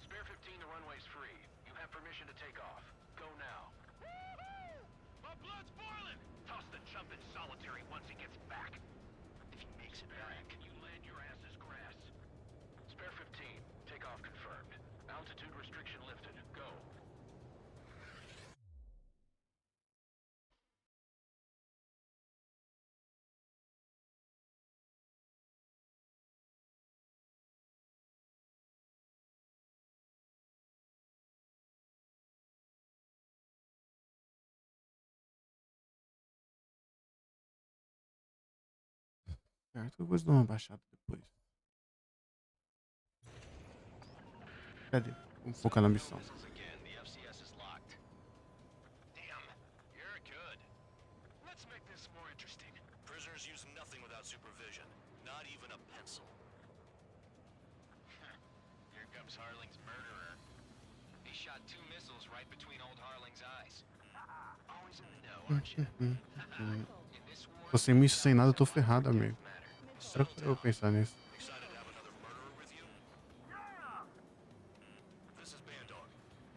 Spare 15, the runway's free. You have permission to take off. Go now. My blood's boiling. Toss the chump in solitary once he gets back. If he makes it Spare 8, back. can you land your ass as grass? Spare 15, takeoff confirmed. Altitude restriction lifted. Go. Certo, eu vou dar uma baixada depois. Cadê? Vamos focar na missão. Again, the FCS is locked. Damn, you're good. Let's make this more interesting. Prisoners use nothing without supervision. Not even a pencil. Here comes Harling's murderer. He shot 2 missiles right between old Harling's eyes. Always in the know, aren't you? In this war, Tô sem misto, sem nada, eu tô ferrado, amigo. Será que eu vou pensar nisso? Excited to have another murderer with you? This is Bandog.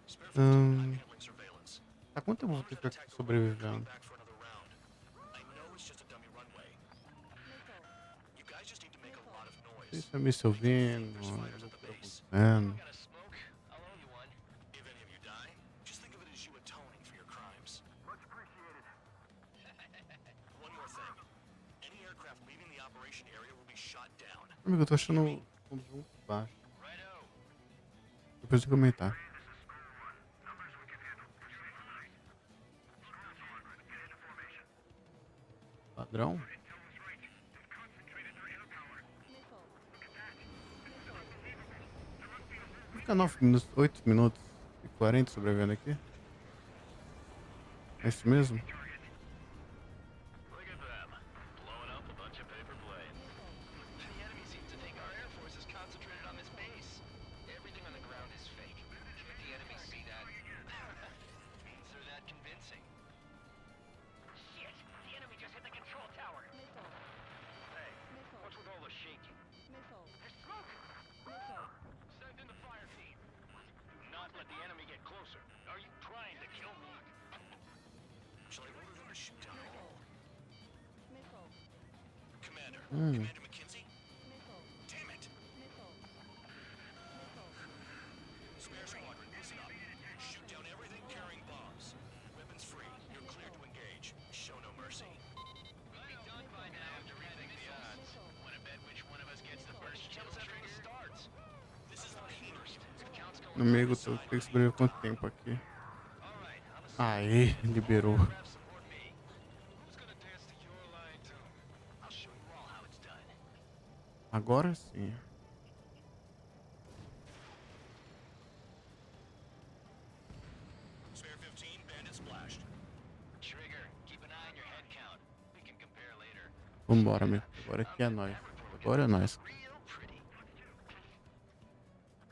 Spare 15, I'm handling surveillance. Tá quanto tempo eu vou ter que ficar sobrevivendo? Back for another round. I know it's just a dummy runway. You guys just need to make a lot of Não noise. sei se é míssil vindo, não Fighters sei at o the que tá base. acontecendo. got a smoke? I'll owe you one. If any of you die, just think of it as you atoning for your crimes. Much appreciated. One more thing. Any aircraft leaving the operation area will be shot down. Amigo, eu tô achando o som muito baixo. Righto. Depois de comentar. Padrão? Fica 9 minutos, 8 minutos e 40 sobrevivendo aqui. É isso mesmo? Look at them, blowing up a bunch of paper planes. The enemy seems to think our Air Force is concentrated on this base. Everything on the ground is fake. Can't the enemy see that? Commander McKenzie? Damn it! Spare squadron, listen up. Shoot down everything carrying bombs. Weapons free. You're cleared to engage. Show no mercy. We'll be done by now after reading the odds. Wanna bet which one of us gets the first kill trigger? Starts. This is the Peters. Counts going Amigo, tu tem que sobreviver quanto tempo aqui? Aê, liberou. support me. Who's gonna dance to your line too? I'll show you all how it's done. Agora sim. Spare 15, bandit splashed. Trigger, keep an eye on your head count. We can compare later. Vambora, amigo. Agora aqui é nóis. Agora é nóis. Real pretty.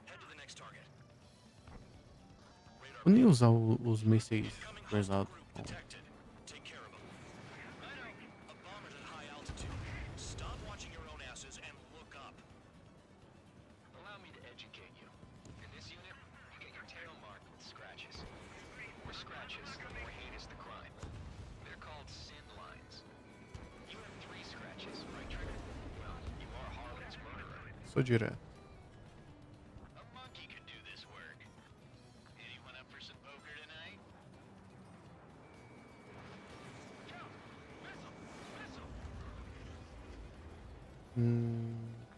Head to the next target. Vou nem usar os mísseis pesados. Detected. Take care of them. A bomber's at high altitude. Stop watching your own asses and look up. Allow me to educate you. In this unit, you get your tail marked with scratches. The more scratches, the more heinous the crime. They're called sin lines. You have 3 scratches, right, Trigger? Well, you are Harlan's murderer. Sou direto. A monkey could do this work. Anyone up for some poker tonight?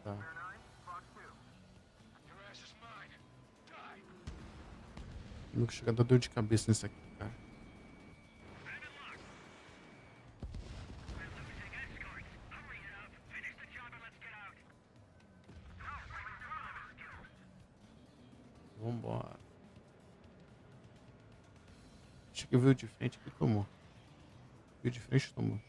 Tá. Amigo, chega a dar dor de cabeça nisso aqui, cara. Vambora. Acho que viu de frente que tomou. Viu de frente tomou.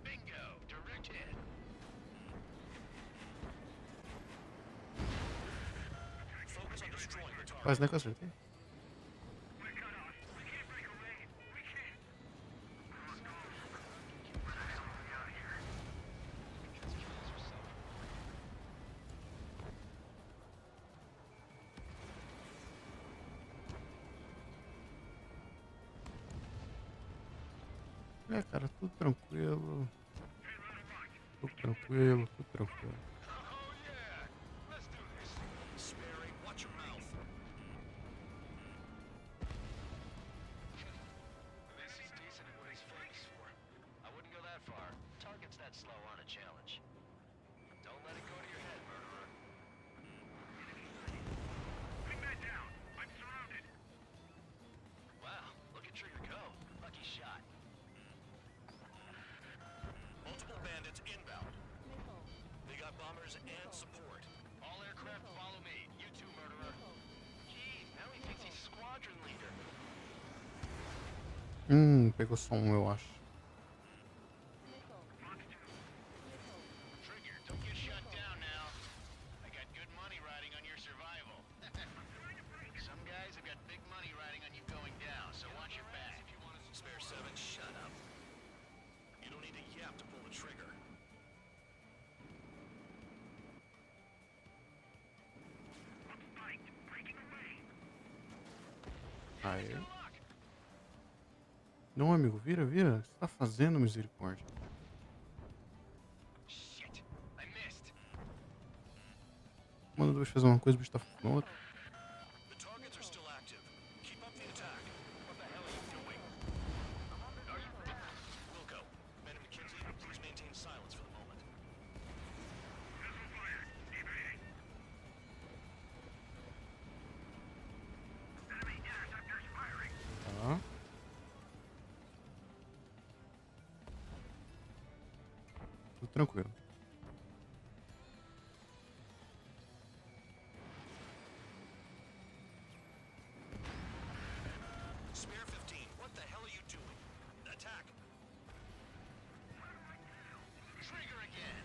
Bingo! Direct hit. Focus on destroying the target. Quase, né, que eu acertei? É, cara, tudo tranquilo. Tudo tranquilo, tudo tranquilo. Oh yeah! Let's do this. Sparing, watch your mouth. This is decent at what he's famous for. I wouldn't go that far. Targets that slow aren't a challenge. Don't let it go to your head, murderer. Bring that down. I'm surrounded. Wow, look at Trigger go. Lucky shot. Multiple bandits inbound. They got bombers and support. All aircraft follow me. You too, murderer. Jeez, now he thinks he's squadron leader. Pegou som, eu acho. Trigger, don't get shut down now. I got good money riding on your survival. Some guys have got big money riding on you going down, so watch your back. Spare 7, shut up. You don't need to yap to pull the trigger. Aí. Não, amigo, vira, vira. O que você tá fazendo, misericórdia? Shit, I missed. Manda dois fazer uma coisa, o bicho tá fazendo outra. The targets are still active. Keep up the attack. What the hell are you doing? Wilco, Commander McKenzie, please maintain silence for the moment. Tá. Tudo tranquilo. Spare 15, what the hell are you doing? Attack! Trigger again.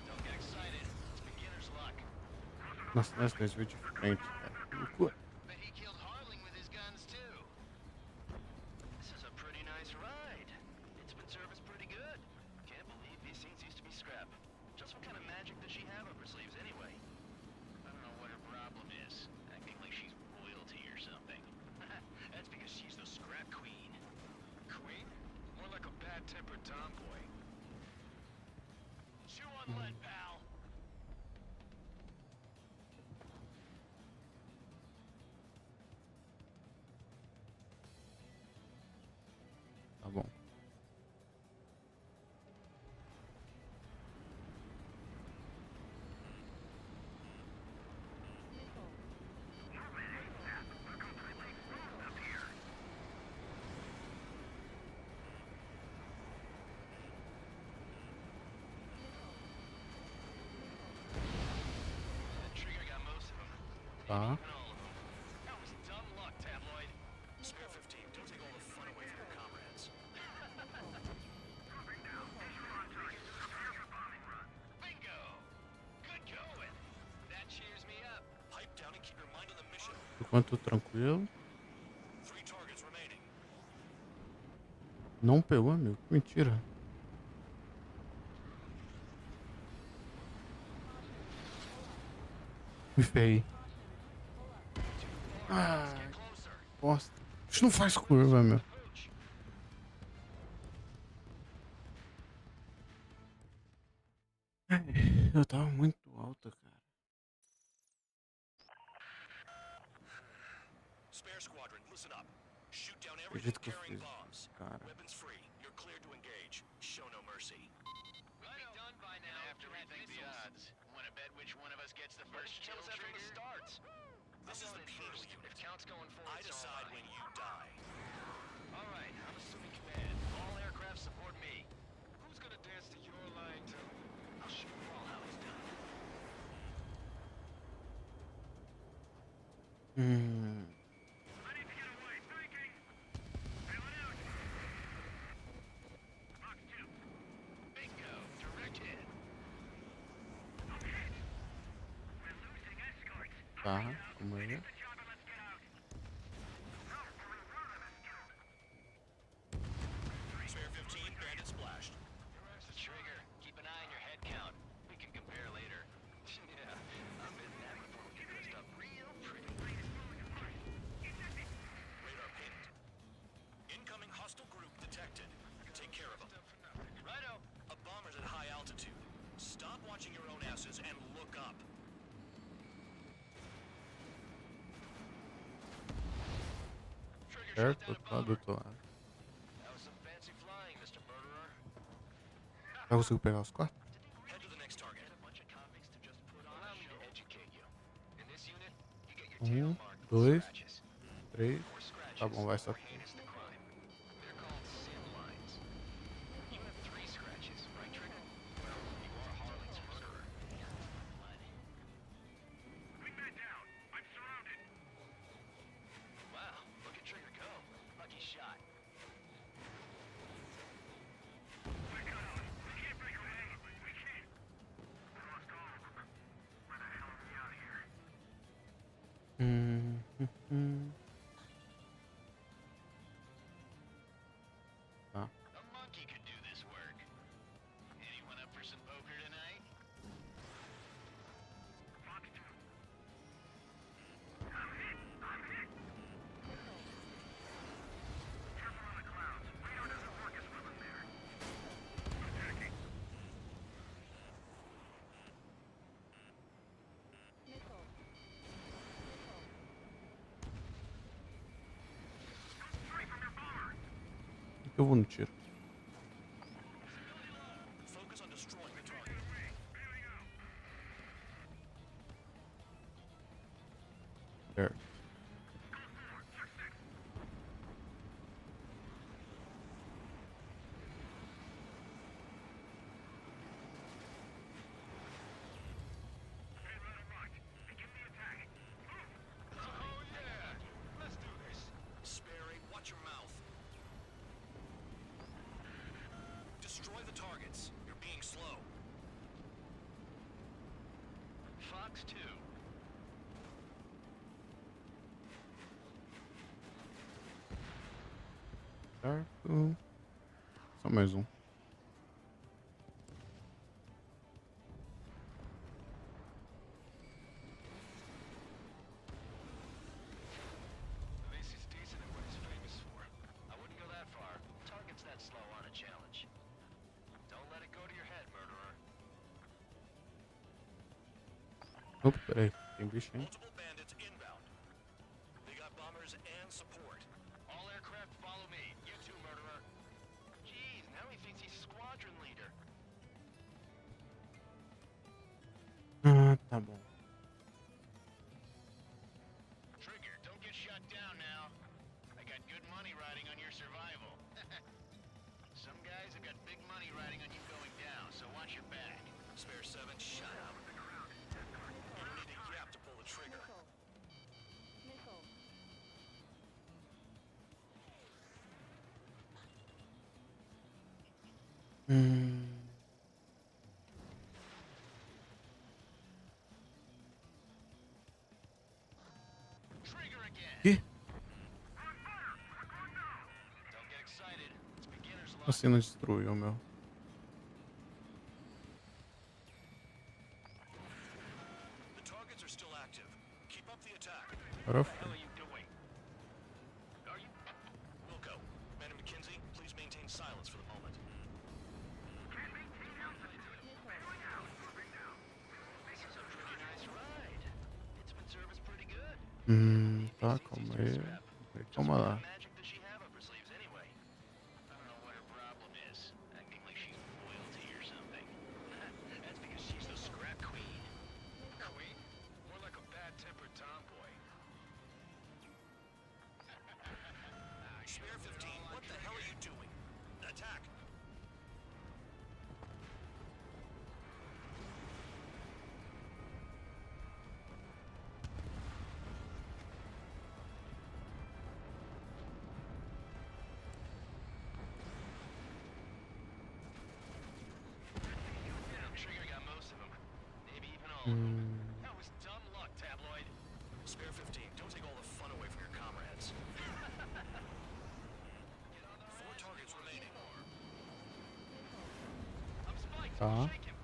Don't get excited. It's beginner's luck. Nossa, nós dois veio de frente, cara. Que loucura. Bet he killed Harling with his guns too. This is a pretty nice ride. It's been serviced pretty good. hot-tempered tomboy. Chew on lead, pal. Tá bom. Tá. That was dumb luck, tabloid. Spare 15, don't take all the fun away from your comrades. Bingo! Good going. That cheers me up. Pipe down and keep your mind on the mission. Enquanto tranquilo. 3 targets remaining. Não pegou, amigo. Mentira. Me ferrei. Ah, bosta. Isso não faz curva, meu. Ai, eu tava muito alta, cara. Spare squadron, listen up. Shoot down everything Acredito que eu carrying fiz bombs. isso, cara. Weapons free. You're cleared to engage. Show no mercy. Right done by now. Have to rethink the odds. Want to bet which one of us gets the first kill trigger? Starts. This is the piloto unit. If count's going forward, I decide when you die. All right, I'm assuming command. All aircraft support me. Who's gonna dance to your line too? I'll show you all how it's done. I need to get away. Breaking. Bailing out. Box 2. Bingo. Direct hit. I'm hit. We're losing escorts. Tá, vamos aí. The job and let's get out. No, we're running us killed. Spare 15, bandit splashed. That's the trigger. Keep an eye on your head count. We can compare later. Yeah, I'm in that before we get dressed up real pretty. Radar pinned. Incoming hostile group detected. Take care of them. Righto. A bomber's at high altitude. Stop watching your own asses and look up. Certo, tá do outro lado. That was some fancy flying, Mr. Murderer. Já consigo pegar os quatro? Head to the next target. A bunch of convicts to just put on a show. Allow me to educate you. In this unit, you get your tail marked with 2, scratches. 3. More scratches, Tá bom, vai só. more heinous the crime. They're called sim lines. You have 3 scratches, right, Trigger? Well, you are Harley's murderer. Wingman down. I'm surrounded. Wow, look at Trigger go. Lucky shot. We're cut off. We can't break away. We can't. We lost all of them. Where the hell are we out of here? Tá. A monkey could do this work. Anyone up for some poker tonight? Fox 2. I'm hit. I'm hit. Careful on the clouds. Radar doesn't work as well in there. Attacking. Straight from your bomber. Eu vou no tiro. Focus on destroying the target. Certo. Oh yeah! Let's do this. Sperry, watch your mouth. Destroy the targets. You're being slow. Fox 2. Certo. Só mais um. At least he's decent at what he's famous for. I wouldn't go that far. Target's that slow on a challenge. Opa, peraí. Tem bicho, hein? Multiple bandits inbound. They got bombers and support. All aircraft follow me. You too, murderer. Jeez, now he thinks he's squadron leader. Ah, tá bom. Trigger, don't get shut down now. I got good money riding on your survival. Some guys have got big money riding on you going down, so watch your back. Spare 7, shut up. You don't need a yap to pull the trigger. Trigger again. Que? Don't get excited. It's beginner's luck. Assim não destruiu, meu. The targets are still active. Keep up the attack. Agora What the hell are you doing? Are you... Wilco, Man McKinsey, please maintain silence for the moment. This is a pretty nice ride. Its service pretty good. tá, calma aí. Calma lá. Magic does she have up her sleeves anyway? I don't know what her problem is. Acting like she's royalty or something. That's because she's the scrap queen. Queen? More like a bad-tempered tomboy. Spare 15, what the hell are you doing? Attack! Trigger got most of them. Maybe even all of them. That was dumb luck, tabloid. Spare 15, don't take all the fun away from your comrades. 4 targets remaining. I'm spiked. Tá. Shake him.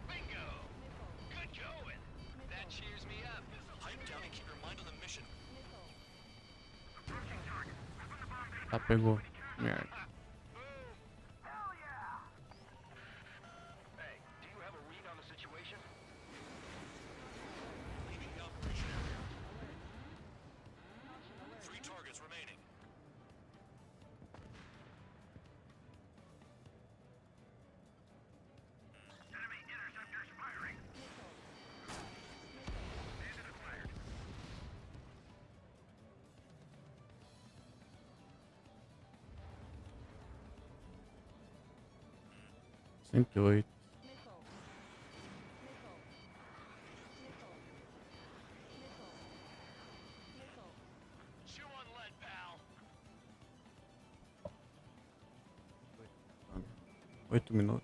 Bingo! Good going. That cheers me up. Pipe down and keep your mind on the mission. Tá, pegou. Merda. Hey, do you have a read on the situation? Leaving the operation area. 3 targets remaining. Enemy interceptors firing. Bandit acquired. 108. Chew on lead, pal. 8 minutos.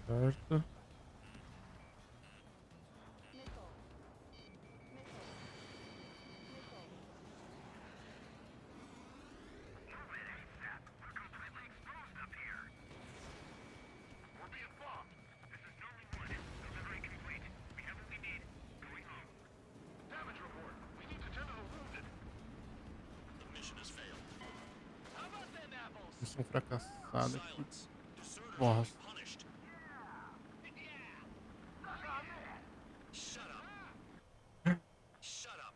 Certo. We're being bombed. This is Norman 1. Delivery complete. We have what we need. Going home. Damage report. We need to tend to the wounded. The mission has failed. How about them apples? Missão fracassada aqui. Silence. Deserters will Nossa. be punished. Shut up. Shut up.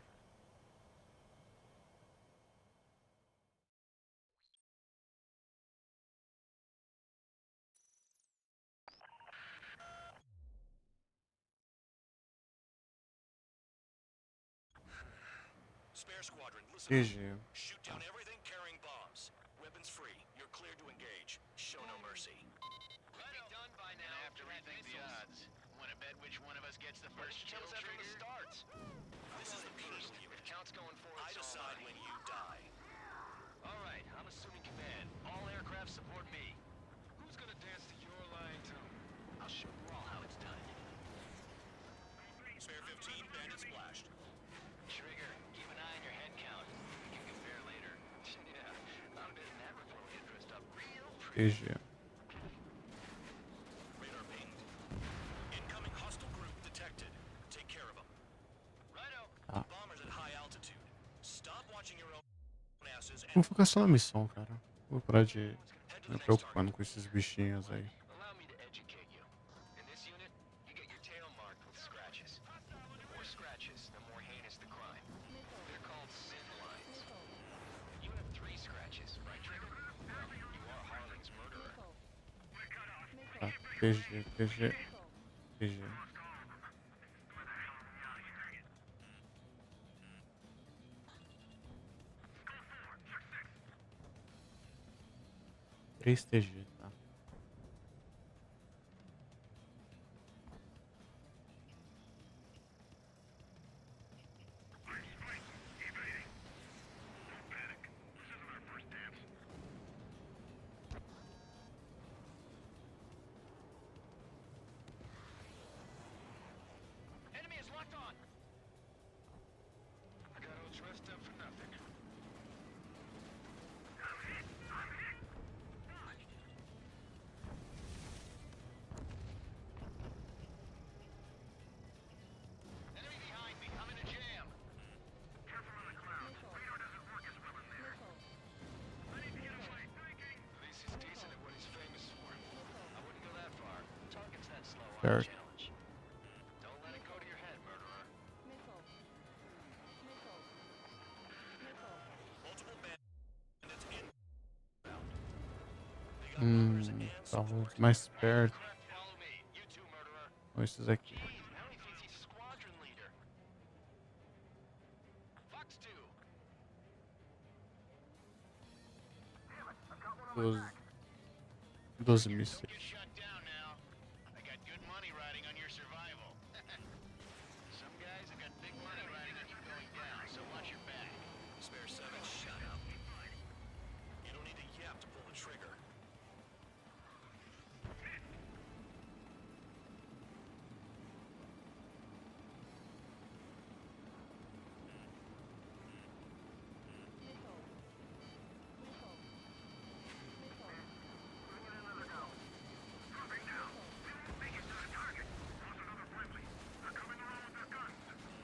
Spare squadron, listen up. GG. Shoot down everything carrying bombs. Weapons free. You're cleared to engage. Show no mercy. We'll be done by now. I have to rethink the odds. Want to bet which one of us gets the first kill from the start? This is the penal unit. If count's going for I decide when you die. All right, I'm assuming command. All aircraft support me. Who's gonna dance to your line tune? I'll show Brawl how it's done. 15 bandits splashed. Trigger, keep an eye on your head count. We can compare later. Yeah, I'm betting that report will get dressed up real pretty. GG. Radar pinged. Incoming hostile group detected. Take care of them. Righto. Ah. Bombers at high altitude. Stop watching your own asses and Vou focar só na missão, cara. Vou parar de me preocupando com esses bichinhos aí. Allow me to educate you. In this unit, you get your tail marked with scratches. The more scratches, the more heinous the crime. They're called sin lines. You have 3 scratches, right, Trigger? Well, you are Harlan's murderer. Tá, TG, TG, TG. Três TG, tá? Enemy is locked on! I got all dressed up for nothing. Enemy behind me. I'm in a jam. Careful on the clouds. Radar doesn't work as well in there. I need to get away. At least he's decent at what he's famous for. I wouldn't go that far. Target's that slow on Sure. the challenge. Don't let it go to your head, murderer. multiple bandits in. Talvez mais perto. Follow me. You too, murderer. Ou esses aqui. Jeez, now he thinks he's squadron leader. Fox 2. 12 mísseis. Don't get shut down now. I got good money riding on your survival. Some guys have got big money riding on you going down, so watch your back. Spare 7, shut up. You don't need to yap to pull the trigger.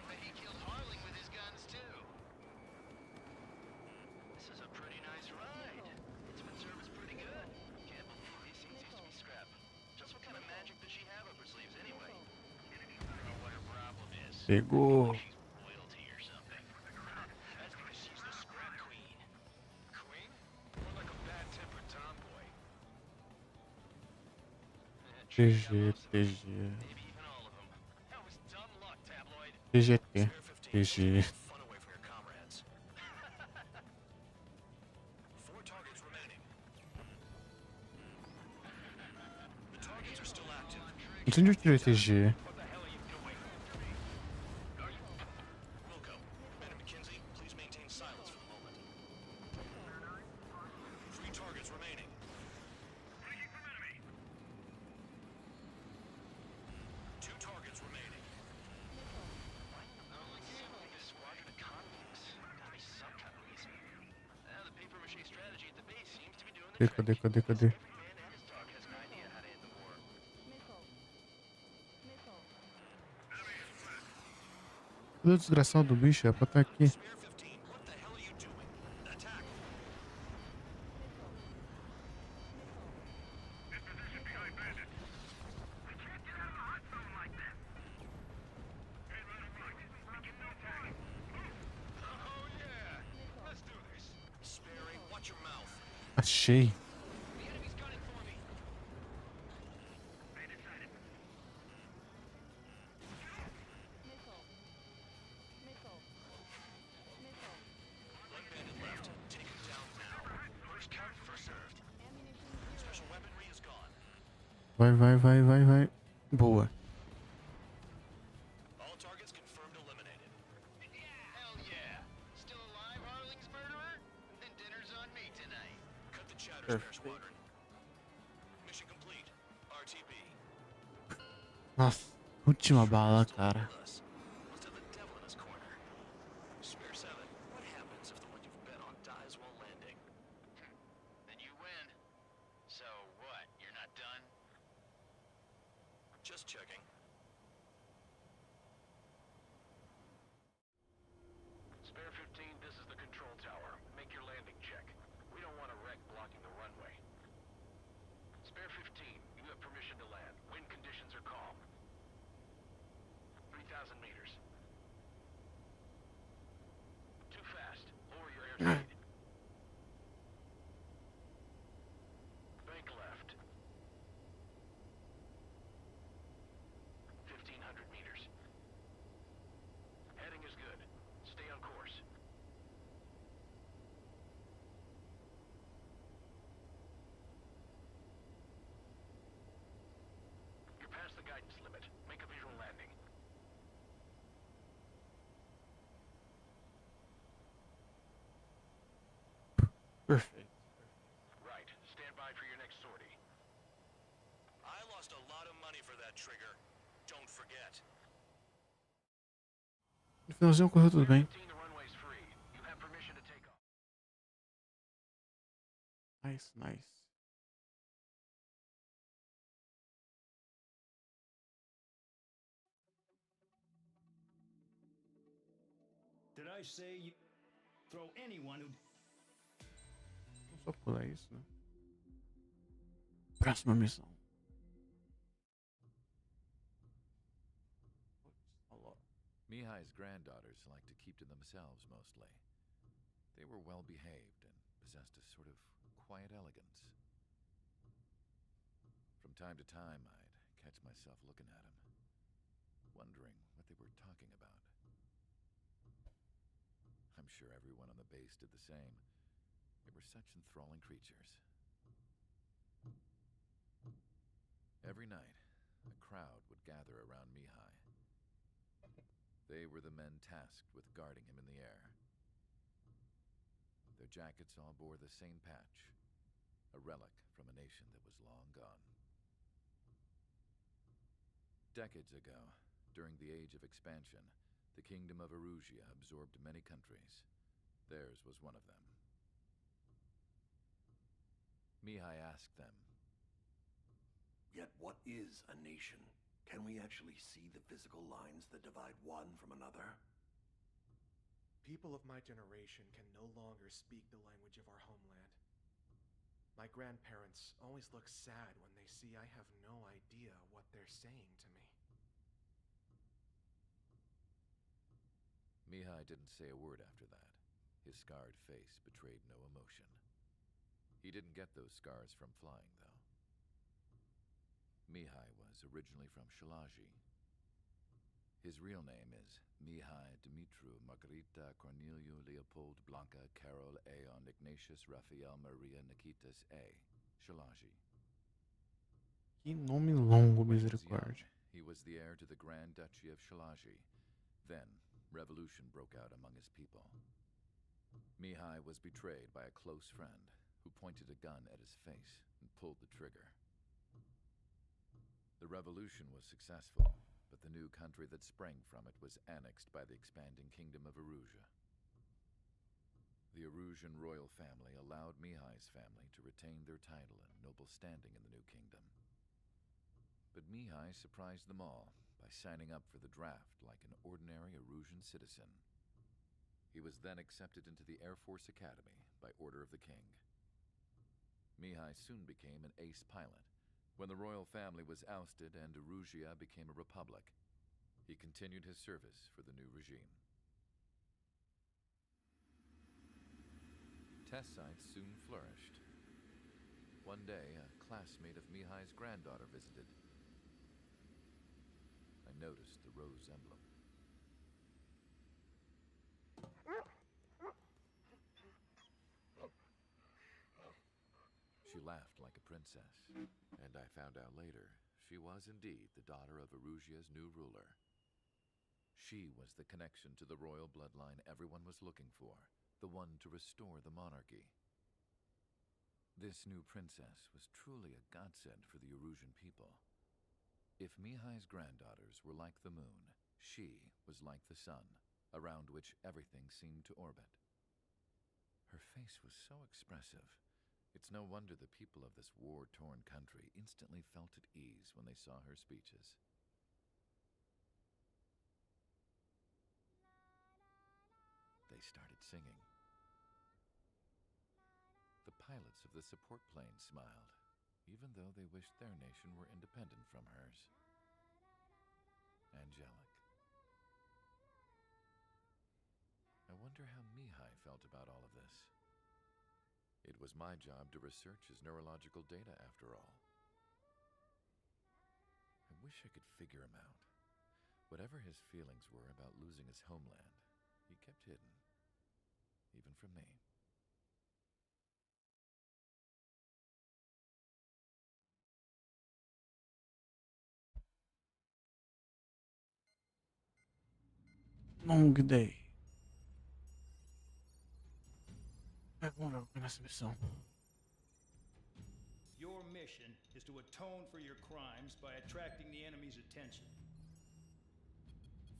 But he killed Harling with his guns too. This is a pretty nice ride. Intimate service pretty good. Can't believe these things used to be scrap. Just what kind of magic does she have up her sleeves anyway? I don't know what her problem is. Pegou. She's royalty or something. That's because she's the scrap queen. Queen? More like a bad-tempered tomboy. TG, TG. Maybe even all of them. That was dumb luck, tabloid. TGT. Spare 15, TG. fun away from your comrades. 4 targets remaining. The targets are still active. Não sei onde eu tirei TG. What the hell are you doing? Are you... Wilco, Ben and McKinsey, please maintain silence for the moment. 3 targets remaining. Two targets remaining. Holy smoke, this squadron of convicts. Gotta be some kind of reason. The paper-mache strategy at the base seems to be doing the Cadê, trick. cadê, cadê, cadê? Every man and his dog has an idea how to end the war. Cadê o desgraçado do bicho? É pra estar aqui. Spare 15, what the hell are you doing? Attack! Oh yeah! Let's do this. Sperry, watch your mouth. Achei. The enemy's gunning for me. One bandit left. Take him down now. First come, first served. Special weaponry is gone. Vai, vai, vai, vai, vai. Boa. All targets confirmed eliminated. Hell yeah. Still alive, Harling's murderer? Then dinner's on me tonight. Cut the chatter, Perfect. Spare Squadron. Mission complete. RTB. Nossa. Última bala, cara. Let's Checking. Spare 15, this is the control tower. Make your landing check. We don't want a wreck blocking the runway. Spare 15, you have permission to land. Wind conditions are calm. 3,000 meters. Too fast. Lower your airspeed. Bank left. 1,500 meters. Heading is good. Stay on course. You're past the guidance limit. Make a visual landing. Perfect. Right. Stand by for your next sortie. I lost a lot of money for that trigger. Don't forget. No finalzinho correu tudo bem. 15, the runway's free. You have permission to take off. Nice, nice. Did I say you throw anyone who... Vamos só pular isso, né? Próxima missão. Mihai's granddaughters liked to keep to themselves mostly. They were well behaved and possessed a sort of quiet elegance. From time to time, I'd catch myself looking at them, wondering what they were talking about. I'm sure everyone on the base did the same. They were such enthralling creatures. Every night, a crowd would gather around Mihai. They were the men tasked with guarding him in the air. Their jackets all bore the same patch, a relic from a nation that was long gone. Decades ago, during the Age of Expansion, the Kingdom of Erusia absorbed many countries. Theirs was one of them. Mihai asked them, "Yet what is a nation? Can we actually see the physical lines that divide one from another?" People of my generation can no longer speak the language of our homeland. My grandparents always look sad when they see I have no idea what they're saying to me. Mihai didn't say a word after that. His scarred face betrayed no emotion. He didn't get those scars from flying, though. Mihai was originally from Shalaji. His real name is Mihai Dumitru Margarita Corneliu Leopold Blanca Carol Aeon Ignatius Raphael Maria Nikitas A. Shalaji. Que nome longo, When he was misericórdia. young, he was the heir to the Grand Duchy of Shalaji. Then, revolution broke out among his people. Mihai was betrayed by a close friend who pointed a gun at his face and pulled the trigger. The revolution was successful, but the new country that sprang from it was annexed by the expanding Kingdom of Erusia. The Erusian royal family allowed Mihai's family to retain their title and noble standing in the new kingdom. But Mihai surprised them all by signing up for the draft like an ordinary Erusian citizen. He was then accepted into the Air Force Academy by order of the king. Mihai soon became an ace pilot. When the royal family was ousted and Erusia became a republic, he continued his service for the new regime. Test sites soon flourished. One day, a classmate of Mihai's granddaughter visited. I noticed the rose emblem. She laughed like a princess, and I found out later she was indeed the daughter of Erusia's new ruler. She was the connection to the royal bloodline everyone was looking for, the one to restore the monarchy. This new princess was truly a godsend for the Erusian people. If Mihai's granddaughters were like the moon, she was like the sun, around which everything seemed to orbit. Her face was so expressive. It's no wonder the people of this war-torn country instantly felt at ease when they saw her speeches. they started singing. The pilots of the support plane smiled, even though they wished their nation were independent from hers. Angelic. I wonder how Mihai felt about all of this. It was my job to research his neurological data, after all. I wish I could figure him out. Whatever his feelings were about losing his homeland, he kept hidden, even from me. Long day. Vamos ver nessa missão. Your mission is to atone for your crimes by attracting the enemy's attention.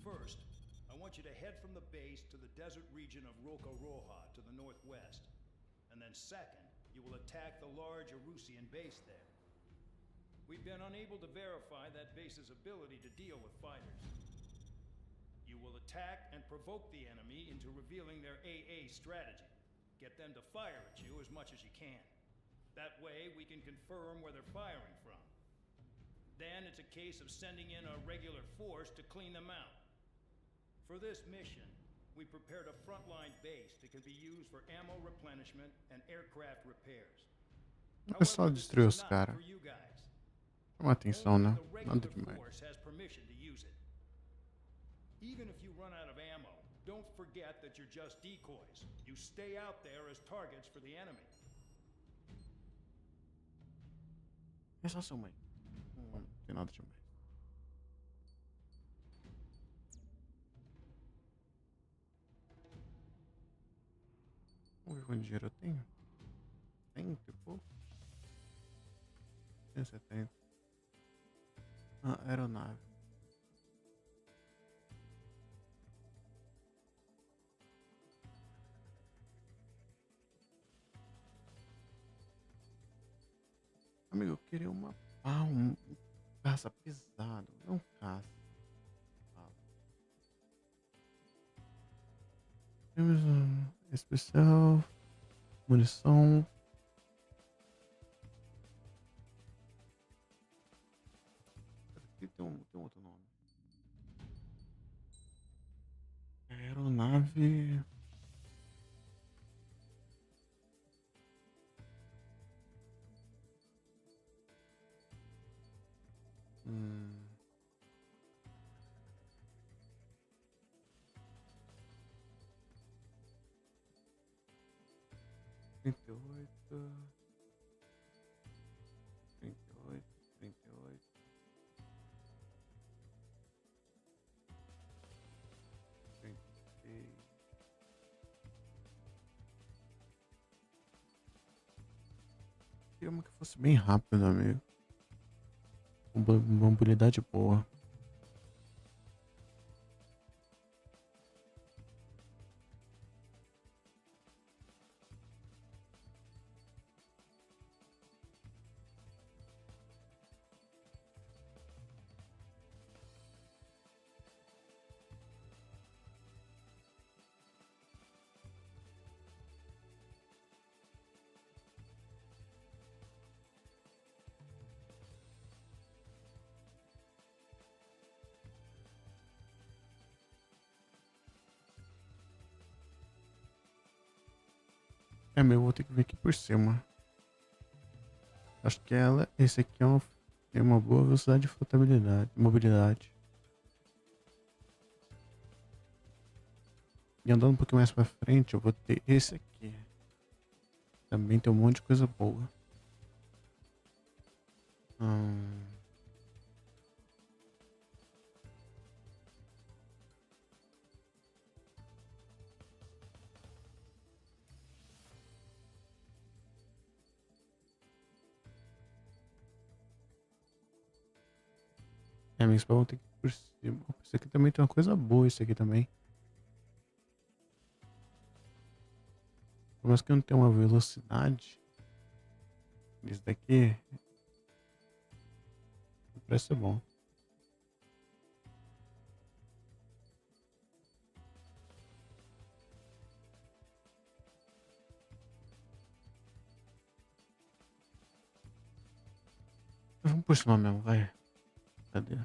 First, I want you to head from the base to the desert region of Roca-Roja to the northwest. And then second, you will attack the large Erusian base there. We've been unable to verify that base's ability to deal with fighters. You will attack and provoke the enemy into revealing their AA strategy. Get them to fire at you as much as you can. That way, we can confirm where they're firing from. Then it's a case of sending in a regular force to clean them out. For this mission, we prepared a frontline base that can be used for ammo replenishment and aircraft repairs. É só destruir os caras. For you guys. Chama atenção, né? The Nada regular demais. force has permission to use it. Even if you run out of ammo, don't forget that you're just decoys. You stay out there as targets for the enemy. É só sua mãe. Não tem nada demais. Vamos ver quanto dinheiro eu tenho. 30 e pouco. 170. Ah, aeronave. Amigo, eu queria uma um caça pesado, não caça. Temos um especial, munição. Aqui tem outro nome. Aeronave. Hum. Trinta e oito. 38. 38. 36. Queria uma que fosse bem rápido, amigo. Uma mobilidade boa. É, meu, eu vou ter que vir aqui por cima. Acho que esse aqui tem uma boa velocidade de flotabilidade, mobilidade. E andando um pouquinho mais pra frente, eu vou ter esse aqui. Também tem um monte de coisa boa. É, meus pais vão ter que ir por cima. Esse aqui também tem uma coisa boa, esse aqui também. Por mais que não tenha uma velocidade. Esse daqui parece ser bom. Vamos por cima mesmo, vai. Cadê?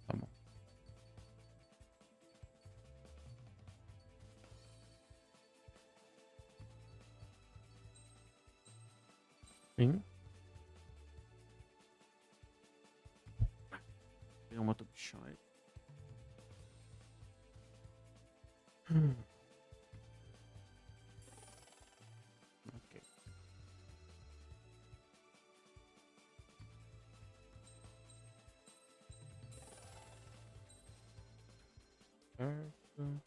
Tá bom. Sim. Tem uma outra bichão aí. Ok. Certo.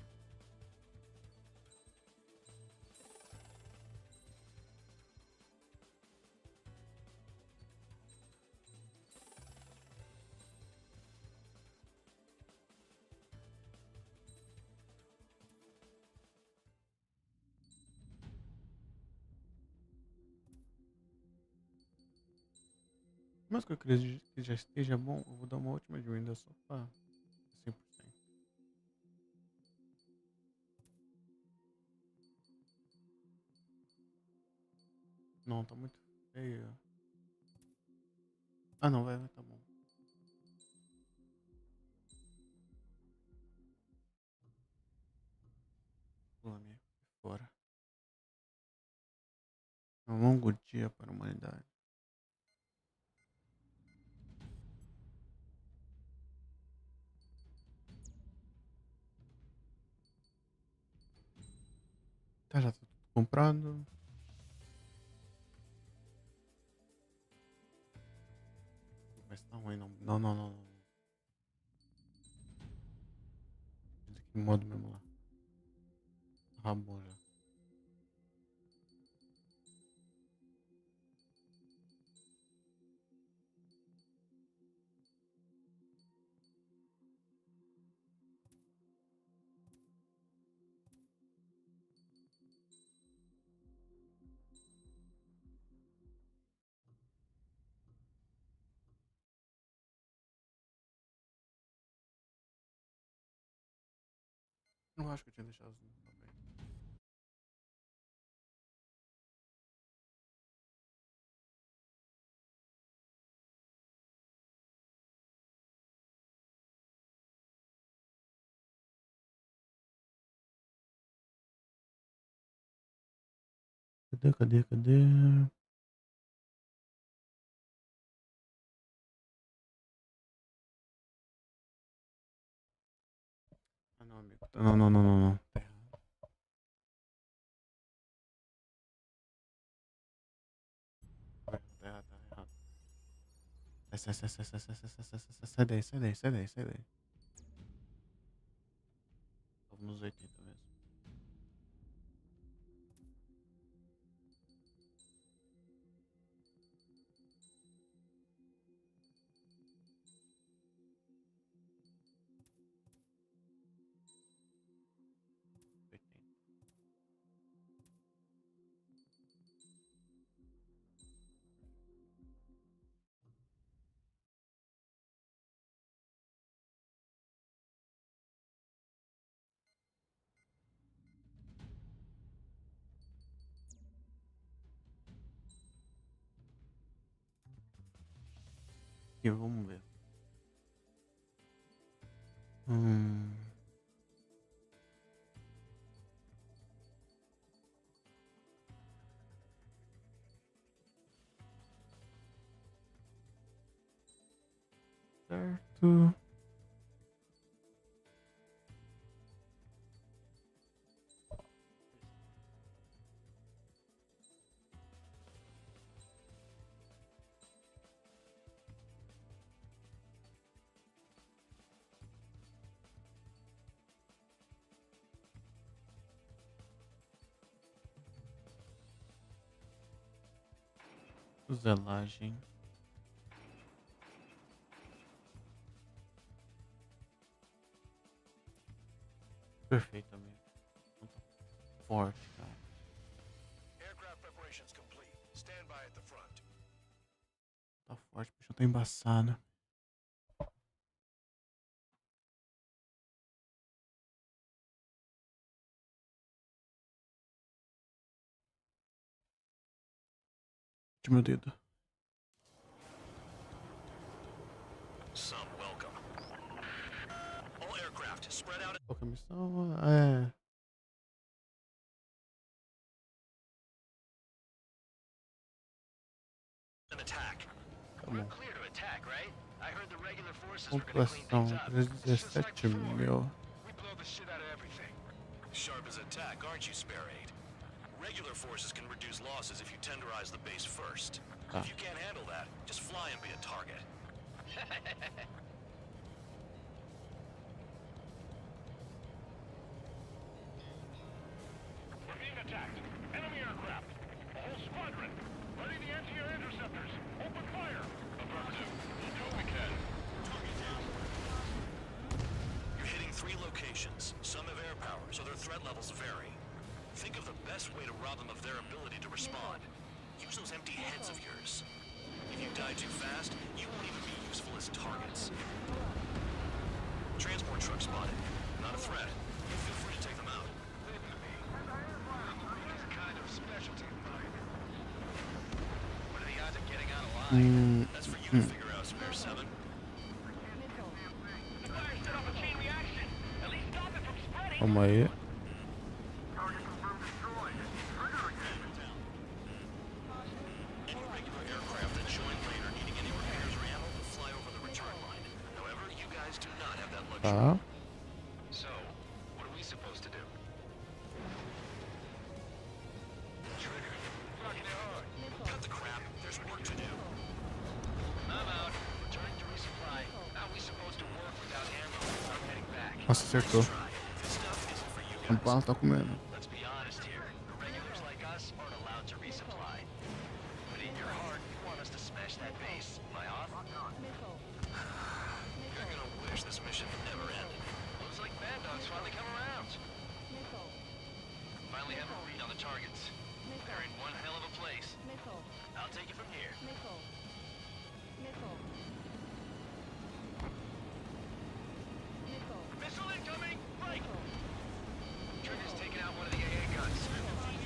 Mas que eu acredito que já esteja bom, eu vou dar uma última de Windows só pra 100%. Não, tá muito feio. Ah, não, vai, tá bom. Pula minha fora. Um longo dia para a humanidade. Tá, já tá tudo comprado. Mas tá ruim, não. Não, não, não, não. Que modo mesmo lá. Ah, bom já. Não acho que eu tinha deixado assim também. Cadê, cadê, cadê? Ah, não, amigo. Não, não, não, não, não. Tá errado. Tá errado, tá errado. Sai daí, sai daí, sai daí, sai daí. Tava nos 80 mesmo. Aqui, vamos ver. Hum. Certo. Fuselagem. Perfeito, amigo. Então tá forte, cara. Aircraft preparations complete. Stand by at the front. Tá forte, o bicho tá embaçado. Meu dedo. Some welcome. All aircraft spread out. Qual que é a missão? É. An attack. Tá We're bom. clear to attack, right? I heard the regular forces were gonna clean Pontuação things up. It's just like 317 before. mil. We blow the shit out of everything. Sharp as a tack, aren't you, Spare Aid? Regular forces can reduce losses if you tenderize the base first. Ah. If you can't handle that, just fly and be a target. We're being attacked. Enemy aircraft. A whole squadron. Ready the anti-air interceptors. Open fire. Affirmative. We'll do what we can. You're hitting 3 locations. Some have air power, so their threat levels vary. Think of the best way to rob them of their ability to respond. Use those empty heads of yours. If you die too fast, you won't even be useful as targets. Transport truck spotted. Not a threat. Feel free to take them out. It's a kind of specialty of mine. What are the odds of getting out alive? That's for you to figure out, Spare 7. The fire set off a chain reaction. At least stop it from spreading. Calma aí. Any regular aircraft that join later needing any repairs or ammo will fly over the return line. However, you guys do not have that luxury. Tá. So, what are we supposed to do? Trigger. Rocking it hard. Cut the crap. There's work to do. I'm out. Returning to resupply. How are we supposed to work without ammo? I'm heading back. Nossa, acertou. This stuff isn't for you A guys. bala tá comendo. Let's be honest here. Regulars like us aren't allowed to resupply. But in your heart, you want us to smash that base. Am I off? You're gonna wish this mission never ended. Looks like Bad Dog's finally come around. Finally have a read on the targets. They're in one hell of a place. I'll take it from here. Missile incoming! Right! Trigger's taking out one of the AA guns.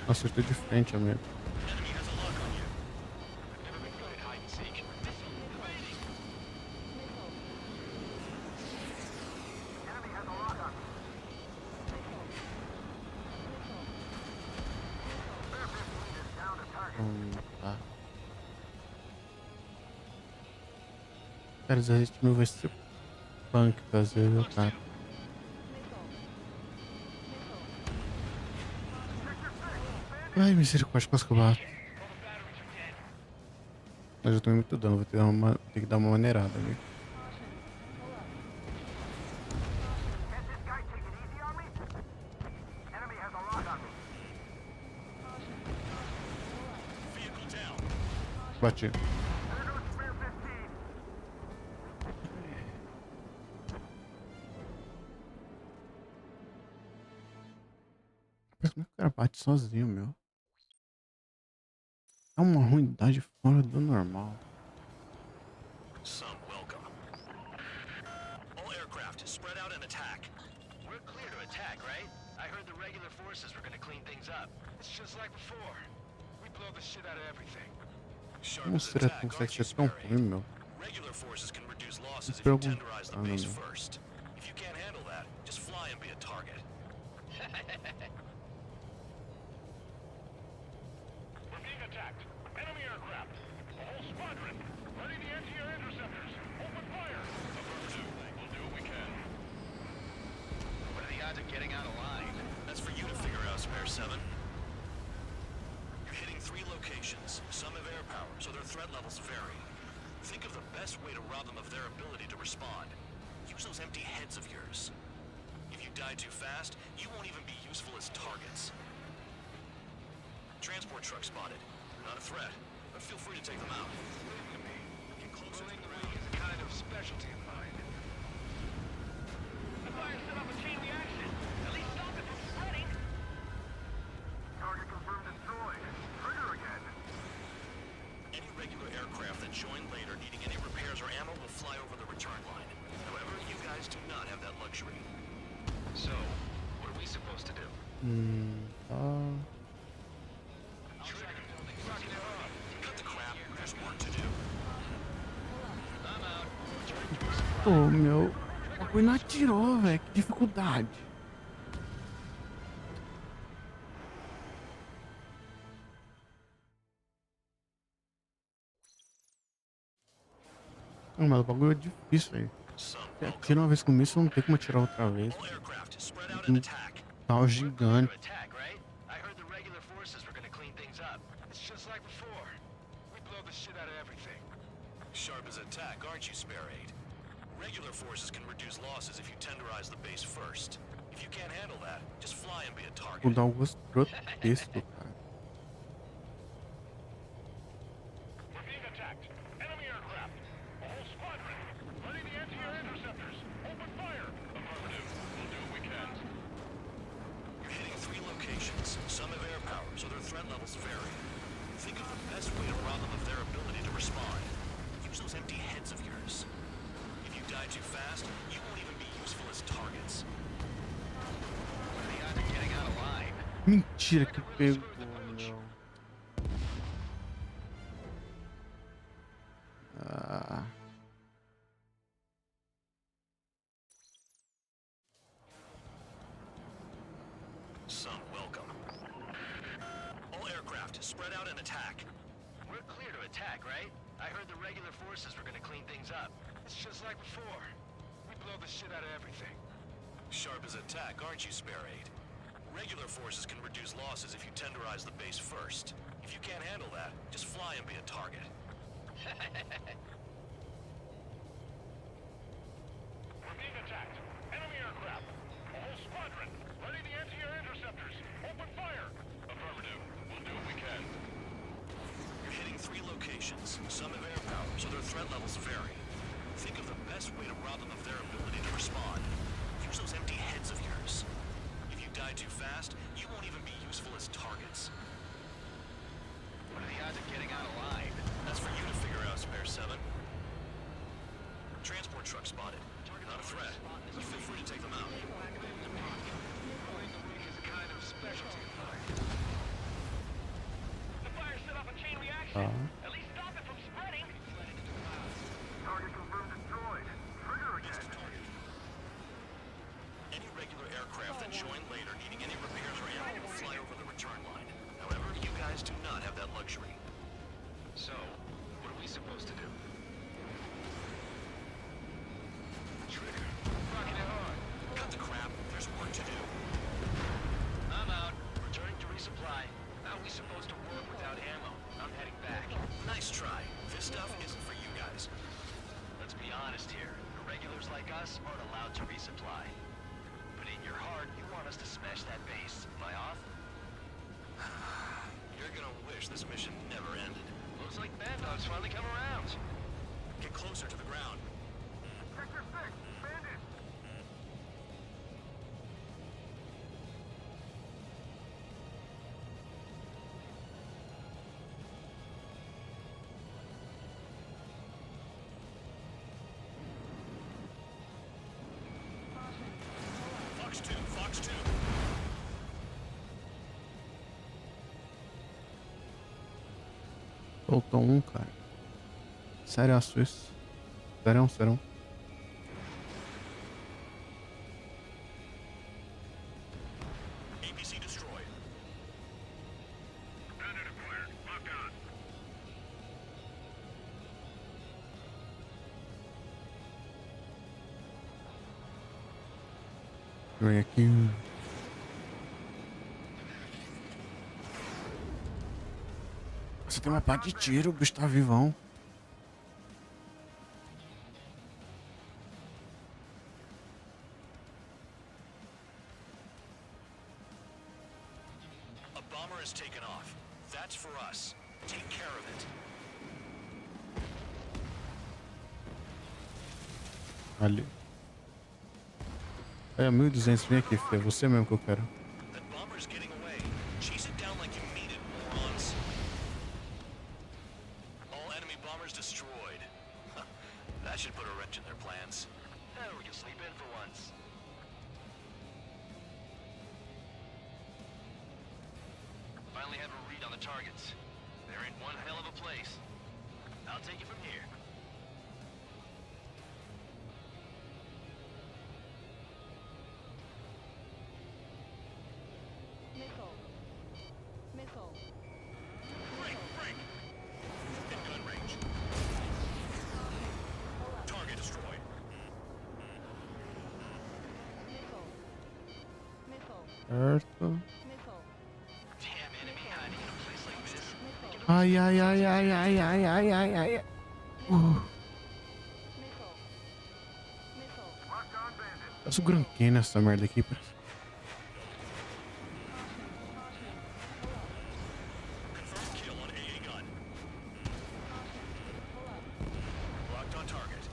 Nossa, eu tô de frente, amigo. Enemy has a lock on you. I've never been good at hide and seek. Missile evading! Enemy has a lock on me. Spare 15 is down to target. Tá. Cara, esse ritmo vai ser punk fazer, viu, cara? Ai, misericórdia, quase que eu bato. Mas eu tô muito dano, vou ter que dar uma maneirada ali. Can't this guy take it easy on me? Enemy has a lock on me. Vehicle down. Bati. There goes Spare 15. Mas como é que o cara bate sozinho, meu? É uma ruindade fora do normal. Some welcome. All aircraft spread out and attack. We're clear to attack, right? I heard the regular forces were gonna clean things up. It's just like before. We blow the shit out of everything. Sharp Como as a será que tack, consegue aren't you, ser tão Spare ruim, Aid? meu? Regular forces can reduce losses if Tô you tenderize the perguntando, base meu. first. If you can't handle that, just fly and be a target. We're being attacked. Enemy aircraft. A whole squadron. Ready the anti-air interceptors. Open fire. Affirmative. We'll do what we can. What are the odds of getting out alive? That's for you to figure out, Spare 7. You're hitting 3 locations. Some have air power, so their threat levels vary. Think of the best way to rob them of their ability to respond. Use those empty heads of yours. If you die too fast, you won't even be useful as targets. Transport truck spotted. Not a threat, but feel free to take them out. Get closer to the ground. Is a kind of specialty of mine. The fire set off a chain reaction. At least stop it from spreading. Target confirmed destroyed. Trigger again. Any regular aircraft that join later needing any repairs or ammo will fly over the return line. However, you guys do not have that luxury. So, what are we supposed to do? Tá. Cut the crap. Pô, meu. O bagulho não atirou, velho. Que dificuldade. Não, mas o bagulho é difícil, velho. Você atira uma vez com isso, não tem como atirar outra vez. Um tal gigante. I heard the regular forces were gonna clean things up. It's just like before. We blow the shit out of everything. Sharp as a tack, aren't you, Spare Aid? Regular forces can reduce losses if you tenderize the base first. If you can't handle that, just fly and be a target. Vou dar um gosto grotesco, cara. We're being attacked. Enemy aircraft. A whole squadron. Ready the anti-air interceptors. Open fire. Affirmative. We'll do what we can. You're hitting 3 locations. Some have air power, so their threat levels vary. Think of the best way to rob them of their ability to respond. Use those empty heads of yours. If you die too fast, you won't even be useful as targets. What are the odds of getting out alive? Mentira que pegou, meu. Ah. Son, welcome. All aircraft, spread out and attack. We're clear to attack, right? I heard the regular forces were gonna clean things up. It's just like before. We blow the shit out of everything. Sharp as a tack, aren't you, Spare Aid? Regular forces can reduce losses if you tenderize the base first. If you can't handle that, just fly and be a target. We're being attacked. Enemy aircraft. A whole squadron. Ready the anti-air interceptors. Open fire. Affirmative. We'll do what we can. You're hitting 3 locations. Some have air power, so their threat levels vary. Think of the best way to rob them of their ability to respond. Use those empty heads of yours. If you die too fast, you won't even be useful as targets. What are the odds of getting out alive? That's for you to figure out, Spare 7. Transport truck spotted. Not a threat, but feel free to take them out. Kind of specialty of mine. The fire set off a chain reaction. Ah. At least stop it from spreading. Target confirmed destroyed. Trigger again. Any regular aircraft that join later needing any repairs or ammo will fly over the return line. However, you guys do not have that luxury. So, what are we supposed to do? Trigger. Rocking it hard. Cut the crap. There's work to do. I'm out. Returning to resupply. How are we supposed to work without ammo? I'm heading back. Nice try. This stuff isn't for you guys. Let's be honest here. Irregulars like us aren't allowed to resupply. But in your heart, you want us to smash that base. Am I off? You're gonna wish this mission never ended. Looks like Bad Dog's finally come around. Get closer to the ground. Sector 6. Bandit. Fox 2, Fox 2. Faltou um, cara. Sério, isso. Serão. ABC destroyed. Bandit acquired. Locked on. Vem aqui. Você tem uma pá de tiro, o bicho tá vivão. A bomber has taken off. That's for us. Take care of it. Ali. É, 1200, vem aqui, filho. É você mesmo que eu quero. That bomber's getting away. Chase it down like you mean it, morons. All enemy bombers destroyed. That should put a wrench in their plans. We can sleep in for once. Finally have a read on the targets. They're in one hell of a place. I'll take it from here. Certo. Damn enemy hiding in a place like this. Ai, ai, ai, ai, ai, ai, ai, ai, ai. Tá segurando quem nessa merda aqui? Confirmed kill on AA gun. Locked on target.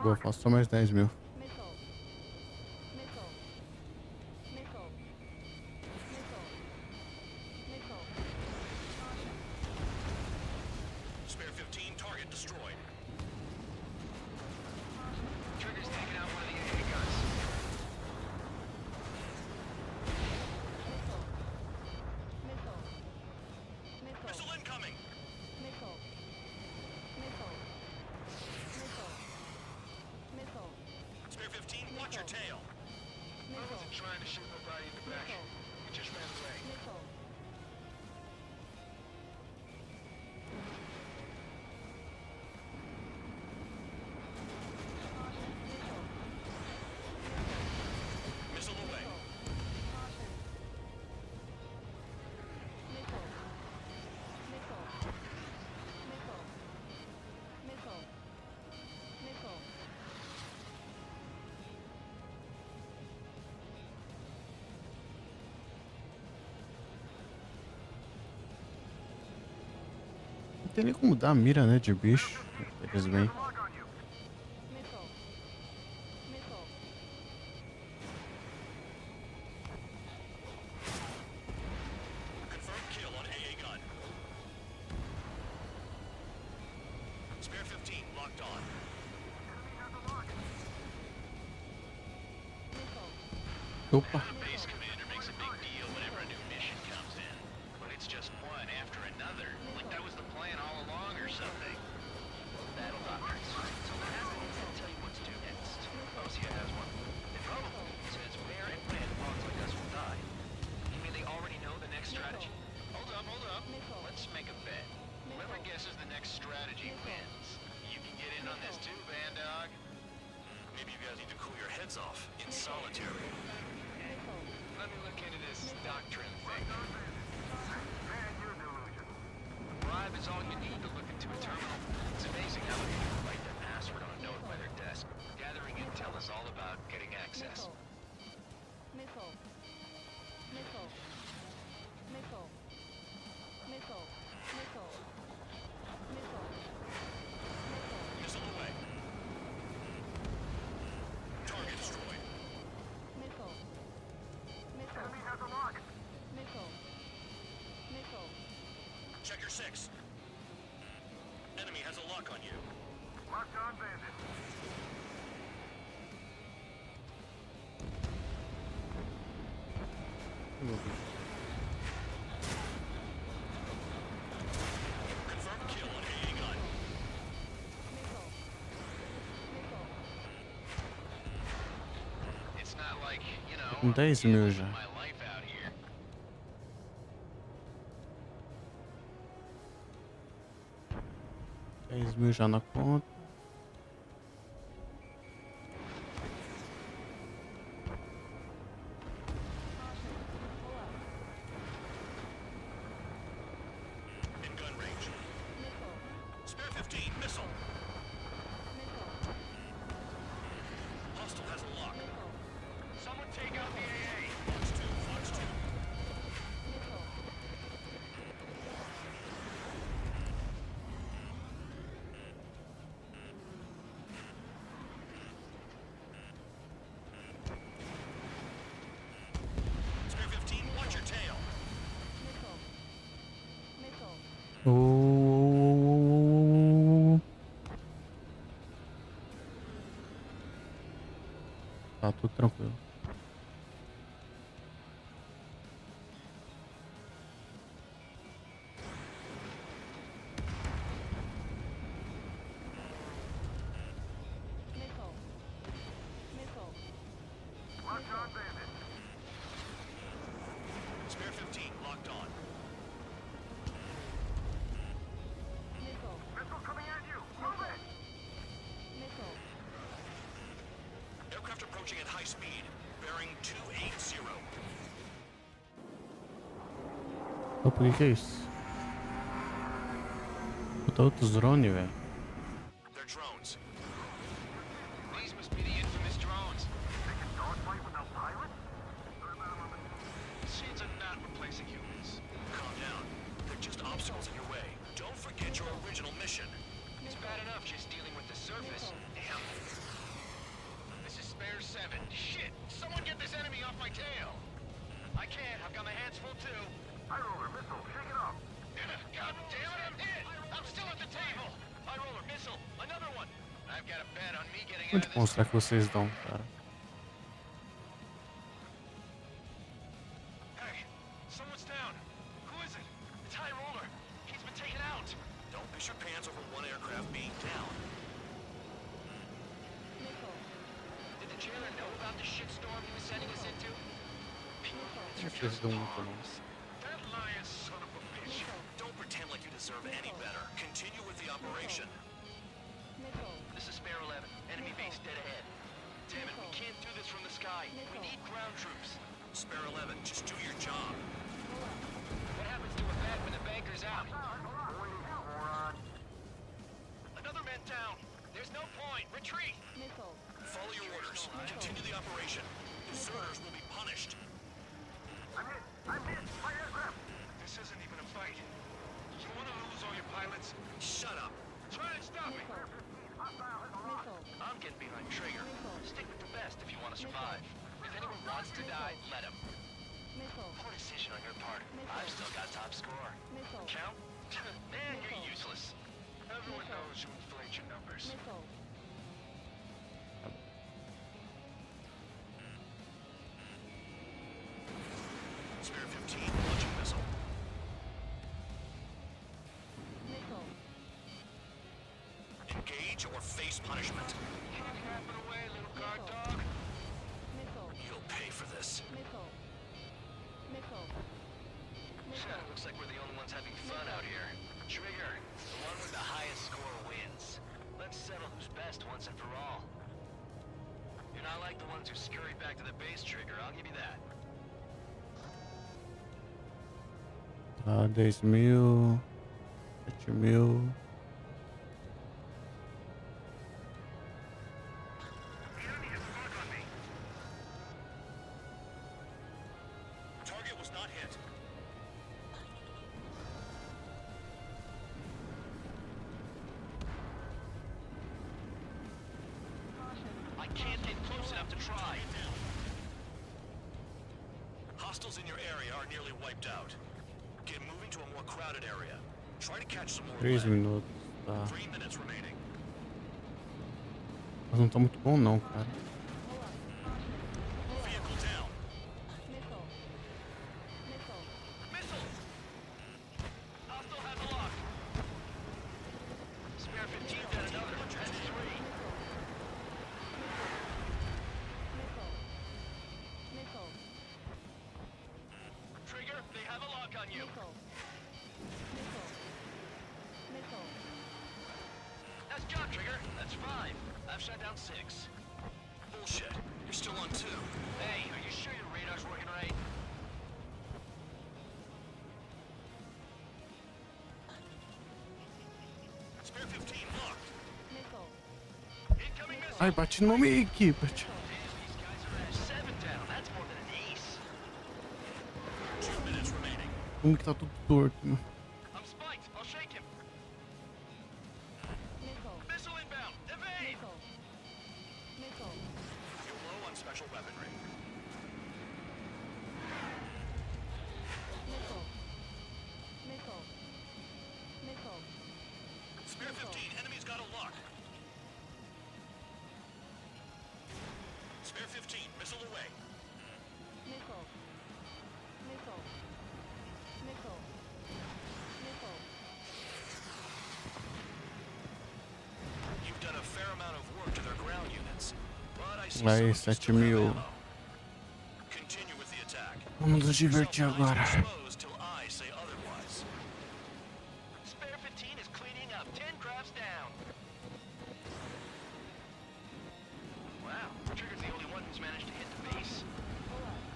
Boa, faço só mais 10 mil. Spare 15, target destroyed. Trigger's taking out one of the AA guns. Missile incoming. Spare 15, watch your tail. I wasn't trying to shoot nobody in the back. He just ran away. Missile away. Não tem nem como mudar a mira, né, de bicho. Infelizmente. Confirmed kill on AA gun. Spare 15, locked on. Opa. The base commander makes a big deal whenever a new mission comes in. But it's just one after another. Like that was the plan all along or something. Battle doctrines. So what happens? They'll tell you what to do next. Osea has one. It probably says where and when pawns like us will die. You mean they already know the next strategy? Hold up, hold up. Let's make a bet. Whoever guesses the next strategy wins. You can get in on this too, Band Dog. Maybe you guys need to cool your heads off in solitary. Let me look into this doctrine thing. A bribe is all you need to look into a terminal. It's amazing how many people write their password on a note by their desk. Gathering intel is all about getting access. Missile away. Target destroyed. Check your 6. Enemy has a lock on you. Locked on bandit. Confirmed kill on AA gun. It's not like, you know, Com 10 mil já. my life out here. 10 mil já na conta. In gun range. Spare 15, missile. Hostile has a lock. Someone take out the AA. Fox 2, Fox 2. Spare 15, watch your tail. Tá tudo tranquilo. Locked on bandit. Spare 15, locked on. Missile coming at you. Move it. Opa, o que é isso? Puta, outros drones, velho. They're drones. These must be the infamous drones. They can dogfight without pilots? Machines are not replacing humans. Calm down. They're just obstacles in your way. Don't forget your original mission. It's bad enough just dealing with the surface. Damn. This is Spare 7. Shit! Someone get this enemy off my tail! I can't. I've got my hands full too. High roller missile. Shake it off. God damn it! I'm hit! I'm still at the table! High roller missile. Another one. I've got a bet on me getting out Quantos of pontos this. será que vocês dão, cara? Hey, someone's down. Who is it? It's High Roller. He's been taken out. Don't piss your pants over one aircraft being down. Did the jailer know about the shitstorm he was sending us into? Não sei se dão muito, não. That lion son of a bitch. Don't pretend like you deserve any better. Continue with the operation. This is Spare 11. Enemy base dead ahead. Damn it, we can't do this from the sky. We need ground troops. Spare 11, just do your job. What happens to a vet when the banker's out? Another man down. There's no point. Retreat. Follow your orders. Continue the operation. Deserters will be punished. I'm hit. My aircraft. This isn't even a fight. You want to lose all your pilots? Shut up. Try and stop me. I'm getting behind Trigger. Stick with the best if you want to survive. If anyone wants to die, let him. Poor decision on your part. I've still got top score. Count? Man, you're useless. Everyone knows you inflate your numbers. Spare 15, launching missile. Engage or face punishment. Can't happen away, little guard dog. You'll pay for this. Looks like we're the only ones having fun out here. Trigger, the one with the highest score wins. Let's settle who's best once and for all. You're not like the ones who scurried back to the base, Trigger, I'll give you that. Tá, 10.000, 7.000. Target was not hit. I can't get close enough to try. Hostiles in your area are nearly wiped out. Get moving to a more crowded area. Try to catch some more 3 lead. minutos, tá. 3 minutes remaining. Mas não tá muito bom não, cara. Vehicle down. Missile! Hostile has a lock. Spare 15 got another. That's 3. Trigger, they have a lock on you. Nice job, Trigger. That's 5. I've shot down 6. Bullshit. You're still on 2. Hey, are you sure your radar's working right? Spare 15 locked. Incoming missile. Ai, bati no mic, bati. These guys are at 7 down. That's more than an ace. 2 minutes remaining. O mic tá tudo torto, mano. I'm spiked. I'll shake him. Missile inbound. Evade. You're low on special weaponry. Spare 15. Enemy's got a lock. Spare 15. Missile away. You've done a fair amount of work to their ground units, but I see Aí, some still have 7.000. ammo. Continue with the attack. Vamos nos divertir agora. Exposed till I say otherwise. Spare 15 is cleaning up. 10 crafts down. Wow, Trigger's the only one who's managed to hit the base.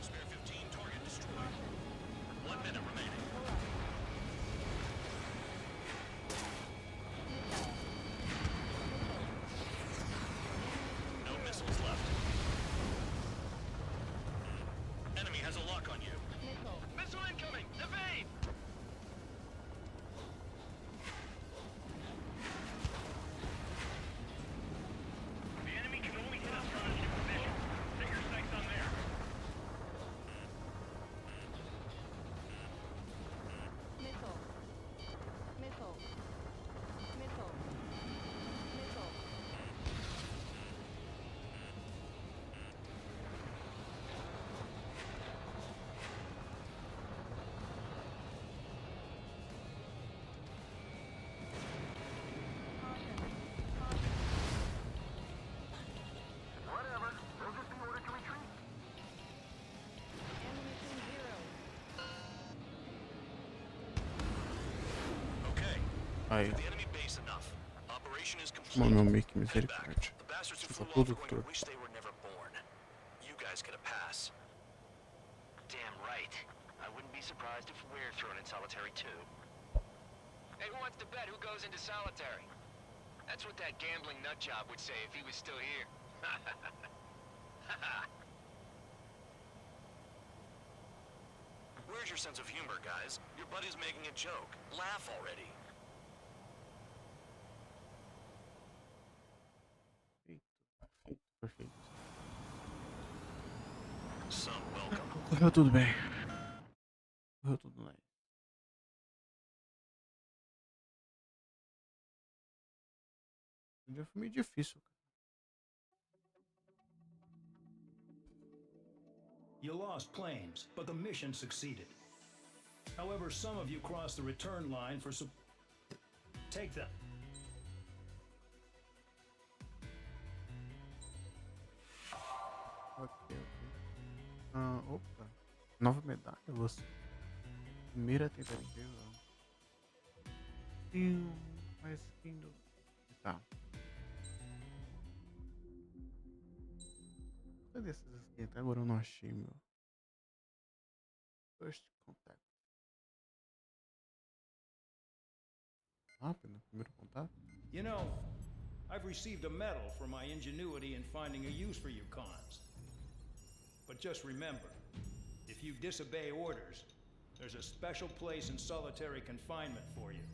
Spare 15 target destroyed. 1 minute remaining. Aí. The enemy base enough. Operation is complete. Mano, meu meio que Head back. misericórdia. The bastards who Tá flew off tudo are going to torto. wish they were never born. You guys get a pass. Damn right. I wouldn't be surprised if we're thrown in solitary too. Hey, who wants to bet who goes into solitary? That's what that gambling nutjob would say if he was still here. Where's your sense of humor, guys? Your buddy's making a joke. Laugh already. Perfeito. Some welcome. Correu tudo bem. Correu tudo bem. O dia foi meio difícil. You lost planes, but the mission succeeded. However, some of you crossed the return line for Take them. Ok. Opa. Nova medalha, você. Primeira tentativa. Mais lindo. Tá. Cadê essas aqui? Até agora eu não achei, meu. First contact. Rápido, primeiro contato. You know, I've received a medal for my ingenuity in finding a use for you cons. But just remember, if you disobey orders, there's a special place in solitary confinement for you.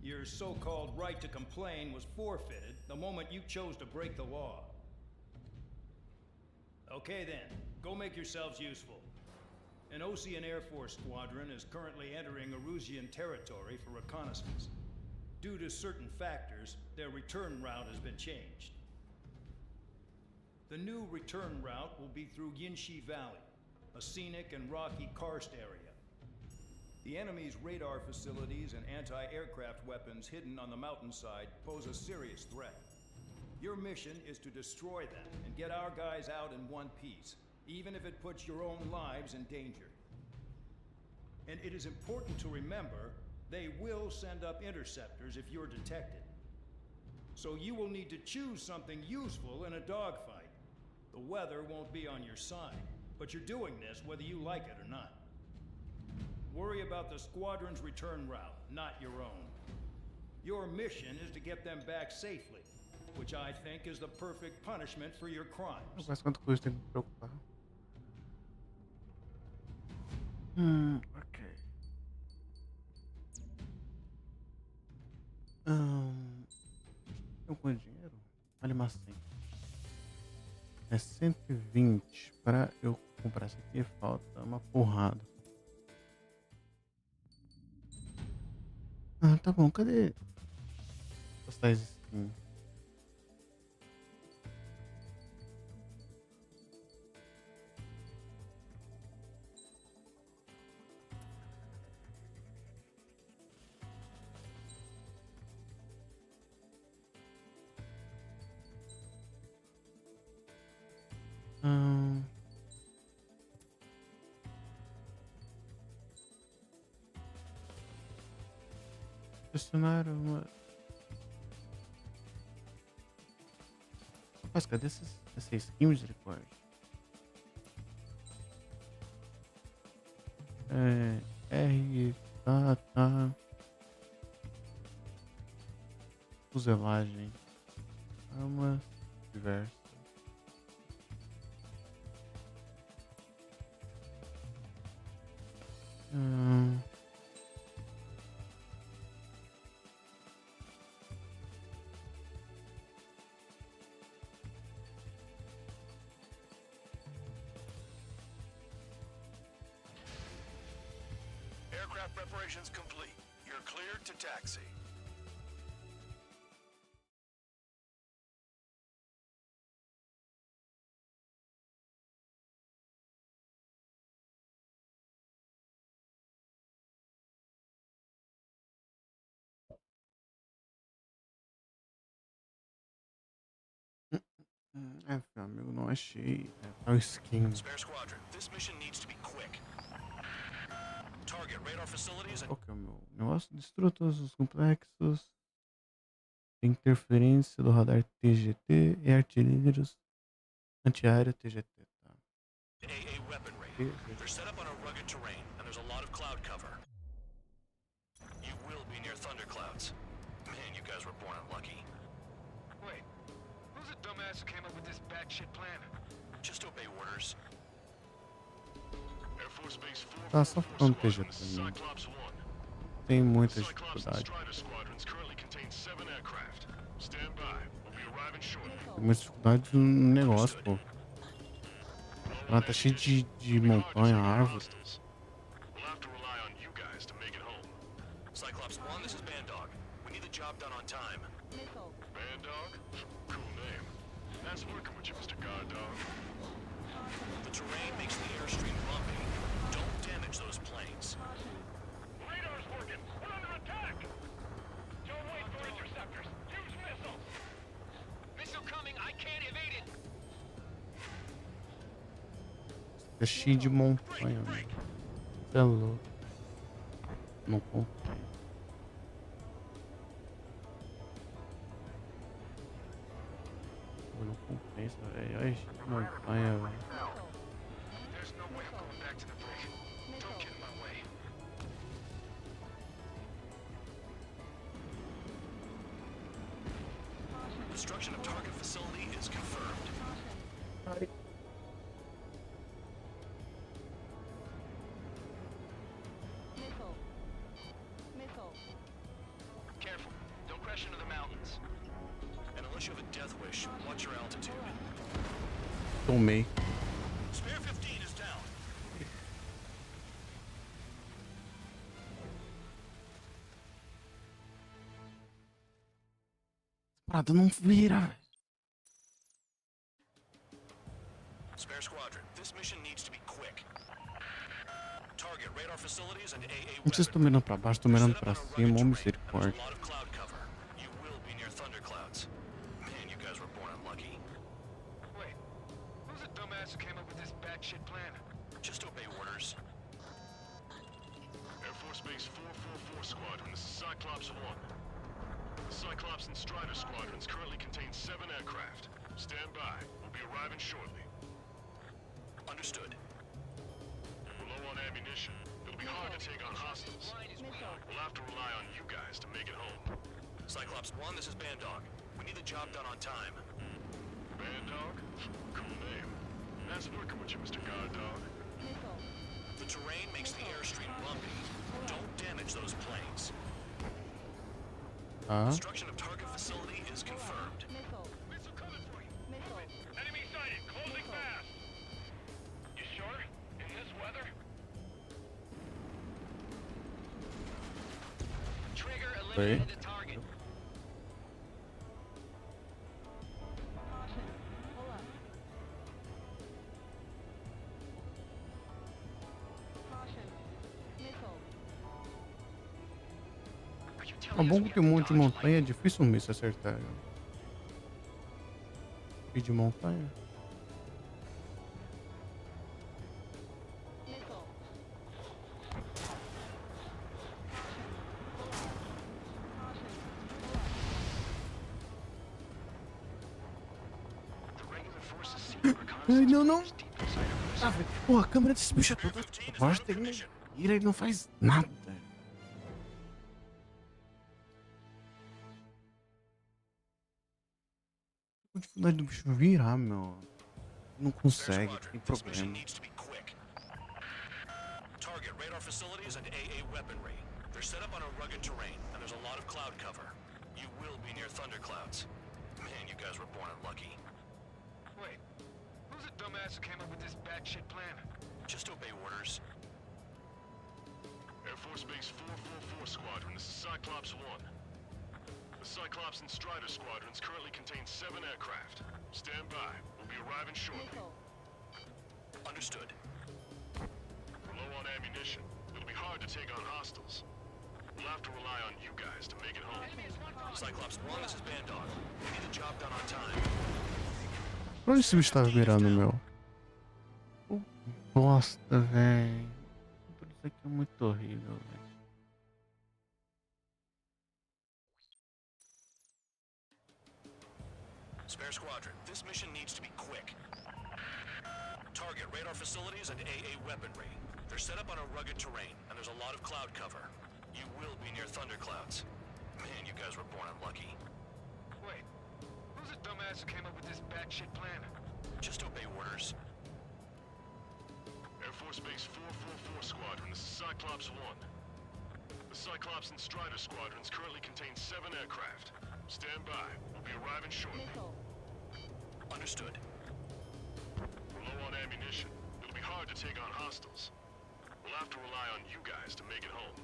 Your so-called right to complain was forfeited the moment you chose to break the law. Okay then, go make yourselves useful. An Ocean Air Force squadron is currently entering Erusian territory for reconnaissance. Due to certain factors, their return route has been changed. The new return route will be through Yinshi Valley, a scenic and rocky karst area. The enemy's radar facilities and anti-aircraft weapons hidden on the mountainside pose a serious threat. Your mission is to destroy them and get our guys out in one piece, even if it puts your own lives in danger. And it is important to remember, they will send up interceptors if you're detected. So you will need to choose something useful in a dogfight. The weather won't be on your side, but you're doing this whether you like it or not. Worry about the squadron's return route, not your own. Your mission is to get them back safely, which I think is the perfect punishment for your crimes. Mas quanto custa tem que me preocupar? Ok. Eu com dinheiro? Vale mais 100. É 120 para eu comprar isso aqui. Falta uma porrada. Tá bom. Cadê as tais skins? Adicionar uma. Rapaz, cadê essa skin, misericórdia? Tá. Fuselagem. Arma diversa. Aircraft preparations complete. You're cleared to taxi. Meu amigo, não achei. Tá o skin. Spare squadron, this mission needs to be quick. Target Target radar facilities and Qual que é o meu negócio? Destrua todos os complexos. Interferência do radar TGT e artilheiros antiaéreo TGT. Tá. AA weaponry. They're set up on a rugged terrain, and there's a lot of cloud cover. You will be near thunderclouds. Man, you guys were born unlucky. Wait, who's the dumbass who came up with this batshit plan? Just obey orders. Air Force Base 444 Tá só ficando Squadron, TGT this is mesmo. Cyclops 1. Tem muita Cyclops and dificuldade. Strider squadrons currently contain 7 aircraft. Stand by. We'll be arriving shortly. Tem muita dificuldade no negócio, pô. Ela tá cheia de montanha, árvore. We'll have to rely on you guys to make it home. Cyclops 1, this is Bandog. We need the job done on time. Bandog? Cool name. Nice working with you, Mr. Guard Dog. The terrain makes the airstream bumpy. Don't damage those planes. Radar's working! We're under attack! Don't wait for interceptors! Use missiles! Missile coming! I can't evade it! É cheio de montanha, velho. Você é louco. Não comprei. Eu não compensa, velho. Olha, cheio de montanha, velho. There's no way I'm going back to the brig. Don't get in my way. Destruction of target facility is confirmed. Careful. Don't crash into the mountains. And unless you have a death wish, watch your altitude. Tomei. Spare 15 is down. Parada não vira, velho. Spare squadron, this mission needs to be quick. Target radar facilities and AA Não sei se tô mirando pra baixo, tô mirando pra cima, ou misericórdia. a lot of cloud cover. You will be near thunderclouds. Man, you guys were born unlucky. Wait, who's the dumbass who came up with this batshit plan? Just obey orders. Air Force Base 444 Squadron, this is Cyclops 1. The Cyclops and Strider squadrons currently contain 7 aircraft. Stand by. We'll be arriving shortly. Understood. We're low on ammunition. It'll be hard to take on hostiles. We'll have to rely on you guys to make it home. Cyclops 1, this is Bandog. We need the job done on time. Bandog? Cool name. Nice working with you, Mr. Guard Dog. The terrain makes the airstream bumpy. Don't damage those planes. Destruction of target facility is confirmed. Missile coming for you! Enemy sighted! Closing fast! You sure? In this weather? Trigger eliminated the target. É bom que tem um monte de montanha, é difícil um míssil acertar. E de montanha. Ai, não, não. Ah, velho, porra, a câmera desse bicho é toda bosta, ele mira, ele não faz nada. Com dificuldade do bicho virar, meu. Não consegue, tem problema. Target radar facilities and AA weaponry. They're set up on a rugged terrain, and there's a lot of cloud cover. You will be near thunderclouds. Man, you guys were born unlucky. Wait, who's the dumbass who came up with this batshit plan? Just obey orders. Air Force Base 444 Squadron, this is Cyclops 1. The Cyclops and Strider squadrons currently contain 7 aircraft. Stand by. We'll be arriving shortly. Understood. We're low on ammunition. It'll be hard to take on hostiles. We'll have to rely on you guys to make it home. Cyclops 1, this is Bandog. We need the job done on time. Pra onde esse bicho tá virando, meu? Bosta, velho. Isso aqui é muito horrível, velho. Spare Squadron, this mission needs to be quick. Target radar facilities and AA weaponry. They're set up on a rugged terrain, and there's a lot of cloud cover. You will be near thunderclouds. Man, you guys were born unlucky. Wait, who's the dumbass who came up with this batshit plan? Just obey orders. Air Force Base 444 Squadron, this is Cyclops 1. The Cyclops and Strider squadrons currently contain 7 aircraft. Stand by. We'll be arriving shortly. Understood. We're low on ammunition. It'll be hard to take on hostiles. We'll have to rely on you guys to make it home.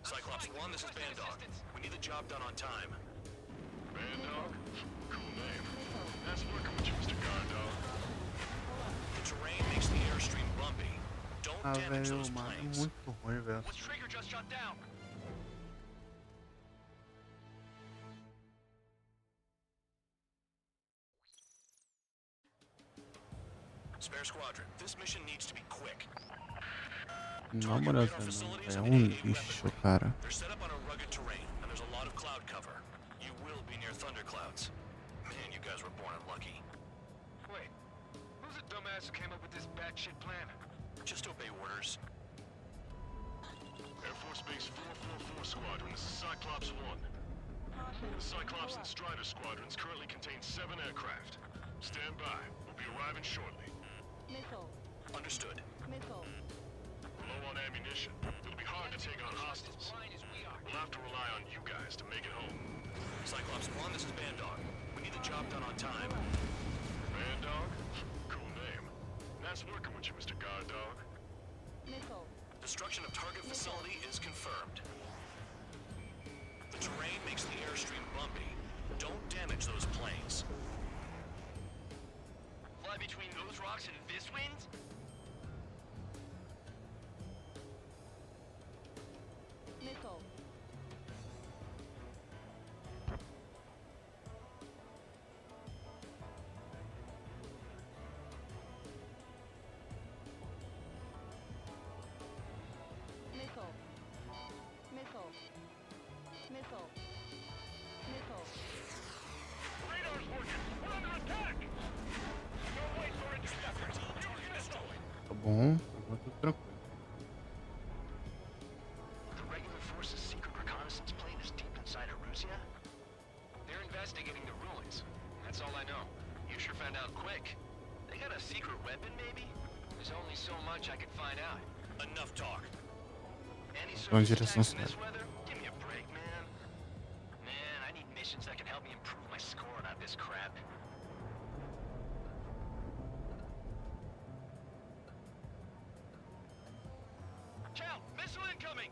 Cyclops 1, this is Bandog. We need the job done on time. Bandog? Cool name. Nice working with you, Mr. Guard Dog. The terrain makes the airstream bumpy. Don't Ah, damage velho, those mano, é planes. muito ruim, velho. What's Trigger just shot down? Spare Squadron, this mission needs to be quick. Na moral, é um lixo, cara. They're set up on a rugged terrain, and there's a lot of cloud cover. You will be near thunderclouds. Man, you guys were born unlucky. Wait, who's the dumbass who came up with this batshit plan? Just obey orders. Air Force Base 444 Squadron, this is Cyclops 1. The Cyclops and Strider squadrons currently contain 7 aircraft. Stand by. We'll be arriving shortly. Missile. Understood. Missile. We're low on ammunition. It'll be hard to take on hostiles. We'll have to rely on you guys to make it home. Cyclops 1, this is Bandog. We need the job done on time. Bandog? Cool name. Nice working with you, Mr. Guard Dog. Missile. Destruction of target facility is confirmed. The terrain makes the airstream bumpy. Don't damage those planes. Fly between those rocks and this wind? Missile. Missile. Missile. Missile. Missile. Radar's working! We're under attack! Don't wait for interceptors! Use missile! Tá bom, agora tudo tranquilo. The regular force's secret reconnaissance plane is deep inside Erusia? They're investigating the ruins. That's all I know. You sure found out quick. They got a secret weapon, maybe? There's only so much I could find out. Enough talk. Any Tô em surface direção attacks in this certa. weather? Give me a break, man. Man, I need missions that can help me improve my score, not this crap. Cal, missile incoming!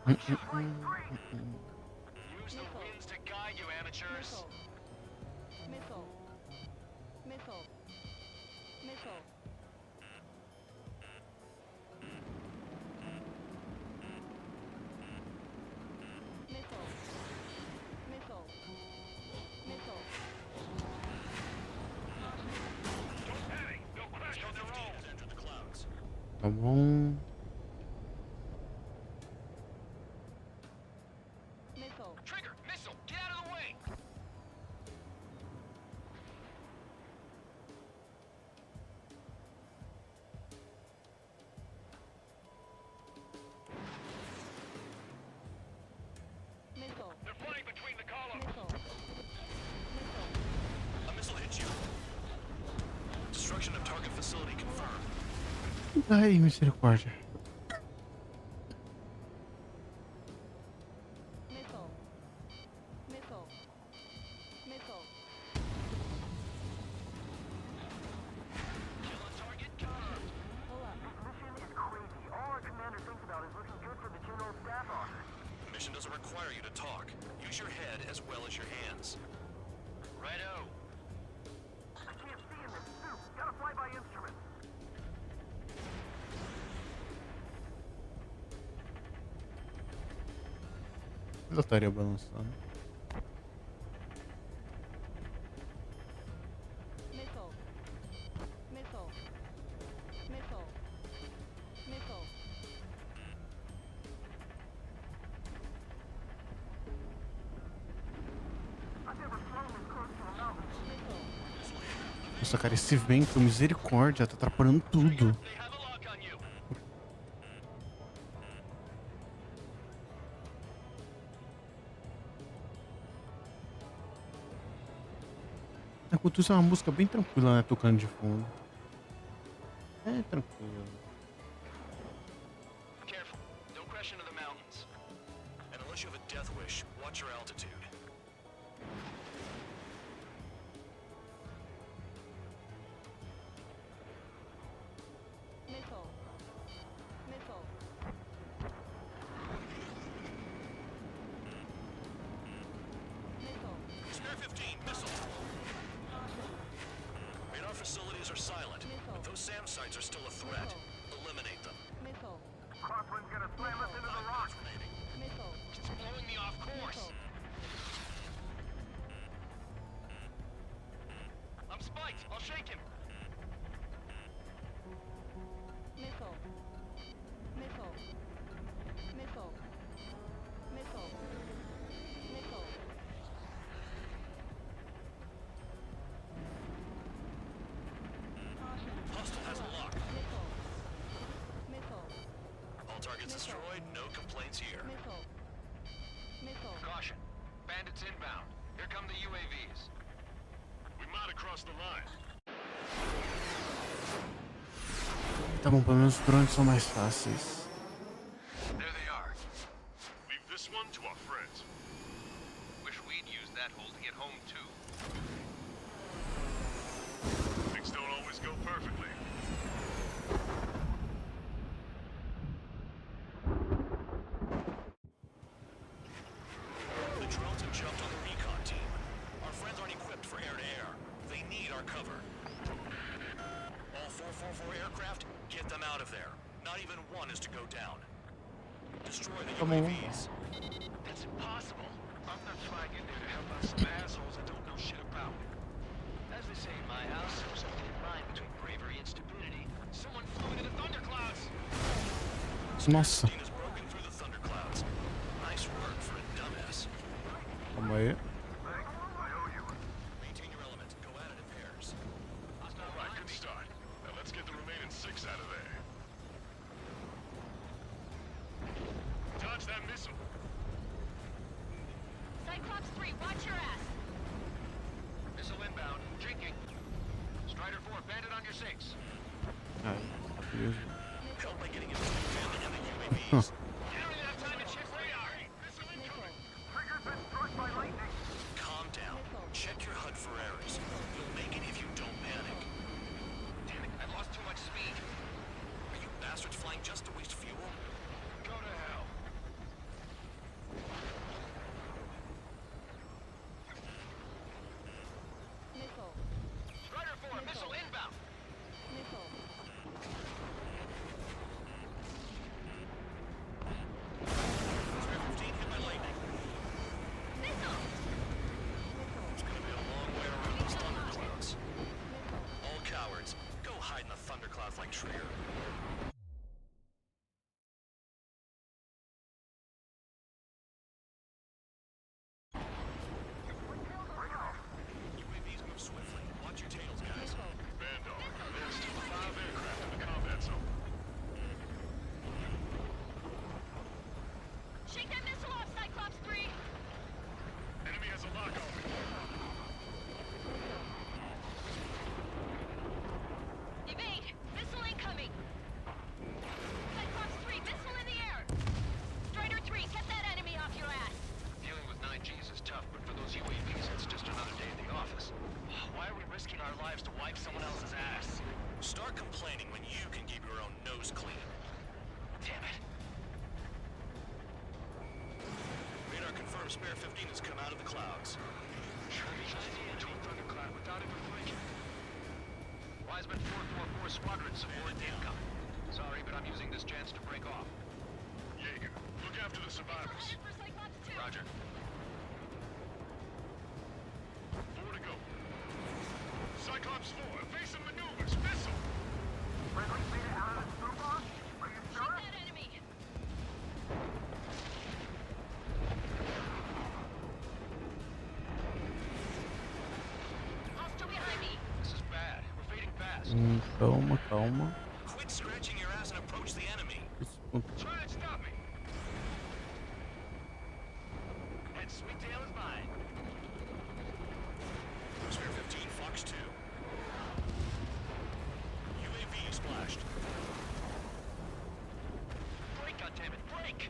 Use the winds to guide you, amateurs. Missile. Missile. Missile. Missile. Missile. Missile. Don't panic! They'll crash on their own! Has entered the clouds. Tá bom. Missile. Trigger, missile, get out of the way! Missile. They're flying between the columns! Missile. Missile. A missile hit you. Destruction of target facility confirmed. Ai, misericórdia. Missile. Missile. Missile. Kill a target, counter! Pull up. Mission is crazy. All our commander thinks about is looking good for the general staff office. The mission doesn't require you to talk. Use your head as well as your hands. Righto. I can't see in this suit. Gotta fly by instruments. Eu estaria balançando. Nossa, cara, esse vento, misericórdia, tá atrapalhando tudo. Enquanto isso é uma música bem tranquila, né? Tocando de fundo. É tranquilo. Careful. Don't crash into the mountains. And unless you have a death wish, watch your altitude. Missile. Missile. Missile. Spare 15, missile. Radar facilities are silent, but those SAM sites are still a threat. Eliminate them. Missile. Crosswind's gonna slam us into the rocks. Missile. It's blowing me off course. I'm spiked. I'll shake him. Missile. Missile. Missile. Missile. Missile. Hostile has a lock. Missile. Missile. All targets destroyed. No complaints here. Missile. Missile. Caution. Bandits inbound. Here come the UAVs. We might have crossed the line. Tá bom, pelo menos os drones são mais fáceis. There they are. Leave this one to our friends. Wish we'd used that hole to get home too. Things don't always go perfectly. The drones have jumped on the recon team. Our friends aren't equipped for air-to-air. They need our cover. All 444 aircraft, get them out of there. Not even one is to go down. Destroy the UAVs. That's impossible. I'm not flying in there to help out some assholes I don't know shit about. As they say in my house, there's a thin line between bravery and stupidity. Someone flew into the thunderclouds. Nossa. Is broken through the thunderclouds. Nice work for a dumbass. Calma aí. Maintain your element. Go at it in pairs. All right, good start. Now let's get the remaining 6 out of there. Dodge that missile. Cyclops 3, watch your ass. Missile inbound. Drinking. Strider 4, bandit on your 6. Ai, beleza. Help by getting into the family and the UAVs. You don't even have time to check radar. Missile incoming. Trigger's been struck by lightning. Calm down. Check your HUD for errors. You'll make it if you don't panic. Damn it, I lost too much speed. Are you bastards flying just to waste fuel? Go to hell. Missile. Strider 4, missile inbound. Missile. Calma, calma. Quit scratching your ass and approach the enemy. Try and stop me. And Sweet Tail is mine. Spare 15, Fox 2. UAV splashed. Break, goddammit, break!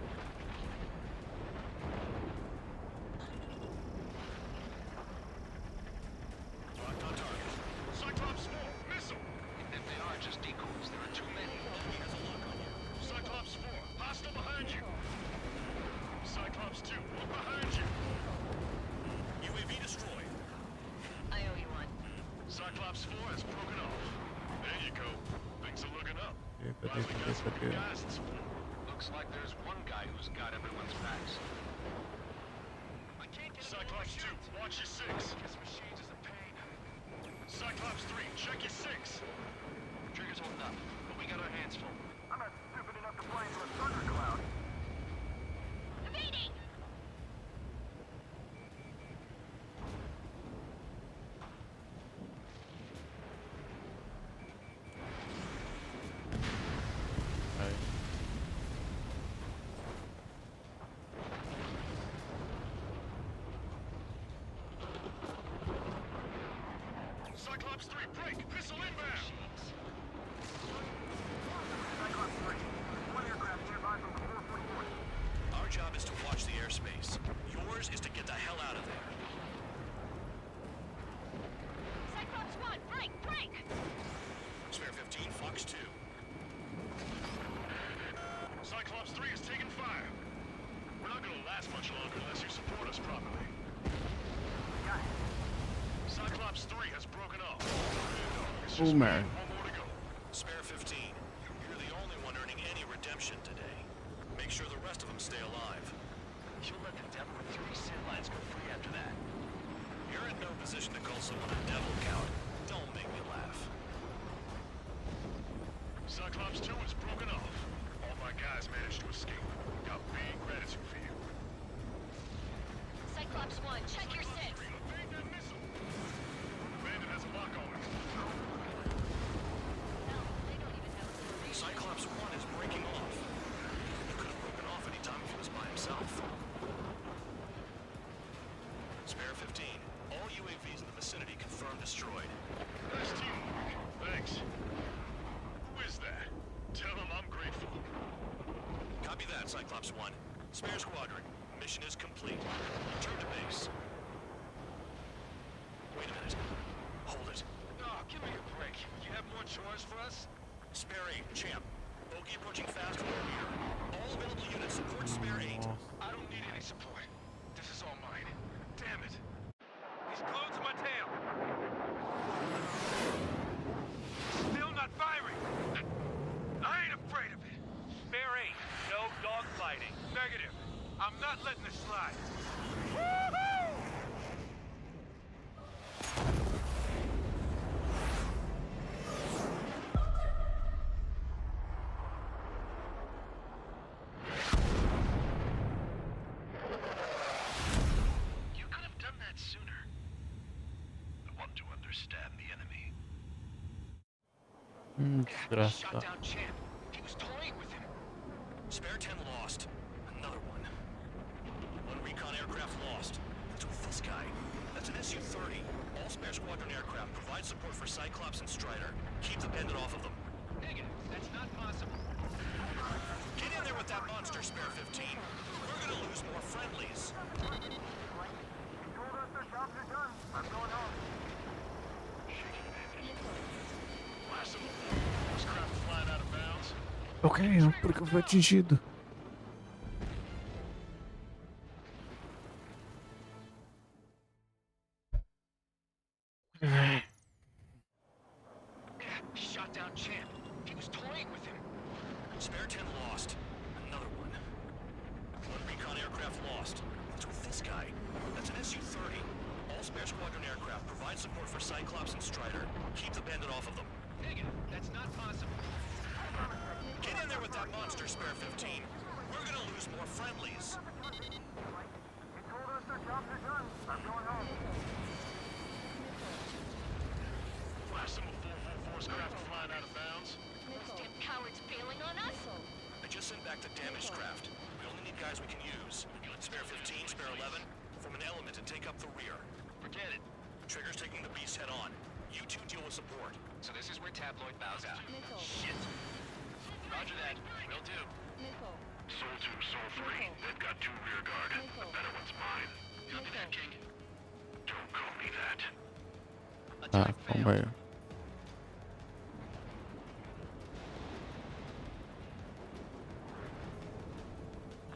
Locked on target. Cyclops 4, missile! If they are just decoys, there are too many. Enemy has a lock on you. Cyclops 4, hostile behind you! Cyclops 2, look behind you! UAV destroyed. I owe you one. Cyclops 4 has broken off. There you go. Things are looking up. Cadê, Finally got some cadê? new guys in support. Looks like there's one guy who's got everyone's backs. I can't get Cyclops 2, watch your 6. This machines is a pain. Cyclops 3, check your 6. Trigger's holding up, but we got our hands full. I'm not stupid enough to fly into a thundercloud. Evading! Aí. Cyclops 3, break! Missile inbound! Cyclops 3. One aircraft nearby from the 444. Our job is to watch the airspace. Yours is to get the hell out of there. Cyclops 1, break, break! Spare 15, Fox 2. Cyclops 3 is taking fire. We're not gonna last much longer unless you support us properly. Got it. Cyclops 3 has broken off. It's Oh, just man. one more to go. Spare 15. You're the only one earning any redemption today. Make sure the rest of them stay alive. You'll let the devil with 3 sin lines go free after that. You're in no position to call someone a devil, Count. Don't make me laugh. Cyclops 2 is broken off. All my guys managed to escape. Got big gratitude for you. Cyclops 1, check your 6. Evade that missile. Bandit has a lock on it. No, they don't even know who Cyclops 1 is breaking off. He could have broken off any time if he was by himself. Spare 15. All UAVs in the vicinity confirmed destroyed. Nice teamwork. Thanks. Who is that? Tell him I'm grateful. Copy that, Cyclops 1. Spare squadron. Mission is complete. Return to base. Wait a minute. Hold it. Oh, give me a break. You have more chores for us? Spare 8, champ. Bogey approaching fast from here. All available units support Spare 8. I don't need any support. This is all mine. Damn it. He's glued to my tail. Still not firing. I ain't afraid of it. Spare 8. No dogfighting. Negative. I'm not letting this slide. Woohoo! You could have done that sooner. I want to understand the enemy. Desgraça. Shot down champ. He was toying with him. Spare 10 lost. Another one. One recon aircraft lost. What's with this guy? That's an Su-30. All spare squadron aircraft provide support for Cyclops and Strider. Keep the bandit off of them. Negative. That's not possible. Get in there with that monster, Spare 15. We're gonna lose more friendlies. He told us their jobs are done. I'm going home. Last of them. This craft flying out of bounds. Ok, porque foi atingido. Shot down champ. He was toying with him. Spare 10 lost. Another one. One recon aircraft lost. What's with this guy? That's an Su-30. All spare squadron aircraft provide support for Cyclops and Strider. Keep the bandit off of them. Negative. That's not possible. Get in there with that monster, Spare 15. We're gonna lose more friendlies. He told us their jobs are done. I'm going home. Last of the 444's craft back the damaged craft. We only need guys we can use. Spare 15, spare 11. Form an element and take up the rear. Forget it. Trigger's taking the beast head on. You two deal with support. So this is where Tabloid bows out. Missile. Shit. Roger that. Will do. Missile. Soul 2, Soul 3. They've got 2 rear guard. The better one's mine. Copy that, King. Don't call me that. Tá, calma aí.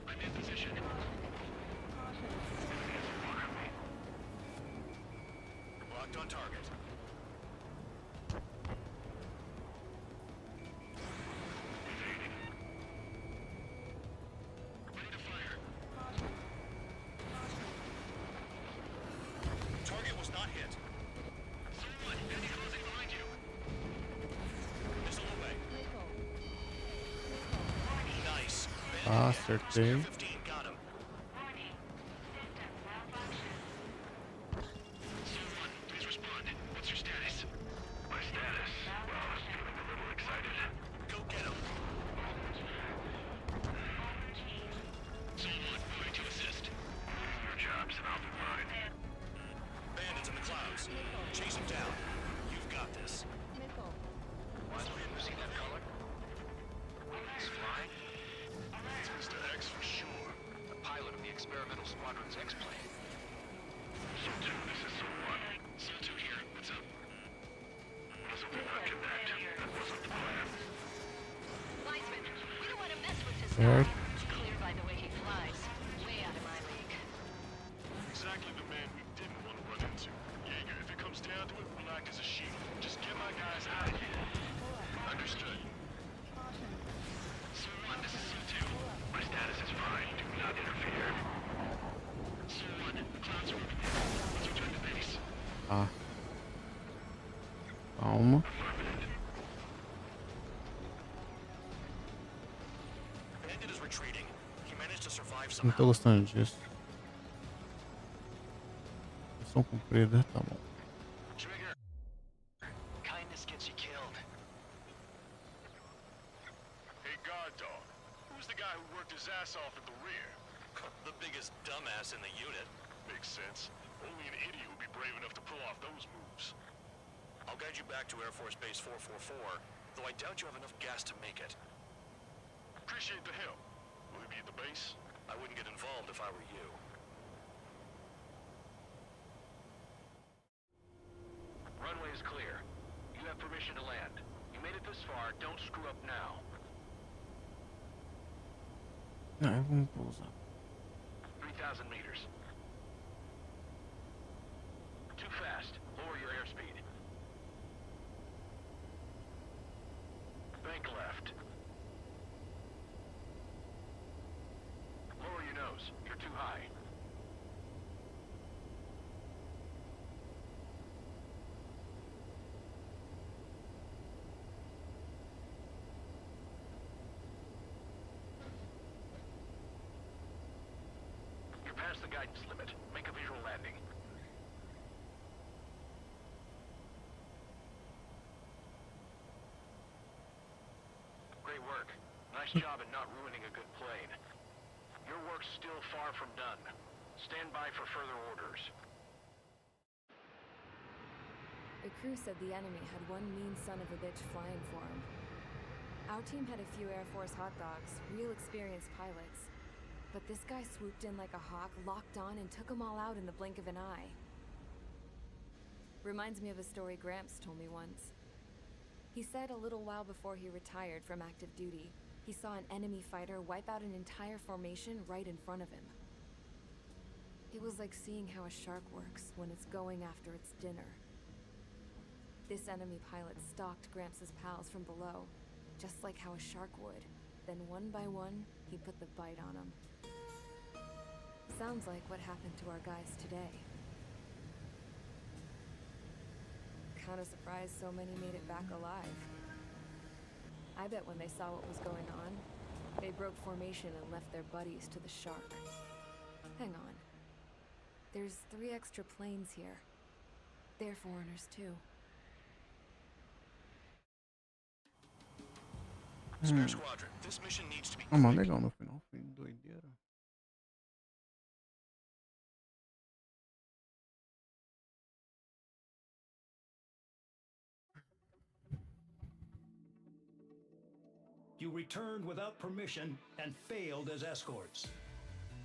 I'm in position. Locked on target. Ready to fire. Target was not hit. Someone, enemy closing behind you. Missile away. Missile. Nice. Ah, acertei. 15, got him. Someone, please respond. What's your status? My status? Well, feeling a little excited. Go get him. Someone, moving to assist. Your jobs and I'll do mine. Bandits in the clouds. Chase him down. You've got this. Missile. See that color? He's flying. It's Mr. X for sure. The pilot of the experimental squadron's X-plane. Soul 2, this is Soul 1. Soul 2 here. What's up? Muzzle did not connect. That wasn't the plan. Weisman, we don't want to mess with this Certo. guy. It's clear by the way he flies. Way out of my league. Exactly the man we didn't want to run into. Jaeger, if it comes down to it, we'll act as a shield. Just get my guys out of here. Understood. Soul 1, this is Soul 2. My status is fine. Do not interfere. Soul 1, the clouds are moving in. Let's return to base. Tá. Calma. Bandit is retreating. He managed to survive Não somehow. tô gostando disso. Missão cumprida, tá bom. Trigger. Kindness gets you killed. Hey, guard dog. Who's the guy who worked his ass off at the rear? The biggest dumbass in the unit. Makes sense. Only an idiot would be brave enough to pull off those moves. I'll guide you back to Air Force Base 444, though I doubt you have enough gas to make it. Appreciate the help. Will he be at the base? I wouldn't get involved if I were you. Runway is clear. You have permission to land. You made it this far. Don't screw up now. Não, vamos pousar. 3,000 meters. Too fast. Lower your airspeed. Bank left. Lower your nose. You're too high. You're past the guidance limit. Make a visual landing. Great work. Nice job in not ruining a good plane. Your work's still far from done. Stand by for further orders. The crew said the enemy had one mean son of a bitch flying for him. Our team had a few Air Force hot dogs, real experienced pilots. But this guy swooped in like a hawk, locked on, and took them all out in the blink of an eye. Reminds me of a story Gramps told me once. He said a little while before he retired from active duty, he saw an enemy fighter wipe out an entire formation right in front of him. It was like seeing how a shark works when it's going after its dinner. This enemy pilot stalked Gramps' pals from below, just like how a shark would. Then one by one, he put the bite on them. Sounds like what happened to our guys today. Kinda surprised so many made it back alive. I bet when they saw what was going on, they broke formation and left their buddies to the shark. Hang on. There's 3 extra planes here. They're foreigners too. Spare squadron, this mission needs to be Ah, mas quick. legal no final. Foi doideira. You returned without permission and failed as escorts.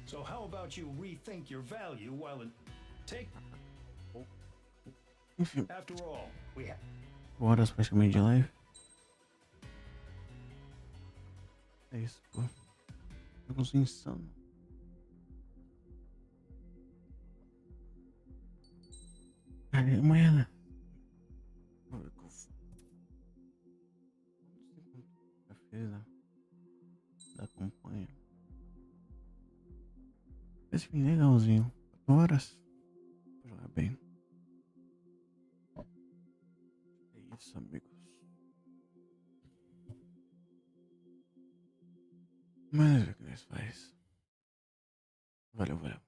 So how about you rethink your value while in... Take... Enfim. After all, we have... Horas praticamente de live. É isso, pô. Jogozinho insano. Aí amanhã, né? Vou ver o que eu faço. Já fez, né? Da campanha. Esse fim legalzinho. 4 horas. Vou jogar bem. É isso, amigos. Mas é o que nós faz. Valeu, valeu.